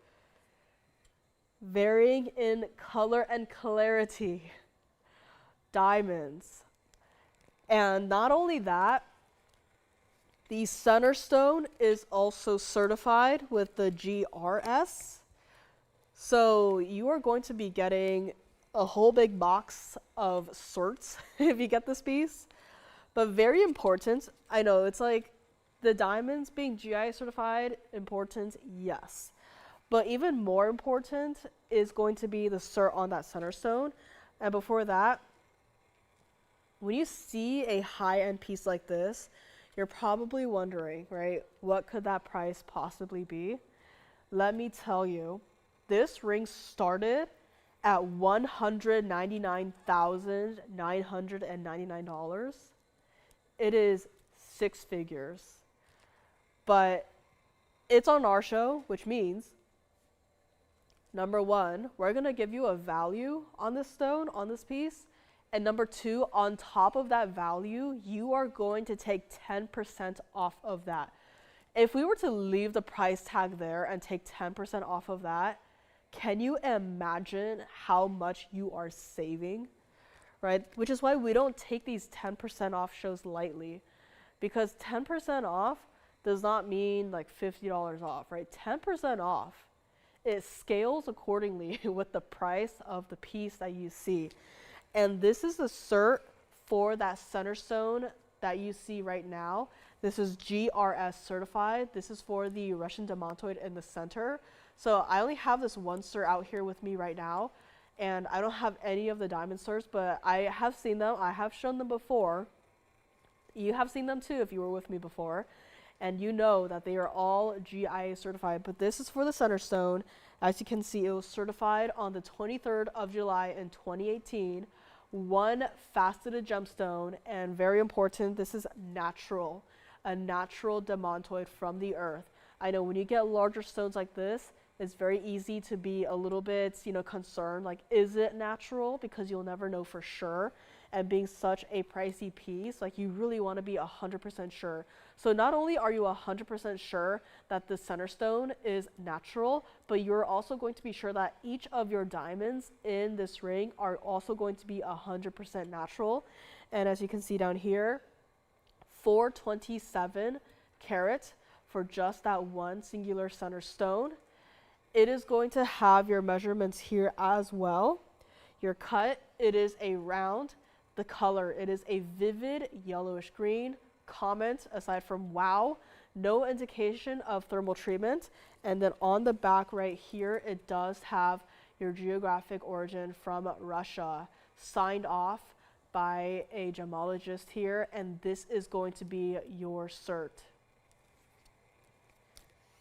varying in color and clarity, diamonds. And not only that, the center stone is also certified with the GRS. So you are going to be getting a whole big box of certs if you get this piece. But very important, I know it's like the diamonds being GI certified, important, yes. But even more important is going to be the cert on that center stone. And before that, when you see a high-end piece like this, you're probably wondering, right, what could that price possibly be? Let me tell you, this ring started at $199,999. It is 6 figures. But it's on our show, which means, number one, we're going to give you a value on this stone, on this piece. And number two, on top of that value, you are going to take 10% off of that. If we were to leave the price tag there and take 10% off of that, can you imagine how much you are saving, right? Which is why we don't take these 10% off shows lightly, because 10% off does not mean like $50 off, right? 10% off, it scales accordingly with the price of the piece that you see. And this is the cert for that center stone that you see right now. This is GRS certified. This is for the Russian demantoid in the center. So I only have this one cert out here with me right now, and I don't have any of the diamond certs, but I have seen them. I have shown them before. You have seen them too if you were with me before, and you know that they are all GIA certified. But this is for the center stone. As you can see, it was certified on the 23rd of July in 2018. One faceted gemstone, and very important, this is natural, a natural demantoid from the earth. I know when you get larger stones like this, it's very easy to be a little bit, concerned, like, is it natural? Because you'll never know for sure. And being such a pricey piece, like, you really want to be 100% sure. So not only are you 100% sure that the center stone is natural, but you're also going to be sure that each of your diamonds in this ring are also going to be 100% natural. And as you can see down here, 427 carat for just that one singular center stone. It is going to have your measurements here as well. Your cut, it is a round. The color, it is a vivid yellowish green. Comment, aside from wow, no indication of thermal treatment. And then on the back right here, it does have your geographic origin from Russia, signed off by a gemologist here, and this is going to be your cert.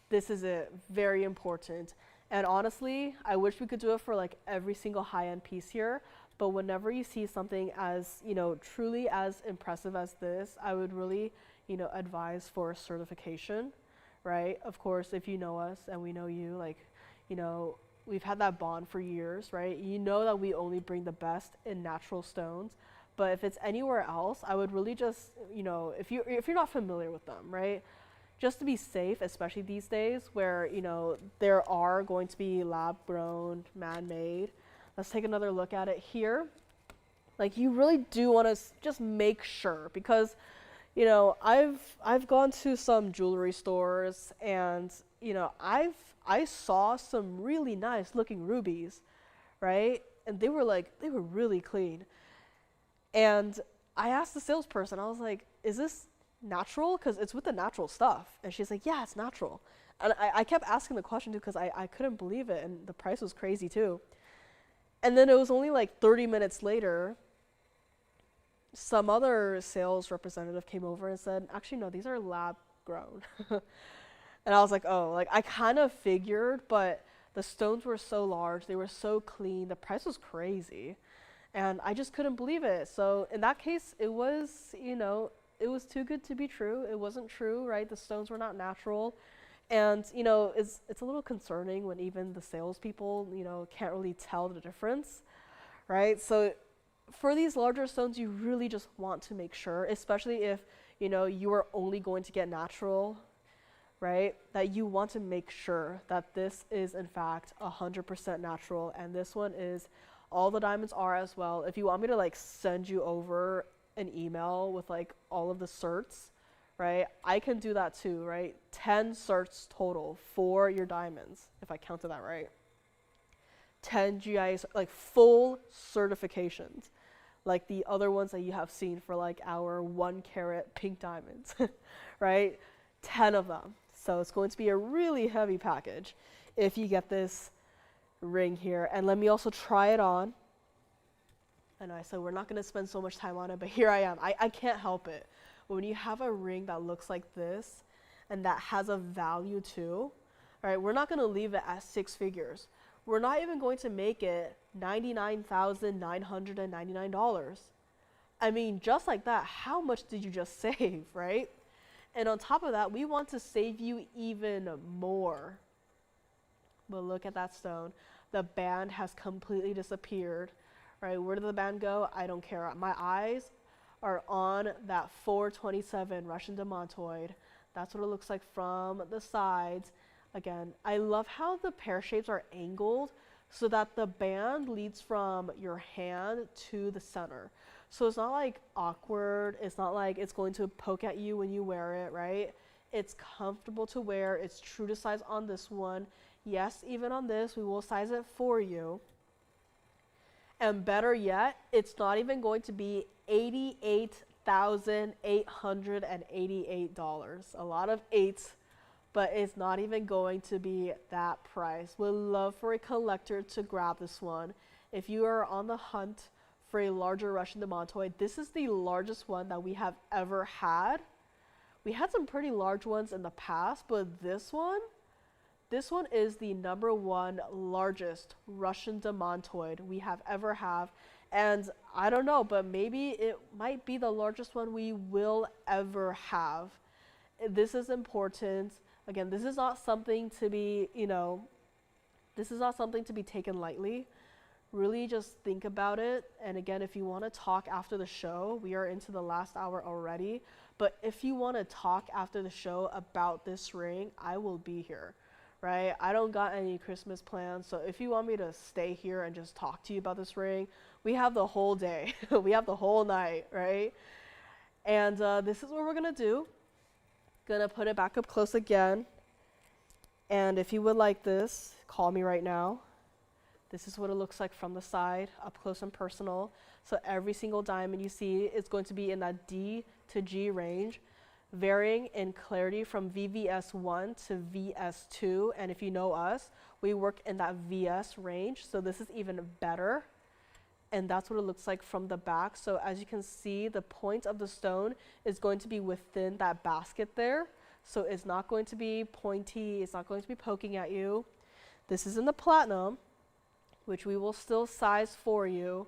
this is it, very important. And honestly, I wish we could do it for like every single high-end piece here, but whenever you see something as, you know, truly as impressive as this, I would really, you know, advise for certification, right? Of course, if you know us and we know you, like, you know, we've had that bond for years, right? You know that we only bring the best in natural stones, but if it's anywhere else, I would really just, you know, if you're not familiar with them, right? Just to be safe, especially these days where, you know, there are going to be lab-grown, man-made. Let's take another look at it here. Like, you really do want to just make sure, because, you know, I've gone to some jewelry stores and, you know, I saw some really nice looking rubies, right? And they were really clean. And I asked the salesperson, I was like, is this natural? Because it's with the natural stuff. And she's like, yeah, it's natural. And I kept asking the question too, because I couldn't believe it, and the price was crazy too. And then it was only like 30 minutes later, some other sales representative came over and said, actually, no, these are lab grown. And I was like, oh, like I kind of figured, but the stones were so large, they were so clean, the price was crazy. And I just couldn't believe it. So in that case, it was, you know, it was too good to be true. It wasn't true, right? The stones were not natural. And, you know, it's a little concerning when even the salespeople, you know, can't really tell the difference, right? So for these larger stones, you really just want to make sure, especially if, you know, you are only going to get natural, right? That you want to make sure that this is in fact 100% natural, and this one is, all the diamonds are as well. If you want me to like send you over an email with like all of the certs, right? I can do that too, right? 10 certs total for your diamonds, if I counted that right. 10 GIS, like full certifications, like the other ones that you have seen for like our 1 carat pink diamonds, right? 10 of them. So it's going to be a really heavy package if you get this ring here. And let me also try it on. I know I said we're not going to spend so much time on it, but here I am. I can't help it. When you have a ring that looks like this and that has a value too, all right, we're not going to leave it at 6 figures. We're not even going to make it $99,999. I mean, just like that, how much did you just save, right? And on top of that, we want to save you even more. But look at that stone. The band has completely disappeared, right? Where did the band go? I don't care. My eyes are on that 427 Russian demantoid. That's what it looks like from the sides. Again, I love how the pear shapes are angled so that the band leads from your hand to the center. So it's not like awkward. It's not like it's going to poke at you when you wear it, right? It's comfortable to wear. It's true to size on this one. Yes, even on this, we will size it for you. And better yet, it's not even going to be $88,888. A lot of eights, but it's not even going to be that price. We'd love for a collector to grab this one. If you are on the hunt for a larger Russian demantoid, this is the largest one that we have ever had. We had some pretty large ones in the past, but this one is the #1 largest Russian demantoid we have ever have. And I don't know, but maybe it might be the largest one we will ever have. This is important. Again, this is not something to be, you know, this is not something to be taken lightly. Really just think about it. And again, if you want to talk after the show, we are into the last hour already. But if you want to talk after the show about this ring, I will be here. Right? I don't got any Christmas plans, so if you want me to stay here and just talk to you about this ring, we have the whole day. We have the whole night, right? And this is what we're gonna do. Gonna put it back up close again. And if you would like this, call me right now. This is what it looks like from the side, up close and personal. So every single diamond you see is going to be in that D to G range, varying in clarity from VVS1 to VS2. And if you know us, we work in that VS range. So this is even better. And that's what it looks like from the back. So as you can see, the point of the stone is going to be within that basket there. so it's not going to be pointy, it's not going to be poking at you. This is in the platinum, which we will still size for you,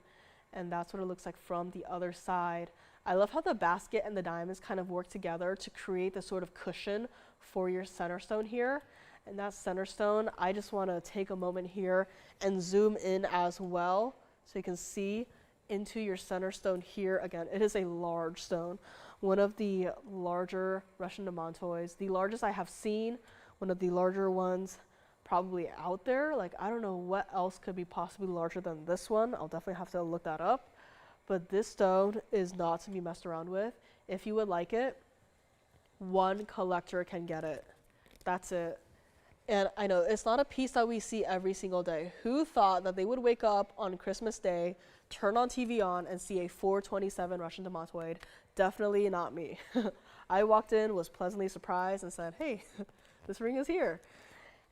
and that's what it looks like from the other side. I love how the basket and the diamonds kind of work together to create this sort of cushion for your center stone here. And that center stone, I just want to take a moment here and zoom in as well so you can see into your center stone here. Again, it is a large stone, one of the larger Russian demantoids, the largest I have seen, one of the larger ones probably out there. Like, I don't know what else could be possibly larger than this one. I'll definitely have to look that up. But this stone is not to be messed around with. If you would like it, one collector can get it. That's it. And I know it's not a piece that we see every single day. Who thought that they would wake up on Christmas Day, turn on TVON, and see a 427 Russian demantoid? Definitely not me. I walked in, was pleasantly surprised, and said, hey, this ring is here.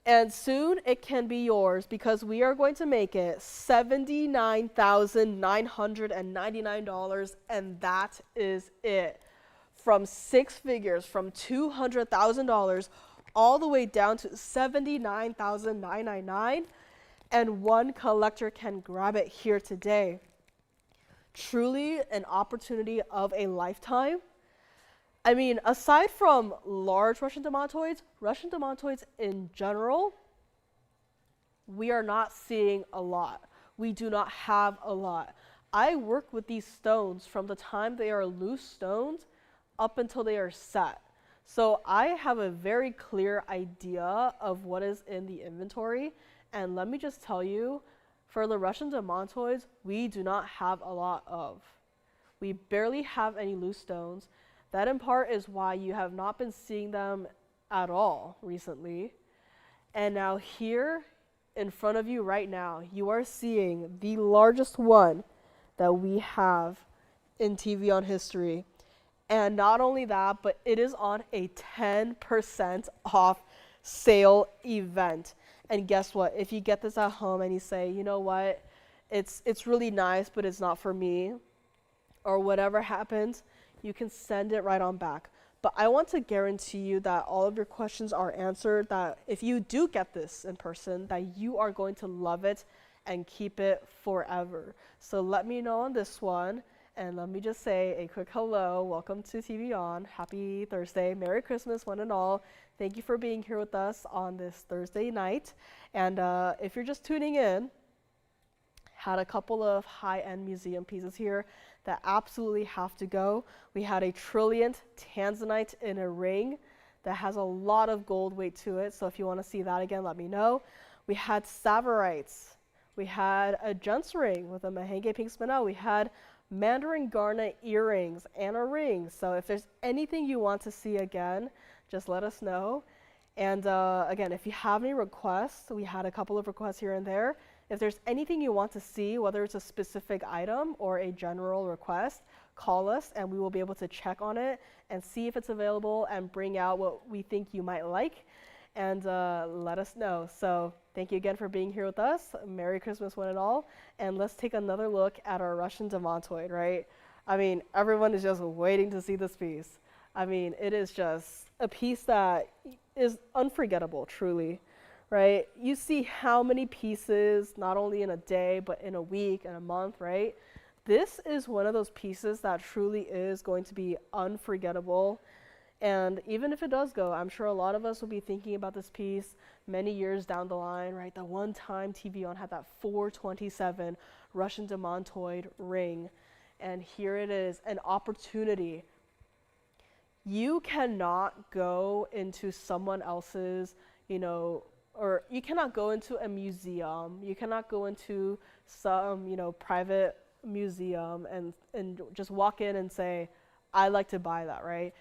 And soon it can be yours because we are going to make it $79,999, and that is it. From 6 figures, from $200,000 all the way down to $79,999, and one collector can grab it here today. Truly an opportunity of a lifetime. I mean, aside from large Russian demantoids in general, we are not seeing a lot. We do not have a lot. I work with these stones from the time they are loose stones up until they are set. So I have a very clear idea of what is in the inventory. And let me just tell you, for the Russian demantoids, we do not have a lot of. We barely have any loose stones. That in part is why you have not been seeing them at all recently. And now here in front of you right now, you are seeing the largest one that we have in TVON history. And not only that, but it is on a 10% off sale event. And guess what? If you get this at home and you say, you know what, it's really nice, but it's not for me, or whatever happens, you can send it right on back. But I want to guarantee you that all of your questions are answered, that if you do get this in person, that you are going to love it and keep it forever. So let me know on this one. And let me just say a quick hello. Welcome to TVON. Happy Thursday. Merry Christmas, one and all. Thank you for being here with us on this Thursday night. And if you're just tuning in, had a couple of high-end museum pieces here that absolutely have to go. We had a trilliant tanzanite in a ring that has a lot of gold weight to it. So if you want to see that again, let me know. We had Tsavorite. We had a gents ring with a Mahenge pink spinel. We had Mandarin garnet earrings and a ring. So if there's anything you want to see again, just let us know. And again, if you have any requests, we had a couple of requests here and there. If there's anything you want to see, whether it's a specific item or a general request, call us and we will be able to check on it and see if it's available and bring out what we think you might like, and let us know. So thank you again for being here with us. Merry Christmas, one and all. And let's take another look at our Russian demantoid, right? I mean, everyone is just waiting to see this piece. I mean, it is just a piece that is unforgettable, truly. Right? You see how many pieces, not only in a day, but in a week and a month, right? This is one of those pieces that truly is going to be unforgettable. And even if it does go, I'm sure a lot of us will be thinking about this piece many years down the line, right? The one time TVON had that 427 Russian demantoid ring. And here it is, an opportunity. You cannot go into someone else's, or you cannot go into a museum, you cannot go into some, private museum and just walk in and say, I'd like to buy that, right?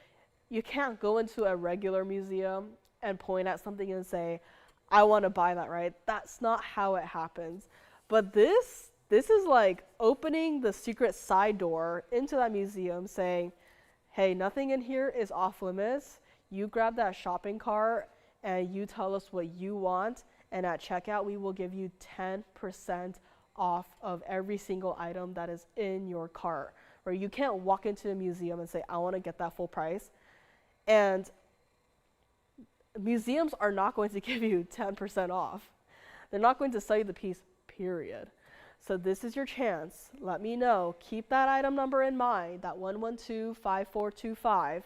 You can't go into a regular museum and point at something and say, I want to buy that, right? That's not how it happens. But this is like opening the secret side door into that museum saying, hey, nothing in here is off limits. You grab that shopping cart and you tell us what you want, and at checkout we will give you 10% off of every single item that is in your cart. Or you can't walk into a museum and say, I want to get that full price. And museums are not going to give you 10% off. They're not going to sell you the piece, period. So this is your chance. Let me know. Keep that item number in mind, that 1125425,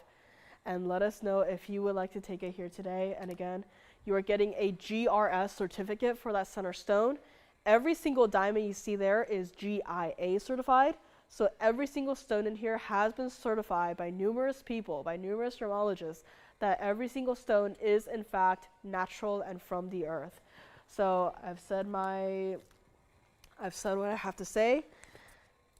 and let us know if you would like to take it here today. And again, you are getting a GRS certificate for that center stone. Every single diamond you see there is GIA certified. So every single stone in here has been certified by numerous people, by numerous gemologists, that every single stone is in fact natural and from the earth. So I've said what I have to say,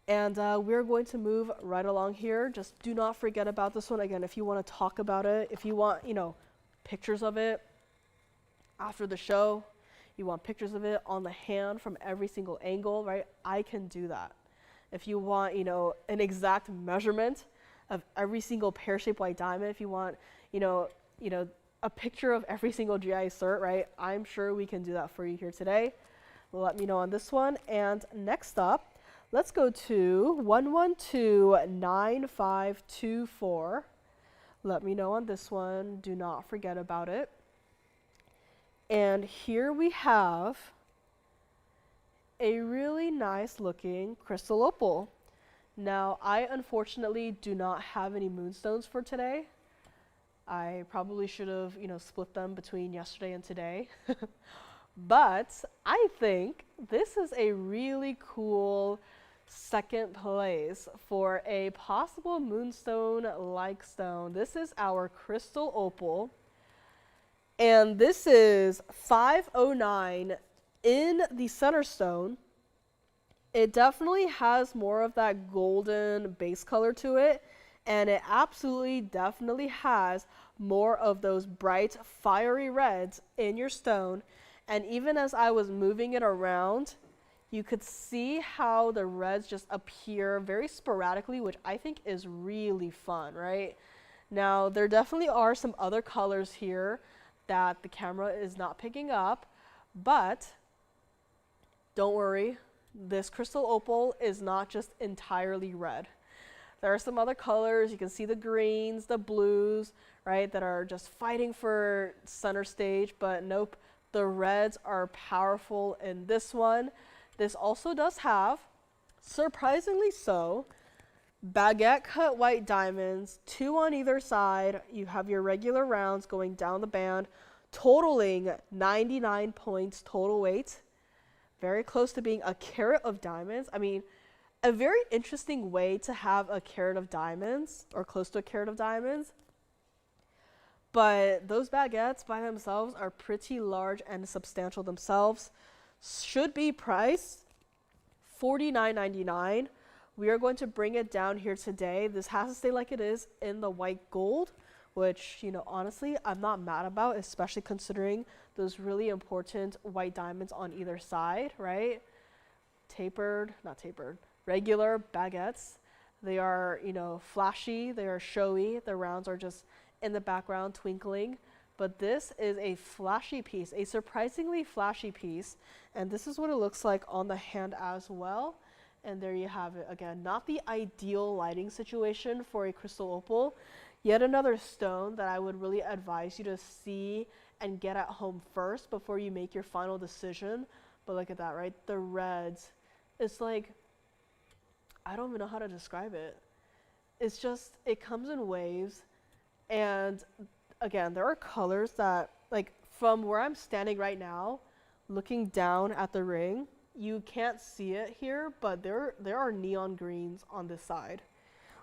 and we're going to move right along here. Just do not forget about this one. Again, if you want to talk about it, if you want, pictures of it after the show, you want pictures of it on the hand from every single angle, right? I can do that. If you want, an exact measurement of every single pear-shaped white diamond, if you want, a picture of every single GI cert, right? I'm sure we can do that for you here today. Let me know on this one. And next up, let's go to 1129524. Let me know on this one. Do not forget about it. And here we have a really nice looking crystal opal. Now, I unfortunately do not have any moonstones for today. I probably should have, split them between yesterday and today. But I think this is a really cool second place for a possible moonstone-like stone. This is our crystal opal, and this is 509 in the center stone. It definitely has more of that golden base color to it, and it absolutely definitely has more of those bright fiery reds in your stone. And even as I was moving it around, you could see how the reds just appear very sporadically, which I think is really fun, right? Now, there definitely are some other colors here that the camera is not picking up, but don't worry, this crystal opal is not just entirely red. There are some other colors. You can see the greens, the blues, right, that are just fighting for center stage, but nope. The reds are powerful in this one. This also does have, surprisingly so, baguette cut white diamonds, 2 on either side. You have your regular rounds going down the band, totaling 99 points total weight. Very close to being a carat of diamonds. I mean, a very interesting way to have a carat of diamonds, or close to a carat of diamonds. But those baguettes by themselves are pretty large and substantial themselves. Should be priced $49.99. We are going to bring it down here today. This has to stay like it is in the white gold, which, honestly, I'm not mad about, especially considering those really important white diamonds on either side, right? Regular baguettes. They are, flashy, they are showy. The rounds are just in the background twinkling, but this is a flashy piece, a surprisingly flashy piece, and this is what it looks like on the hand as well. And there you have it. Again, not the ideal lighting situation for a crystal opal. Yet another stone that I would really advise you to see and get at home first before you make your final decision. But look at that, right? The reds. It's like, I don't even know how to describe it. It's just, it comes in waves. And again, there are colors that, like, from where I'm standing right now, looking down at the ring, you can't see it here, but there are neon greens on this side,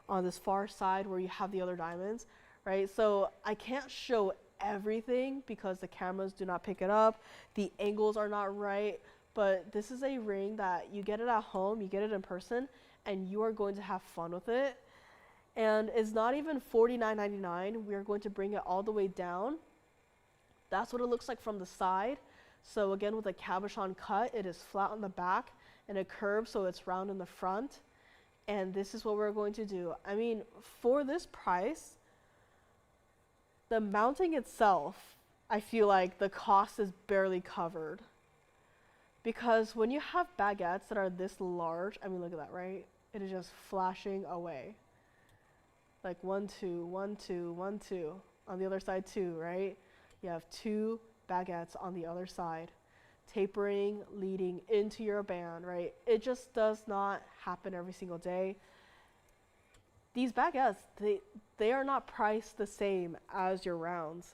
on this far side where you have the other diamonds, right? So I can't show everything because the cameras do not pick it up. The angles are not right, but this is a ring that you get it at home, you get it in person, and you are going to have fun with it. And it's not even $49.99. We are going to bring it all the way down. That's what it looks like from the side. So again, with a cabochon cut, it is flat on the back and it curves so it's round in the front. And this is what we're going to do. I mean, for this price, the mounting itself, I feel like the cost is barely covered. Because when you have baguettes that are this large, I mean, look at that, right? It is just flashing away. Like 1, 2, 1, 2, 1, 2. On the other side too, right? you have 2 baguettes on the other side, tapering, leading into your band, right? It just does not happen every single day. These baguettes, they are not priced the same as your rounds.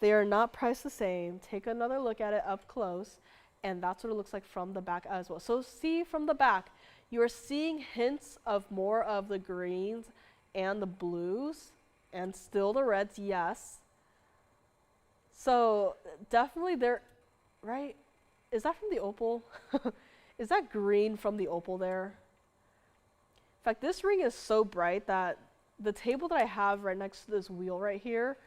They are not priced the same. Take another look at it up close, and that's what it looks like from the back as well. So see from the back, you are seeing hints of more of the greens and the blues, and still the reds, yes. So definitely there, right? Is that from the opal? Is that green from the opal there? In fact, this ring is so bright that the table that I have right next to this wheel right here,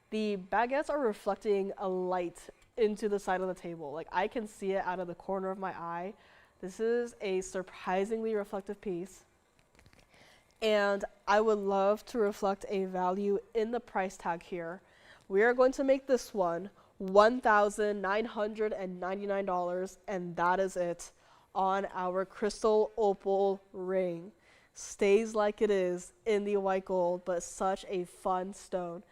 the baguettes are reflecting a light into the side of the table. Like, I can see it out of the corner of my eye. This is a surprisingly reflective piece. And I would love to reflect a value in the price tag here. We are going to make this one $1,999, and that is it on our crystal opal ring. Stays like it is in the white gold, but such a fun stone.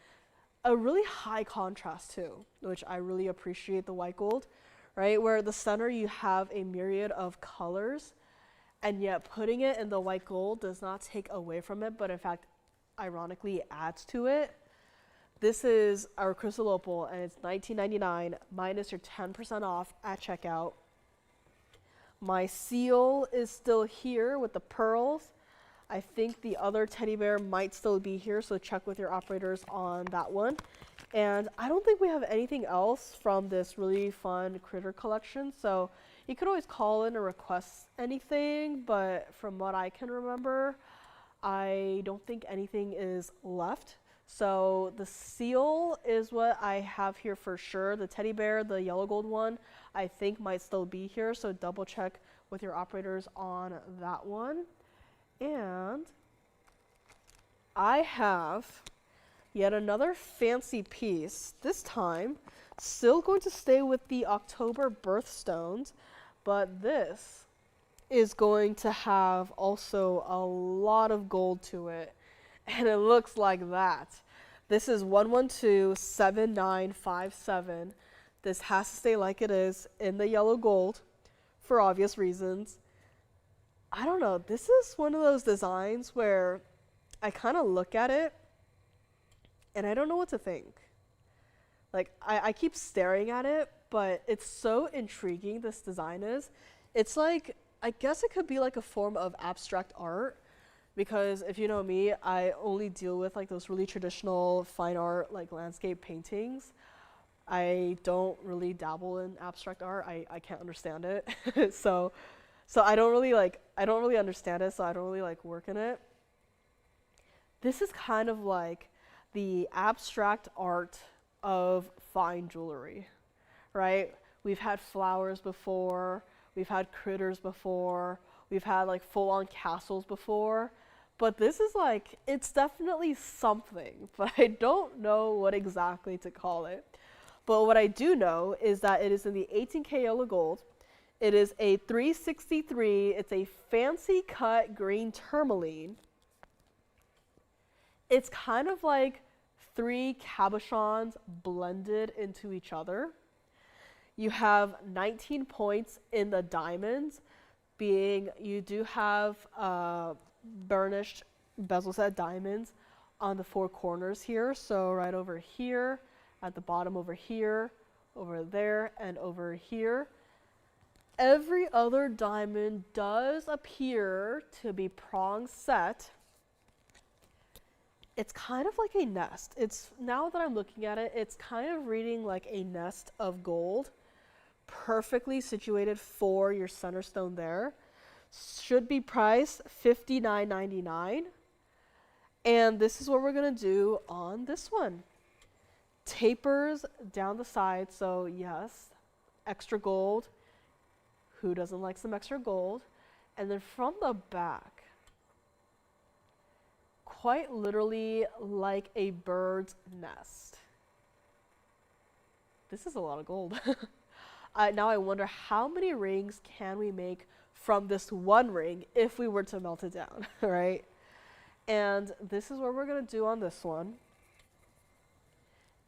A really high contrast too, which I really appreciate the white gold, right? Where at the center you have a myriad of colors, and yet putting it in the white gold does not take away from it, but in fact, ironically, adds to it. This is our crystal opal, and it's $19.99 minus your 10% off at checkout. My seal is still here with the pearls. I think the other teddy bear might still be here, so check with your operators on that one. And I don't think we have anything else from this really fun critter collection, so you could always call in or request anything, but from what I can remember, I don't think anything is left. So the seal is what I have here for sure. The teddy bear, the yellow gold one, I think might still be here, so double check with your operators on that one. And I have yet another fancy piece, this time still going to stay with the October birthstones, but this is going to have also a lot of gold to it, and it looks like that. This is 1127957. This has to stay like it is in the yellow gold for obvious reasons. I don't know, this is one of those designs where I kind of look at it and I don't know what to think. Like, I keep staring at it, but it's so intriguing, this design is. It's like, I guess it could be like a form of abstract art, because if you know me, I only deal with like those really traditional fine art, like landscape paintings. I don't really dabble in abstract art. I can't understand it. So I don't really understand it, so I don't really like work in it. This is kind of like the abstract art of fine jewelry, right? We've had flowers before, we've had critters before, we've had like full-on castles before, but this is like, it's definitely something, but I don't know what exactly to call it. But what I do know is that it is in the 18K yellow gold. It is a 363. It's a fancy cut green tourmaline. It's kind of like 3 cabochons blended into each other. You have 19 points in the diamonds, being you do have burnished bezel set diamonds on the 4 corners here. So right over here, at the bottom over here, over there, and over here. Every other diamond does appear to be prong set. It's kind of like a nest. It's, now that I'm looking at it, it's kind of reading like a nest of gold, perfectly situated for your center stone there. Should be priced $59.99. And this is what we're gonna do on this one. Tapers down the side, so yes, extra gold. Who doesn't like some extra gold? And then from the back, quite literally like a bird's nest. This is a lot of gold. Now I wonder how many rings can we make from this one ring if we were to melt it down, right? And this is what we're gonna do on this one.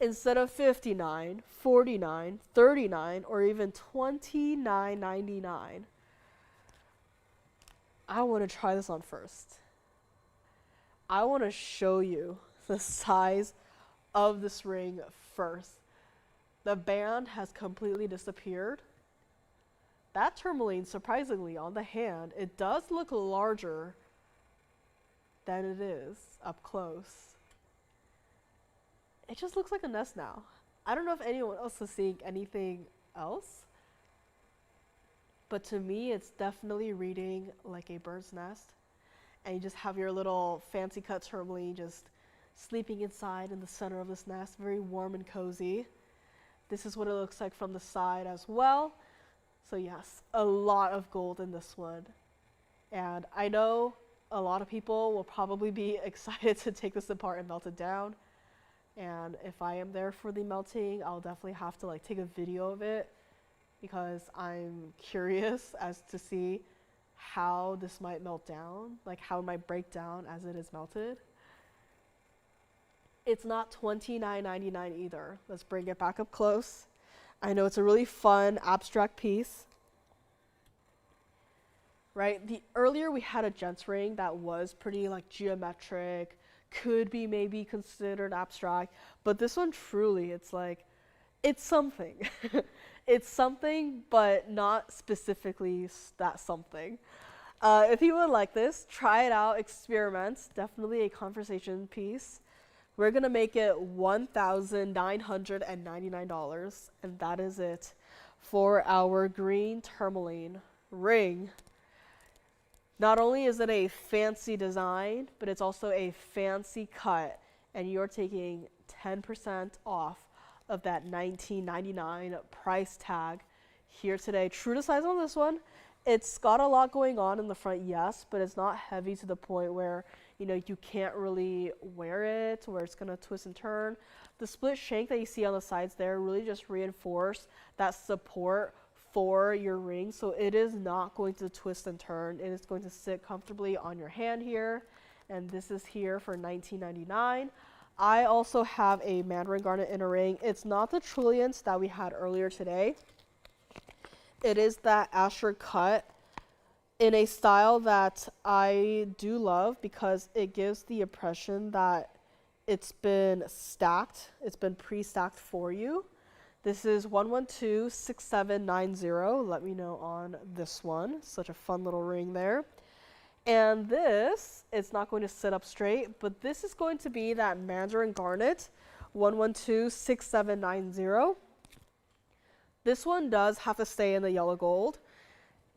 instead of $59, $49, $39, or even $29.99. I want to try this on first. I want to show you the size of this ring first. The band has completely disappeared. That tourmaline, surprisingly, on the hand, it does look larger than it is up close. It just looks like a nest now. I don't know if anyone else is seeing anything else, but to me, it's definitely reading like a bird's nest. And you just have your little fancy cut tourmaline just sleeping inside in the center of this nest, very warm and cozy. This is what it looks like from the side as well. So yes, a lot of gold in this one. And I know a lot of people will probably be excited to take this apart and melt it down. And if I am there for the melting, I'll definitely have to like take a video of it because I'm curious as to see how this might melt down, like how it might break down as it is melted. It's not $29.99 either. Let's bring it back up close. I know it's a really fun abstract piece, right? Earlier we had a gents ring that was pretty like geometric, could be maybe considered abstract, but this one truly, it's like, it's something. It's something, but not specifically that something. If you would like this, try it out, experiment. Definitely a conversation piece. We're gonna make it $1,999, and that is it for our green tourmaline ring. Not only is it a fancy design, but it's also a fancy cut, and you're taking 10% off of that $19.99 price tag here today. True to size on this one. It's got a lot going on in the front, yes, but it's not heavy to the point where you can't really wear it, where it's gonna twist and turn. The split shank that you see on the sides there really just reinforce that support for your ring, so it is not going to twist and turn. It is going to sit comfortably on your hand here, and this is here for $19.99. I also have a Mandarin garnet in a ring. It's not the trilliant that we had earlier today. It is that Asher cut in a style that I do love because it gives the impression that it's been stacked. It's been pre-stacked for you. This is 1126790. Let me know on this one. Such a fun little ring there. And this, it's not going to sit up straight, but this is going to be that Mandarin garnet, 1126790. This one does have to stay in the yellow gold.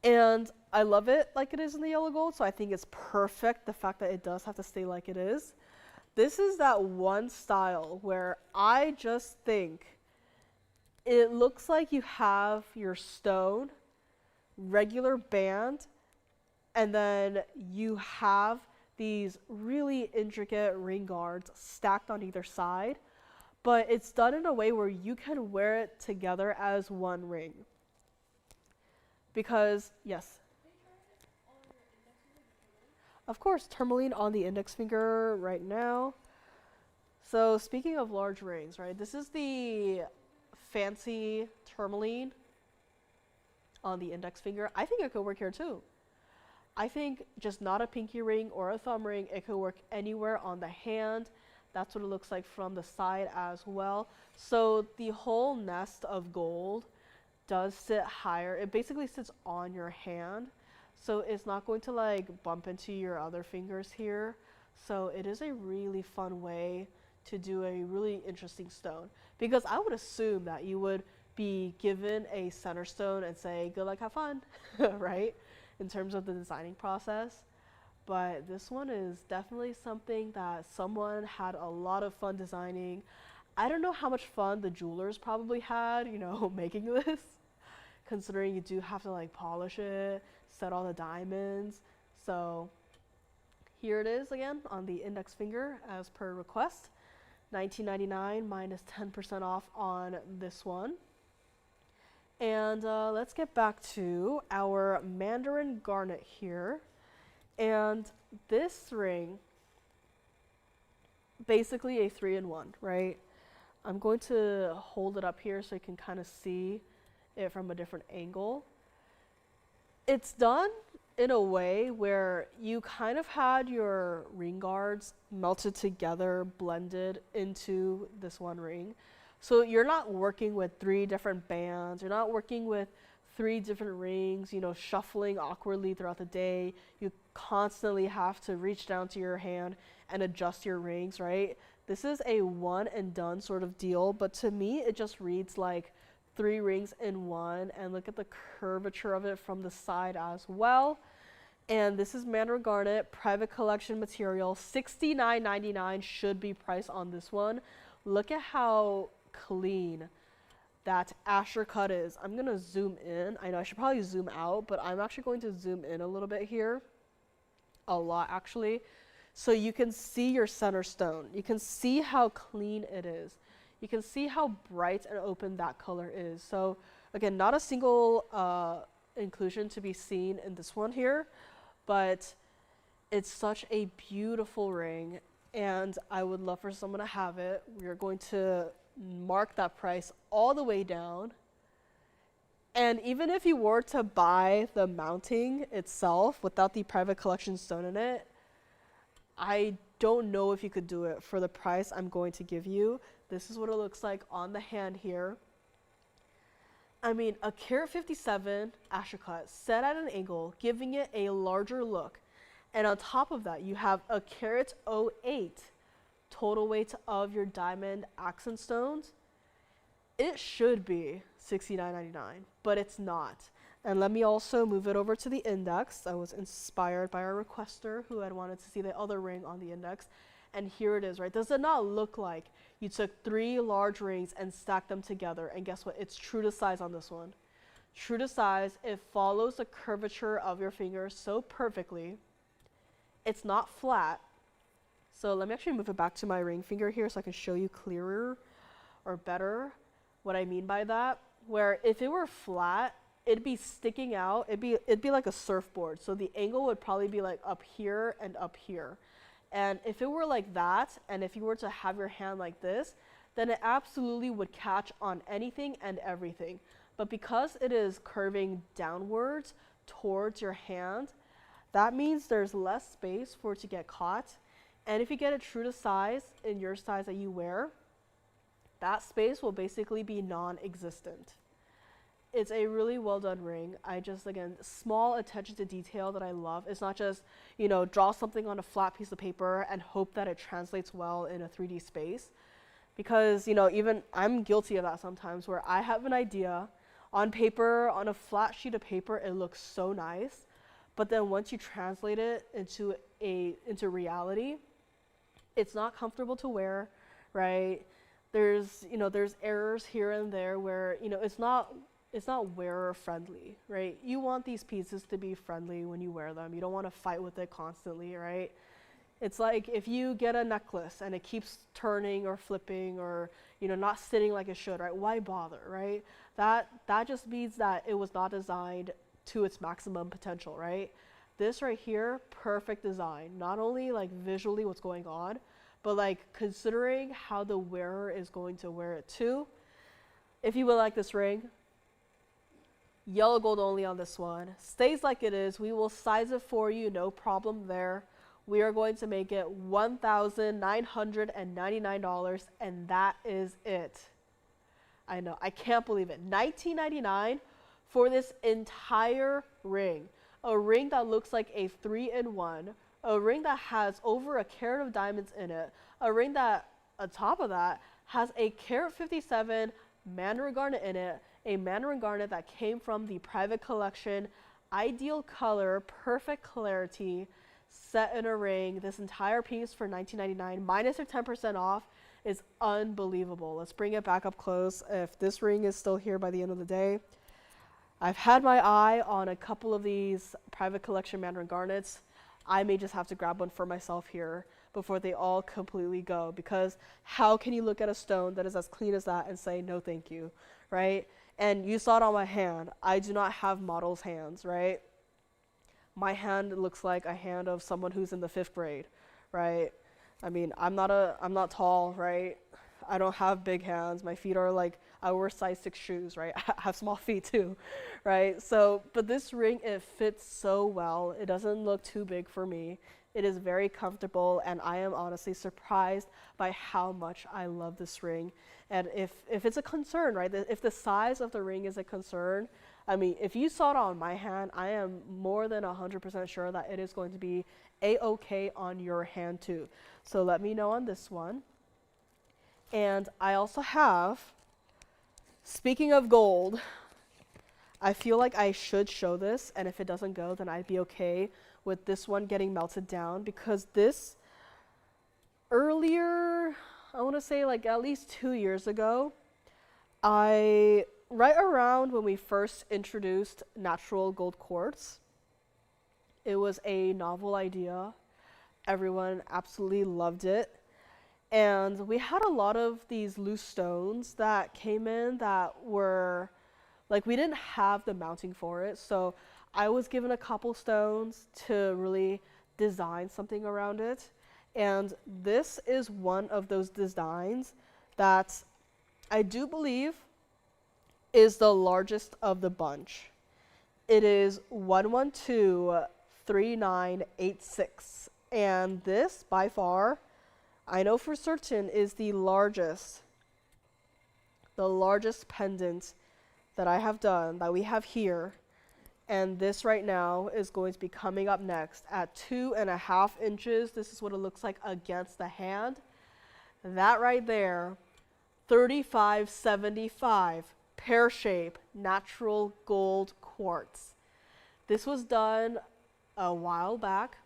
And I love it like it is in the yellow gold, so I think it's perfect, the fact that it does have to stay like it is. This is that one style where I just think it looks like you have your stone, regular band, and then you have these really intricate ring guards stacked on either side, but it's done in a way where you can wear it together as one ring. Because, yes. Of course, tourmaline on the index finger right now. So speaking of large rings, right, this is the fancy tourmaline on the index finger. I think it could work here too. I think just not a pinky ring or a thumb ring, it could work anywhere on the hand. That's what it looks like from the side as well. So the whole nest of gold does sit higher. It basically sits on your hand, so it's not going to like bump into your other fingers here. So it is a really fun way to do a really interesting stone, because I would assume that you would be given a center stone and say good luck, have fun, right, in terms of the designing process. But this one is definitely something that someone had a lot of fun designing. I don't know how much fun the jewelers probably had, making this, considering you do have to like polish it, set all the diamonds. So here it is again on the index finger as per request. $19.99 minus 10% off on this one. And let's get back to our Mandarin garnet here. And this ring, basically a 3-in-1, right? I'm going to hold it up here so you can kind of see it from a different angle. It's done in a way where you kind of had your ring guards melted together, blended into this one ring. So you're not working with 3 different bands. You're not working with 3 different rings, shuffling awkwardly throughout the day. You constantly have to reach down to your hand and adjust your rings, right? This is a one and done sort of deal, but to me, it just reads like 3 rings in one, and look at the curvature of it from the side as well. And this is Mandarin garnet, private collection material. $69.99 should be priced on this one. Look at how clean that Asher cut is. I'm gonna zoom in. I know I should probably zoom out, but I'm actually going to zoom in a little bit here. A lot, actually. So you can see your center stone. You can see how clean it is. You can see how bright and open that color is. So again, not a single inclusion to be seen in this one here, but it's such a beautiful ring, and I would love for someone to have it. We are going to mark that price all the way down. And even if you were to buy the mounting itself without the private collection stone in it, I don't know if you could do it for the price I'm going to give you. This is what it looks like on the hand here. I mean, a carat 57 Asher cut set at an angle, giving it a larger look. And on top of that, you have a carat 08 total weight of your diamond accent stones. It should be $69.99, but it's not. And let me also move it over to the index. I was inspired by our requester who had wanted to see the other ring on the index. And here it is, right? Does it not look like you took 3 large rings and stacked them together? And guess what? It's true to size on this one. True to size. It follows the curvature of your finger so perfectly. It's not flat. So let me actually move it back to my ring finger here so I can show you clearer or better what I mean by that. Where if it were flat, it'd be sticking out. It'd be like a surfboard. So the angle would probably be like up here and up here. And if it were like that, and if you were to have your hand like this, then it absolutely would catch on anything and everything. But because it is curving downwards towards your hand, that means there's less space for it to get caught. And if you get it true to size in your size that you wear, that space will basically be non-existent. It's a really well done ring. I just, again, small attention to detail that I love. It's not just, draw something on a flat piece of paper and hope that it translates well in a 3D space. Because, even I'm guilty of that sometimes, where I have an idea on paper, on a flat sheet of paper, it looks so nice. But then once you translate it into reality, it's not comfortable to wear, right? There's errors here and there where, it's not wearer friendly, right? You want these pieces to be friendly when you wear them. You don't want to fight with it constantly, right? It's like if you get a necklace and it keeps turning or flipping or, not sitting like it should, right? Why bother, right? That just means that it was not designed to its maximum potential, right? This right here, perfect design. Not only like visually what's going on, but like considering how the wearer is going to wear it too. If you would like this ring, yellow gold only on this one. Stays like it is. We will size it for you, no problem there. We are going to make it $1,999, and that is it. I know, I can't believe it. $19.99 for this entire ring. A ring that looks like a 3-in-1. A ring that has over a carat of diamonds in it. A ring that, on top of that, has a carat 57 Mandarin garnet in it. A Mandarin garnet that came from the private collection. Ideal color, perfect clarity, set in a ring. This entire piece for $19.99 minus your 10% off is unbelievable. Let's bring it back up close. If this ring is still here by the end of the day, I've had my eye on a couple of these private collection Mandarin garnets. I may just have to grab one for myself here before they all completely go, because how can you look at a stone that is as clean as that and say no thank you, right? And you saw it on my hand. I do not have model's hands, right? My hand looks like a hand of someone who's in the 5th grade, right? I mean, I'm not tall, right? I don't have big hands. My feet are like, I wear size 6 shoes, right? I have small feet too, right? So, but this ring, it fits so well. It doesn't look too big for me. It is very comfortable, and I am honestly surprised by how much I love this ring. And if it's a concern, right? If the size of the ring is a concern, I mean, if you saw it on my hand, I am more than 100% sure that it is going to be a-okay on your hand too. So let me know on this one. And I also have, speaking of gold, I feel like I should show this, and if it doesn't go, then I'd be okay with this one getting melted down, because this earlier, I want to say like at least 2 years ago, right around when we first introduced natural gold quartz, it was a novel idea. Everyone absolutely loved it. And we had a lot of these loose stones that came in that were, like, we didn't have the mounting for it. So I was given a couple stones to really design something around it. And this is one of those designs that I do believe is the largest of the bunch. It is 1123986. And this, by far, I know for certain, is the largest pendant that I have done, that we have here. And this right now is going to be coming up next at 2.5 inches. This is what it looks like against the hand. That right there, 3575 pear shape natural gold quartz. This was done a while back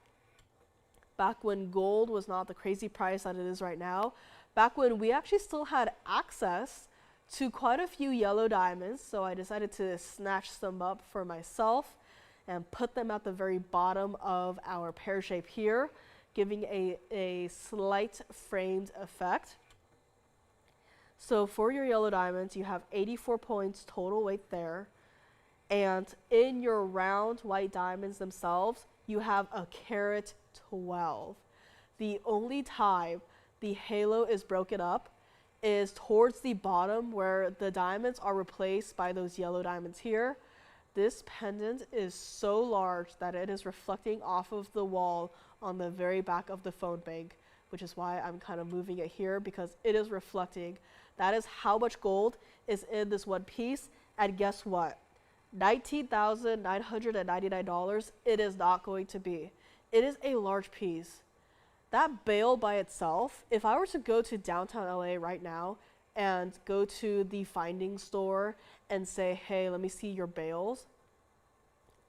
when gold was not the crazy price that it is right now, back when we actually still had access to quite a few yellow diamonds. So I decided to snatch some up for myself and put them at the very bottom of our pear shape here, giving a slight framed effect. So for your yellow diamonds, you have 84 points total weight there. And in your round white diamonds themselves, you have a carat 12. The only time the halo is broken up is towards the bottom, where the diamonds are replaced by those yellow diamonds here. This pendant is so large that it is reflecting off of the wall on the very back of the phone bank, which is why I'm kind of moving it here, because it is reflecting. That is how much gold is in this one piece. And guess what? $19,999, it is not going to be. It is a large piece. That bale by itself, if I were to go to downtown LA right now and go to the finding store and say, hey, let me see your bales.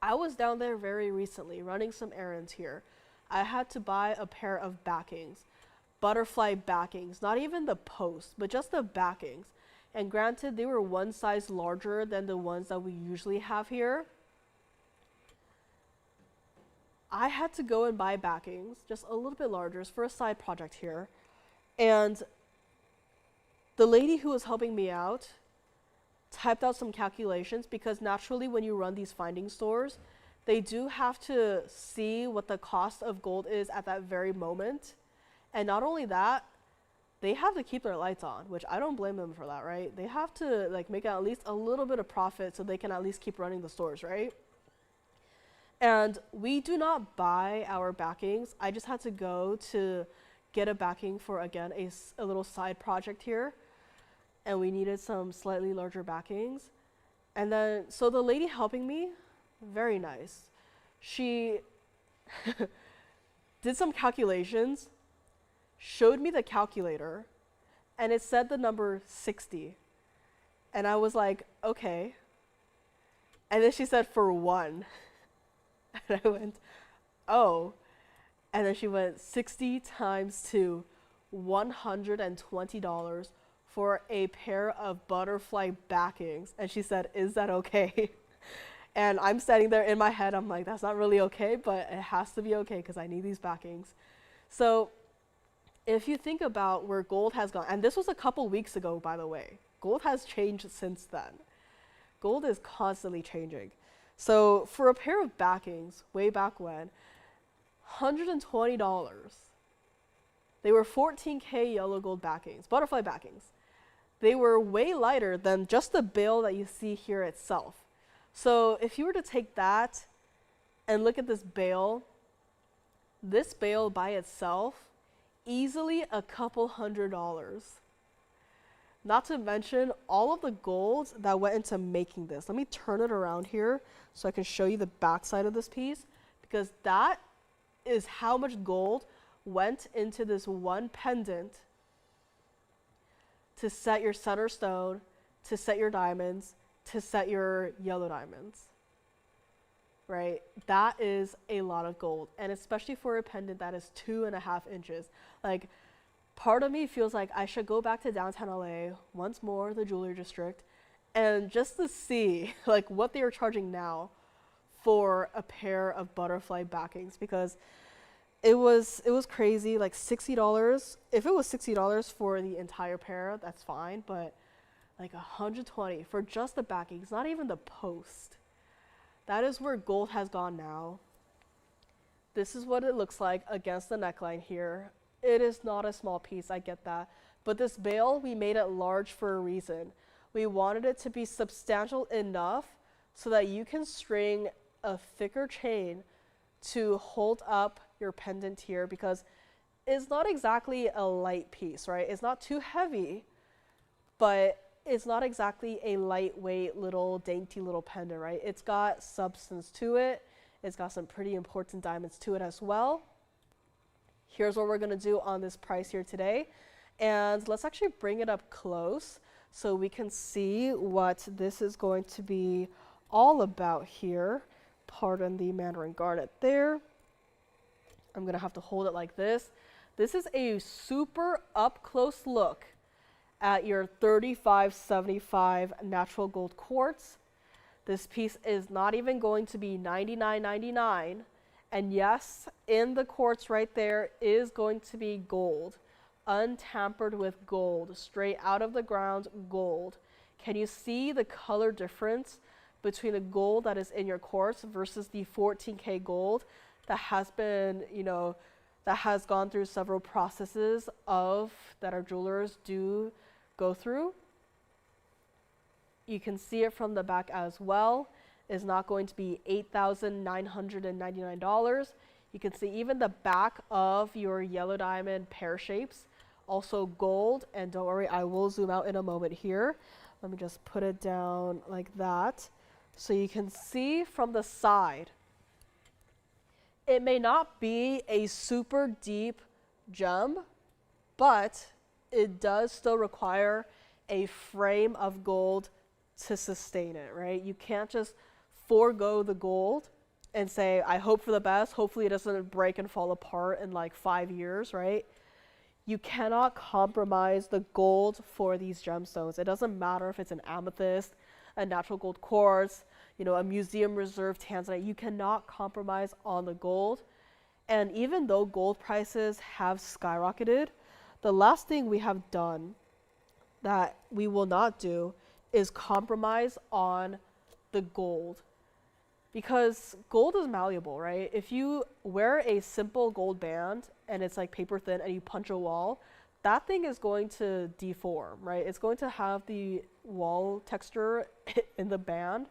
I was down there very recently running some errands here. I had to buy a pair of backings, butterfly backings, not even the post, but just the backings. And granted, they were one size larger than the ones that we usually have here. I had to go and buy backings, just a little bit larger, for a side project here. And the lady who was helping me out typed out some calculations, because naturally when you run these finding stores, they do have to see what the cost of gold is at that very moment. And not only that, they have to keep their lights on, which I don't blame them for that, right? They have to like make at least a little bit of profit so they can at least keep running the stores, right? And we do not buy our backings. I just had to go to get a backing for, again, a little side project here. And we needed some slightly larger backings. And then, so the lady helping me, very nice. She did some calculations, showed me the calculator, and it said the number 60. And I was like, okay. And then she said, for one. And I went, oh. And then she went 60 times 2, $120 for a pair of butterfly backings. And she said, is that okay? And I'm standing there in my head, I'm like, that's not really okay, but it has to be okay because I need these backings. So if you think about where gold has gone, and this was a couple weeks ago, by the way, gold has changed since then. Gold is constantly changing. So for a pair of backings, way back when, $120. They were 14K yellow gold backings, butterfly backings. They were way lighter than just the bail that you see here itself. So if you were to take that and look at this bail by itself, easily a couple $100. Not to mention all of the gold that went into making this. Let me turn it around here so I can show you the backside of this piece, because that is how much gold went into this one pendant to set your center stone, to set your diamonds, to set your yellow diamonds. Right? That is a lot of gold. And especially for a pendant that is 2.5 inches. Like, part of me feels like I should go back to downtown LA once more, the jewelry district, and just to see like what they are charging now for a pair of butterfly backings, because it was crazy, like $60. If it was $60 for the entire pair, that's fine, but like $120 for just the backings, not even the post. That is where gold has gone now. This is what it looks like against the neckline here. It is not a small piece, I get that. But this bail, we made it large for a reason. We wanted it to be substantial enough so that you can string a thicker chain to hold up your pendant here, because it's not exactly a light piece, right? It's not too heavy, but it's not exactly a lightweight little dainty little pendant, right? It's got substance to it. It's got some pretty important diamonds to it as well. Here's what we're gonna do on this price here today. And let's actually bring it up close so we can see what this is going to be all about here. Pardon the Mandarin garnet there. I'm gonna have to hold it like this. This is a super up close look at your 3575 natural gold quartz. This piece is not even going to be $99.99. And yes, in the quartz right there is going to be gold, untampered with gold, straight out of the ground gold. Can you see the color difference between the gold that is in your quartz versus the 14K gold that has been, that has gone through several processes that our jewelers do go through? You can see it from the back as well. Is not going to be $8,999. You can see even the back of your yellow diamond pear shapes, also gold. And don't worry, I will zoom out in a moment here. Let me just put it down like that. So you can see from the side, it may not be a super deep gem, but it does still require a frame of gold to sustain it, right? You can't just forego the gold and say, I hope for the best, hopefully it doesn't break and fall apart in like 5 years, right? You cannot compromise the gold for these gemstones. It doesn't matter if it's an amethyst, a natural gold quartz, a museum reserve tanzanite. You cannot compromise on the gold. And even though gold prices have skyrocketed, the last thing we have done that we will not do is compromise on the gold. Because gold is malleable, right? If you wear a simple gold band and it's like paper thin and you punch a wall, that thing is going to deform, right? It's going to have the wall texture in the band,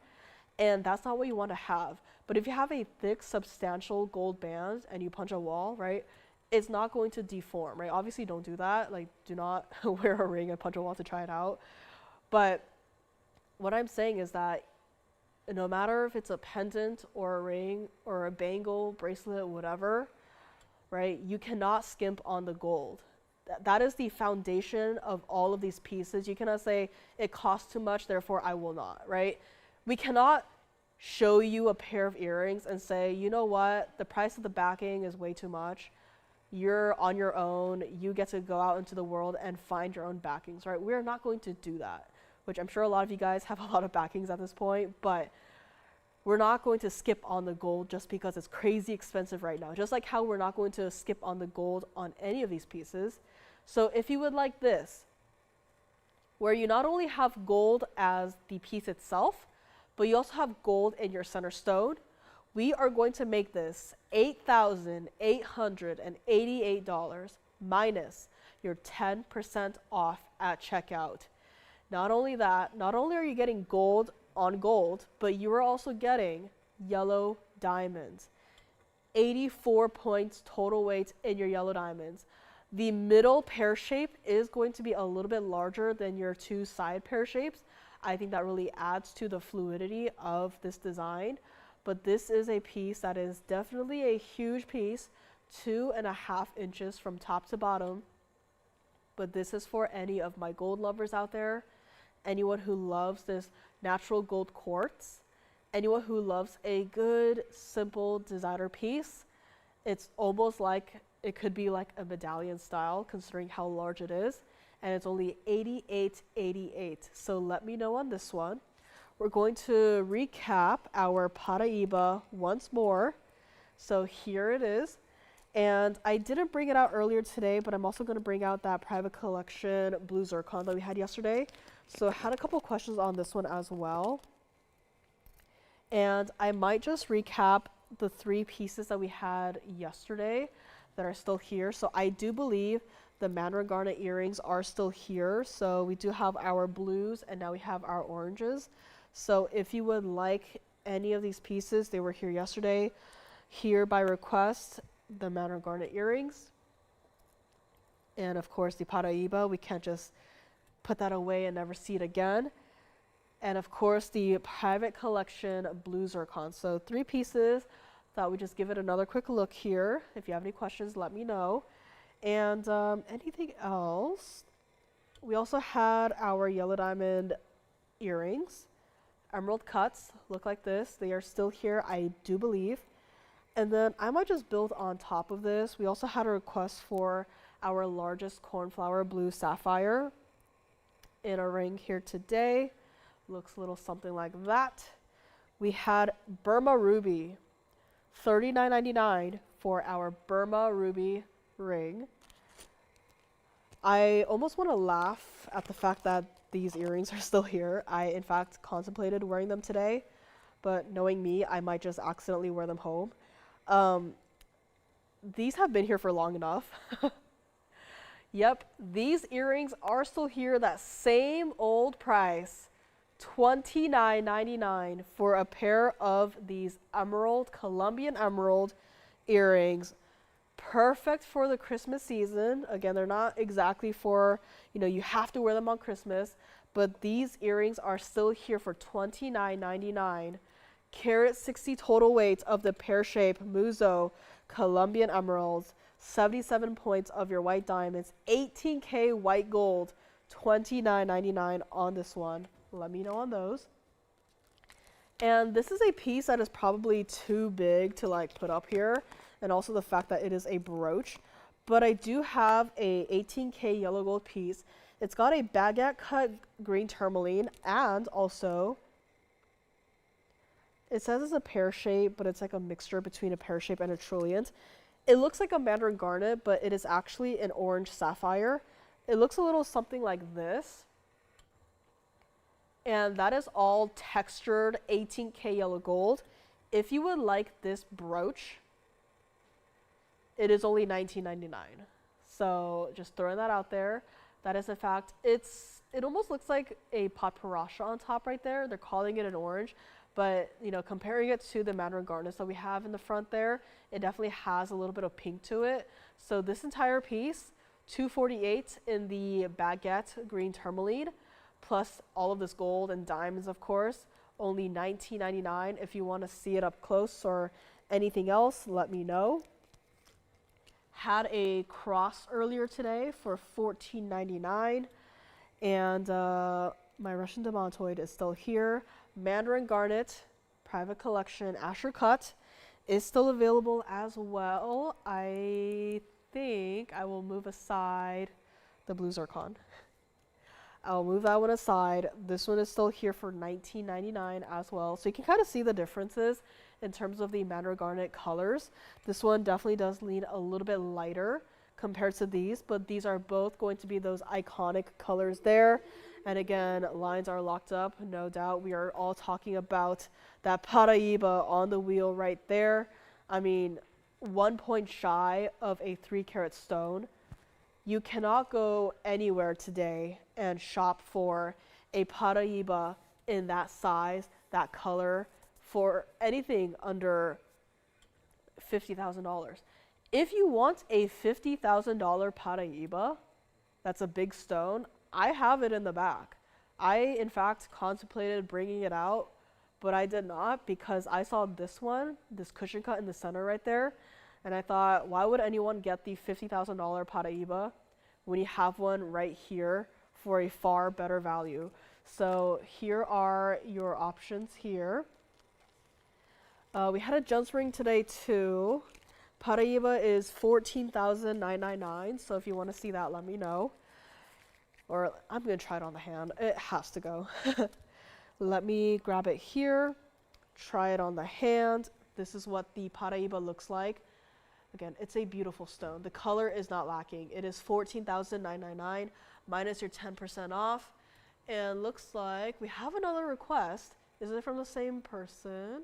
and that's not what you want to have. But if you have a thick, substantial gold band and you punch a wall, right, it's not going to deform, right? Obviously, don't do that. Like, do not wear a ring and punch a wall to try it out. But what I'm saying is that no matter if it's a pendant or a ring or a bangle, bracelet, whatever, right, you cannot skimp on the gold. That is the foundation of all of these pieces. You cannot say it costs too much, therefore I will not, right? We cannot show you a pair of earrings and say, you know what, the price of the backing is way too much. You're on your own. You get to go out into the world and find your own backings, right? We're not going to do that, which I'm sure a lot of you guys have a lot of backings at this point, but we're not going to skip on the gold just because it's crazy expensive right now. Just like how we're not going to skip on the gold on any of these pieces. So if you would like this, where you not only have gold as the piece itself, but you also have gold in your center stone, we are going to make this $8,888 minus your 10% off at checkout. Not only that, not only are you getting gold on gold, but you are also getting yellow diamonds. 84 points total weight in your yellow diamonds. The middle pear shape is going to be a little bit larger than your two side pear shapes. I think that really adds to the fluidity of this design. But this is a piece that is definitely a huge piece, 2.5 inches from top to bottom. But this is for any of my gold lovers out there, anyone who loves this natural gold quartz, anyone who loves a good, simple designer piece. It's almost like it could be like a medallion style, considering how large it is. And it's only $88.88. So let me know on this one. We're going to recap our Paraiba once more. So here it is. And I didn't bring it out earlier today, but I'm also going to bring out that private collection blue zircon that we had yesterday. So I had a couple questions on this one as well. And I might just recap the 3 pieces that we had yesterday that are still here. So I do believe the Mandarin garnet earrings are still here. So we do have our blues and now we have our oranges. So if you would like any of these pieces, they were here yesterday. Here by request, the Mandarin garnet earrings. And of course the Paraiba, we can't just put that away and never see it again. And of course the private collection blue zircon. So 3 pieces. Thought we'd just give it another quick look here. If you have any questions, let me know. And anything else? We also had our yellow diamond earrings. Emerald cuts look like this. They are still here, I do believe. And then I might just build on top of this. We also had a request for our largest cornflower blue sapphire in a ring here today. Looks a little something like that. We had Burma ruby, $39.99 for our Burma ruby ring. I almost want to laugh at the fact that these earrings are still here. I, in fact, contemplated wearing them today, but knowing me, I might just accidentally wear them home. These have been here for long enough. Yep, these earrings are still here, that same old price, $29.99 for a pair of these emerald, Colombian emerald earrings. Perfect for the Christmas season. Again, they're not exactly for, you have to wear them on Christmas, but these earrings are still here for $29.99. Carat 60 total weight of the pear shape Muzo Colombian emeralds, 77 points of your white diamonds, 18K white gold, $29.99 on this one. Let me know on those. And this is a piece that is probably too big to put up here, and also the fact that it is a brooch. But I do have a 18K yellow gold piece. It's got a baguette cut green tourmaline, and also it says it's a pear shape, but it's like a mixture between a pear shape and a trilliant. It looks like a Mandarin garnet, but it is actually an orange sapphire. It looks a little something like this. And that is all textured 18K yellow gold. If you would like this brooch, it is only $19.99. So just throwing that out there. That is in fact, it almost looks like a pot parasha on top right there. They're calling it an orange, but comparing it to the Mandarin garnets that we have in the front there, it definitely has a little bit of pink to it. So this entire piece, $248 in the baguette green tourmaline, plus all of this gold and diamonds, of course, only $19.99. If you want to see it up close or anything else, let me know. Had a cross earlier today for $14.99, and my Russian demantoid is still here. Mandarin garnet, private collection, Asher cut is still available as well. I think I will move aside the blue zircon. I'll move that one aside. This one is still here for $19.99 as well. So you can kind of see the differences in terms of the Mandarin garnet colors. This one definitely does lean a little bit lighter compared to these, but these are both going to be those iconic colors there. And again, lines are locked up, no doubt. We are all talking about that Paraiba on the wheel right there. I mean, 1 point shy of a 3-carat stone. You cannot go anywhere today and shop for a Paraiba in that size, that color, for anything under $50,000. If you want a $50,000 Paraiba, that's a big stone, I have it in the back. I, in fact, contemplated bringing it out, but I did not because I saw this one, this cushion cut in the center right there, and I thought, why would anyone get the $50,000 Paraiba when you have one right here for a far better value? So here are your options here. We had a gems ring today too. Paraiba is $14,999, so if you want to see that, let me know. Or I'm going to try it on the hand. It has to go. Let me grab it here, try it on the hand. This is what the Paraiba looks like. Again, it's a beautiful stone. The color is not lacking. It is $14,999 minus your 10% off. And looks like we have another request. Is it from the same person?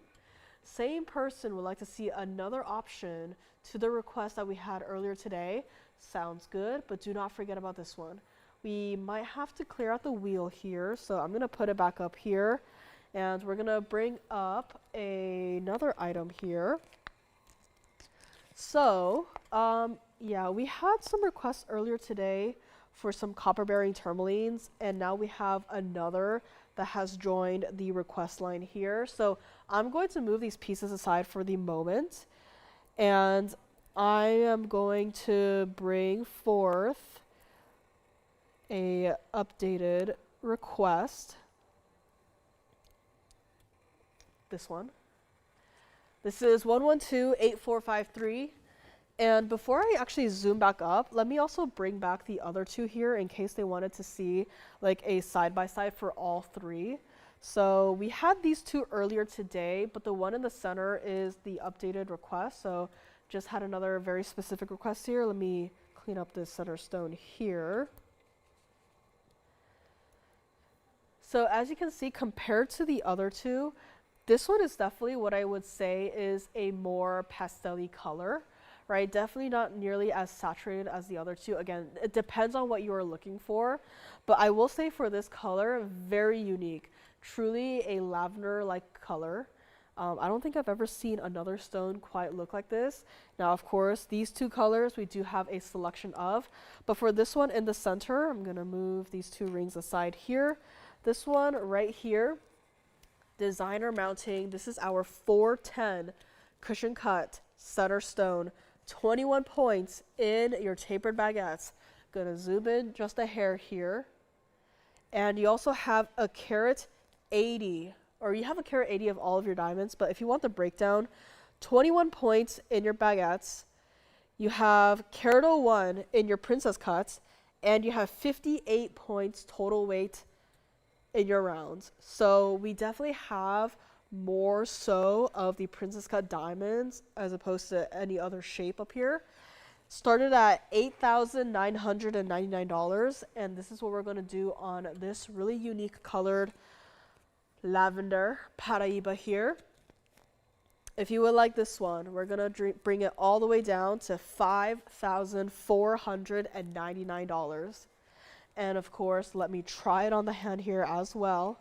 Same person would like to see another option to the request that we had earlier today. Sounds good, but do not forget about this one. We might have to clear out the wheel here, so I'm going to put it back up here. And we're going to bring up another item here. So, yeah, we had some requests earlier today for some copper-bearing tourmalines, and now we have another that has joined the request line here. So I'm going to move these pieces aside for the moment, and I am going to bring forth a updated request. This one. This is 112-8453. And before I actually zoom back up, let me also bring back the other two here in case they wanted to see like a side-by-side for all three. So we had these two earlier today, but the one in the center is the updated request. So just had another very specific request here. Let me clean up this center stone here. So as you can see, compared to the other two, this one is definitely what I would say is a more pastel-y color, right? Definitely not nearly as saturated as the other two. Again, it depends on what you are looking for, but I will say for this color, very unique. Truly a lavender-like color. I don't think I've ever seen another stone quite look like this. Now, of course, these two colors we do have a selection of, but for this one in the center, I'm gonna move these two rings aside here. This one right here, designer mounting. This is our 410 cushion cut center stone, 21 points in your tapered baguettes. Gonna zoom in just a hair here. And you also have a carat 80, or you have a carat 80 of all of your diamonds, but if you want the breakdown, 21 points in your baguettes. You have carat 01 in your princess cuts, and you have 58 points total weight in your rounds. So we definitely have more so of the princess cut diamonds as opposed to any other shape up here. Started at $8,999, and this is what we're going to do on this really unique colored lavender Paraiba here. If you would like this one, we're going to bring it all the way down to $5,499. And of course, let me try it on the hand here as well.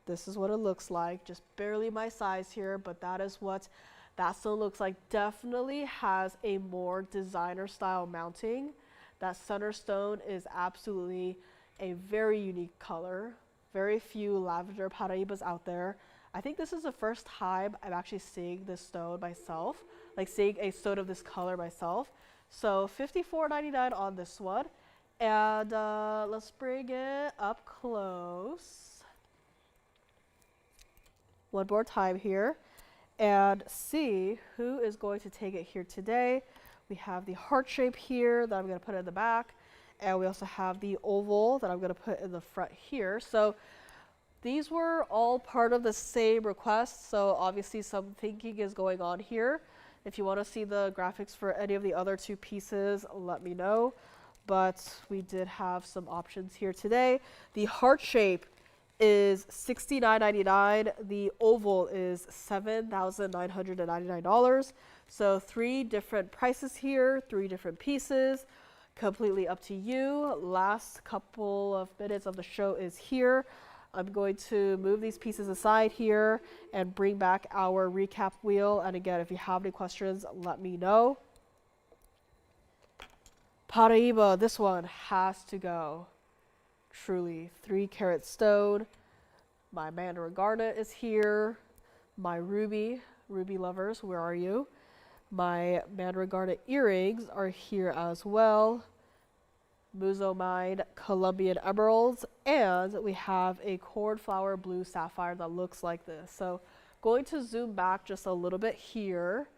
This is what it looks like, just barely my size here, but that is what that stone looks like. Definitely has a more designer style mounting. That center stone is absolutely a very unique color. Very few lavender Paraibas out there. I think this is the first time I'm actually seeing this stone myself, like seeing a stone of this color myself. So $54.99 on this one. And let's bring it up close. One more time here. And see who is going to take it here today. We have the heart shape here that I'm going to put in the back. And we also have the oval that I'm going to put in the front here. So these were all part of the same request. So obviously some thinking is going on here. If you want to see the graphics for any of the other two pieces, let me know. But we did have some options here today. The heart shape is $69.99. The oval is $7,999. So 3 different prices here, 3 different pieces. completely up to you. Last couple of minutes of the show is here. I'm going to move these pieces aside here and bring back our recap wheel. And again, if you have any questions, let me know. Paraiba, this one has to go. Truly, 3-carat stone. My Mandarin garnet is here. My ruby lovers, where are you? My Mandarin garnet earrings are here as well. Musomine Colombian emeralds, and we have a cornflower blue sapphire that looks like this. So going to zoom back just a little bit here,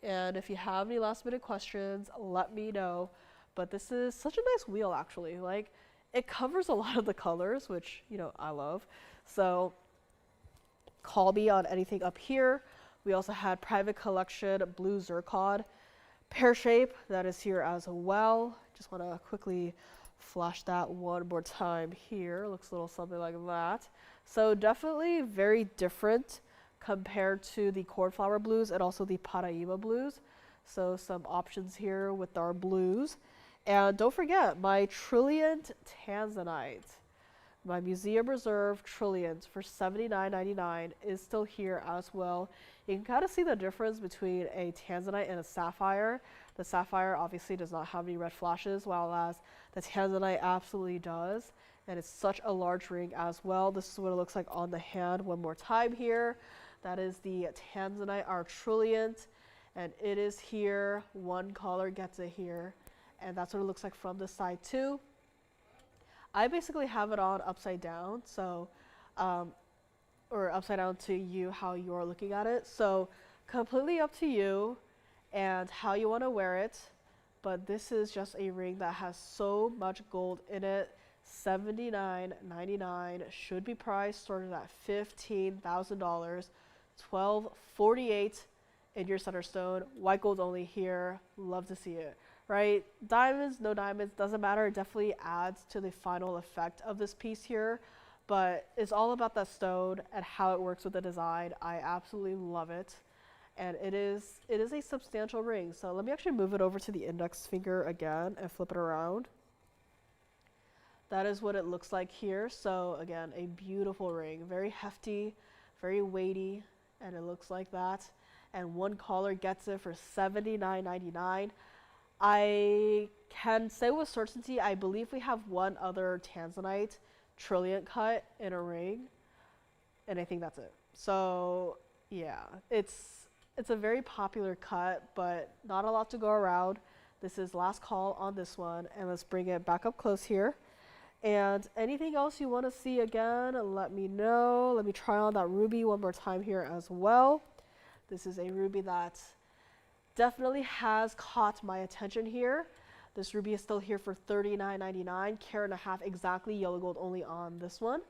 and if you have any last minute questions, let me know. But this is such a nice wheel, actually. Like, it covers a lot of the colors, which, you know, I love. So call me on anything up here. We also had private collection blue zircon pear shape that is here as well. Just want to quickly flash that one more time here. Looks a little something like that. So definitely very different compared to the cornflower blues and also the Paraiba blues. So some options here with our blues. And don't forget my trilliant tanzanite. My museum reserve trilliant for $79.99 is still here as well. You can kind of see the difference between a tanzanite and a sapphire. The sapphire obviously does not have any red flashes, while the tanzanite absolutely does. And it's such a large ring as well. This is what it looks like on the hand one more time here. That is the tanzanite, our trilliant. And it is here. One color gets it here. And that's what it looks like from the side too. I basically have it on upside down, so, or upside down to you, how you're looking at it. So completely up to you and how you want to wear it. But this is just a ring that has so much gold in it. $79.99 should be priced started at $15,000. $12.48 in your center stone. White gold only here. Love to see it. Right? Diamonds, no diamonds, doesn't matter. It definitely adds to the final effect of this piece here. But it's all about that stone and how it works with the design. I absolutely love it. And it is a substantial ring. So let me actually move it over to the index finger again and flip it around. That is what it looks like here. So again, a beautiful ring. Very hefty, very weighty, and it looks like that. And one caller gets it for $79.99. I can say with certainty, I believe we have one other tanzanite trilliant cut in a ring, and I think that's it. So yeah, it's a very popular cut, but not a lot to go around. This is last call on this one, and let's bring it back up close here. And anything else you want to see again, let me know. Let me try on that ruby one more time here as well. This is a ruby that definitely has caught my attention here. This ruby is still here for $39.99, carat and a half exactly, yellow gold only on this one.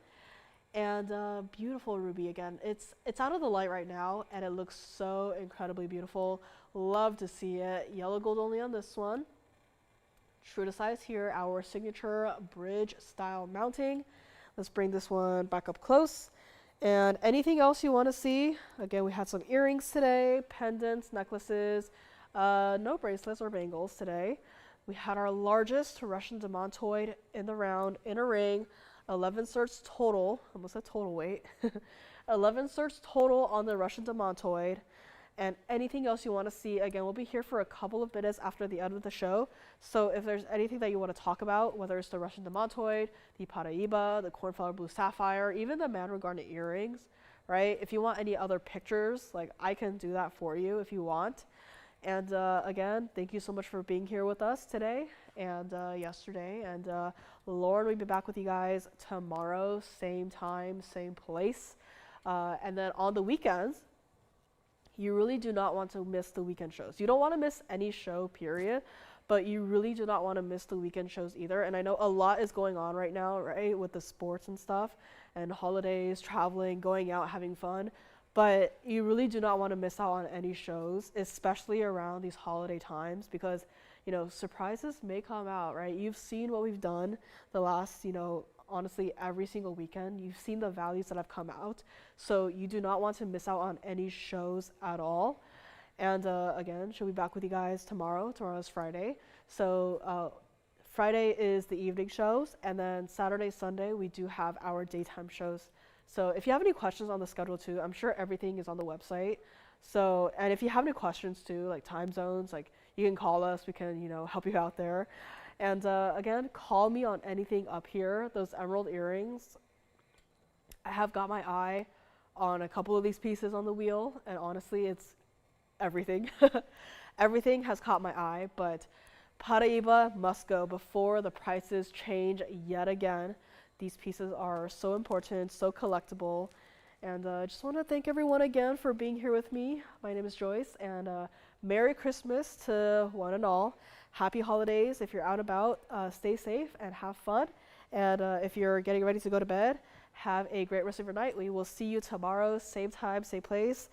And beautiful ruby again. It's out of the light right now, and it looks so incredibly beautiful. Love to see it. Yellow gold only on this one. True to size here, our signature bridge style mounting. Let's bring this one back up close. And anything else you want to see? Again, we had some earrings today, pendants, necklaces, no bracelets or bangles today. We had our largest Russian demantoid in the round in a ring, 11 certs total, almost a total weight, 11 certs total on the Russian demantoid. And anything else you want to see, again, we'll be here for a couple of minutes after the end of the show. So if there's anything that you want to talk about, whether it's the Russian demantoid, the Paraiba, the cornflower blue sapphire, even the Mandarin garnet earrings, right? If you want any other pictures, like I can do that for you if you want. And again, thank you so much for being here with us today and yesterday. And Lauren will be back with you guys tomorrow, same time, same place. And then on the weekends, you really do not want to miss the weekend shows. You don't want to miss any show, period, but you really do not want to miss the weekend shows either. And I know a lot is going on right now, right, with the sports and stuff, and holidays, traveling, going out, having fun. But you really do not want to miss out on any shows, especially around these holiday times, because, you know, surprises may come out, right? You've seen what we've done the last, you know, honestly, every single weekend. You've seen the values that have come out. So you do not want to miss out on any shows at all. And again, she'll be back with you guys tomorrow. Tomorrow is Friday. So Friday is the evening shows, and then Saturday, Sunday, we do have our daytime shows. So if you have any questions on the schedule too, I'm sure everything is on the website. So, and if you have any questions too, like time zones, like you can call us, we can, help you out there. And again, call me on anything up here. Those emerald earrings, I have got my eye on a couple of these pieces on the wheel, and honestly, it's everything. Everything has caught my eye, but Paraiba must go before the prices change yet again. These pieces are so important, so collectible, and I just want to thank everyone again for being here with me. My name is Joyce, and Merry Christmas to one and all. Happy holidays. If you're out and about, stay safe and have fun. And if you're getting ready to go to bed, have a great rest of your night. We will see you tomorrow, same time, same place.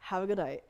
Have a good night.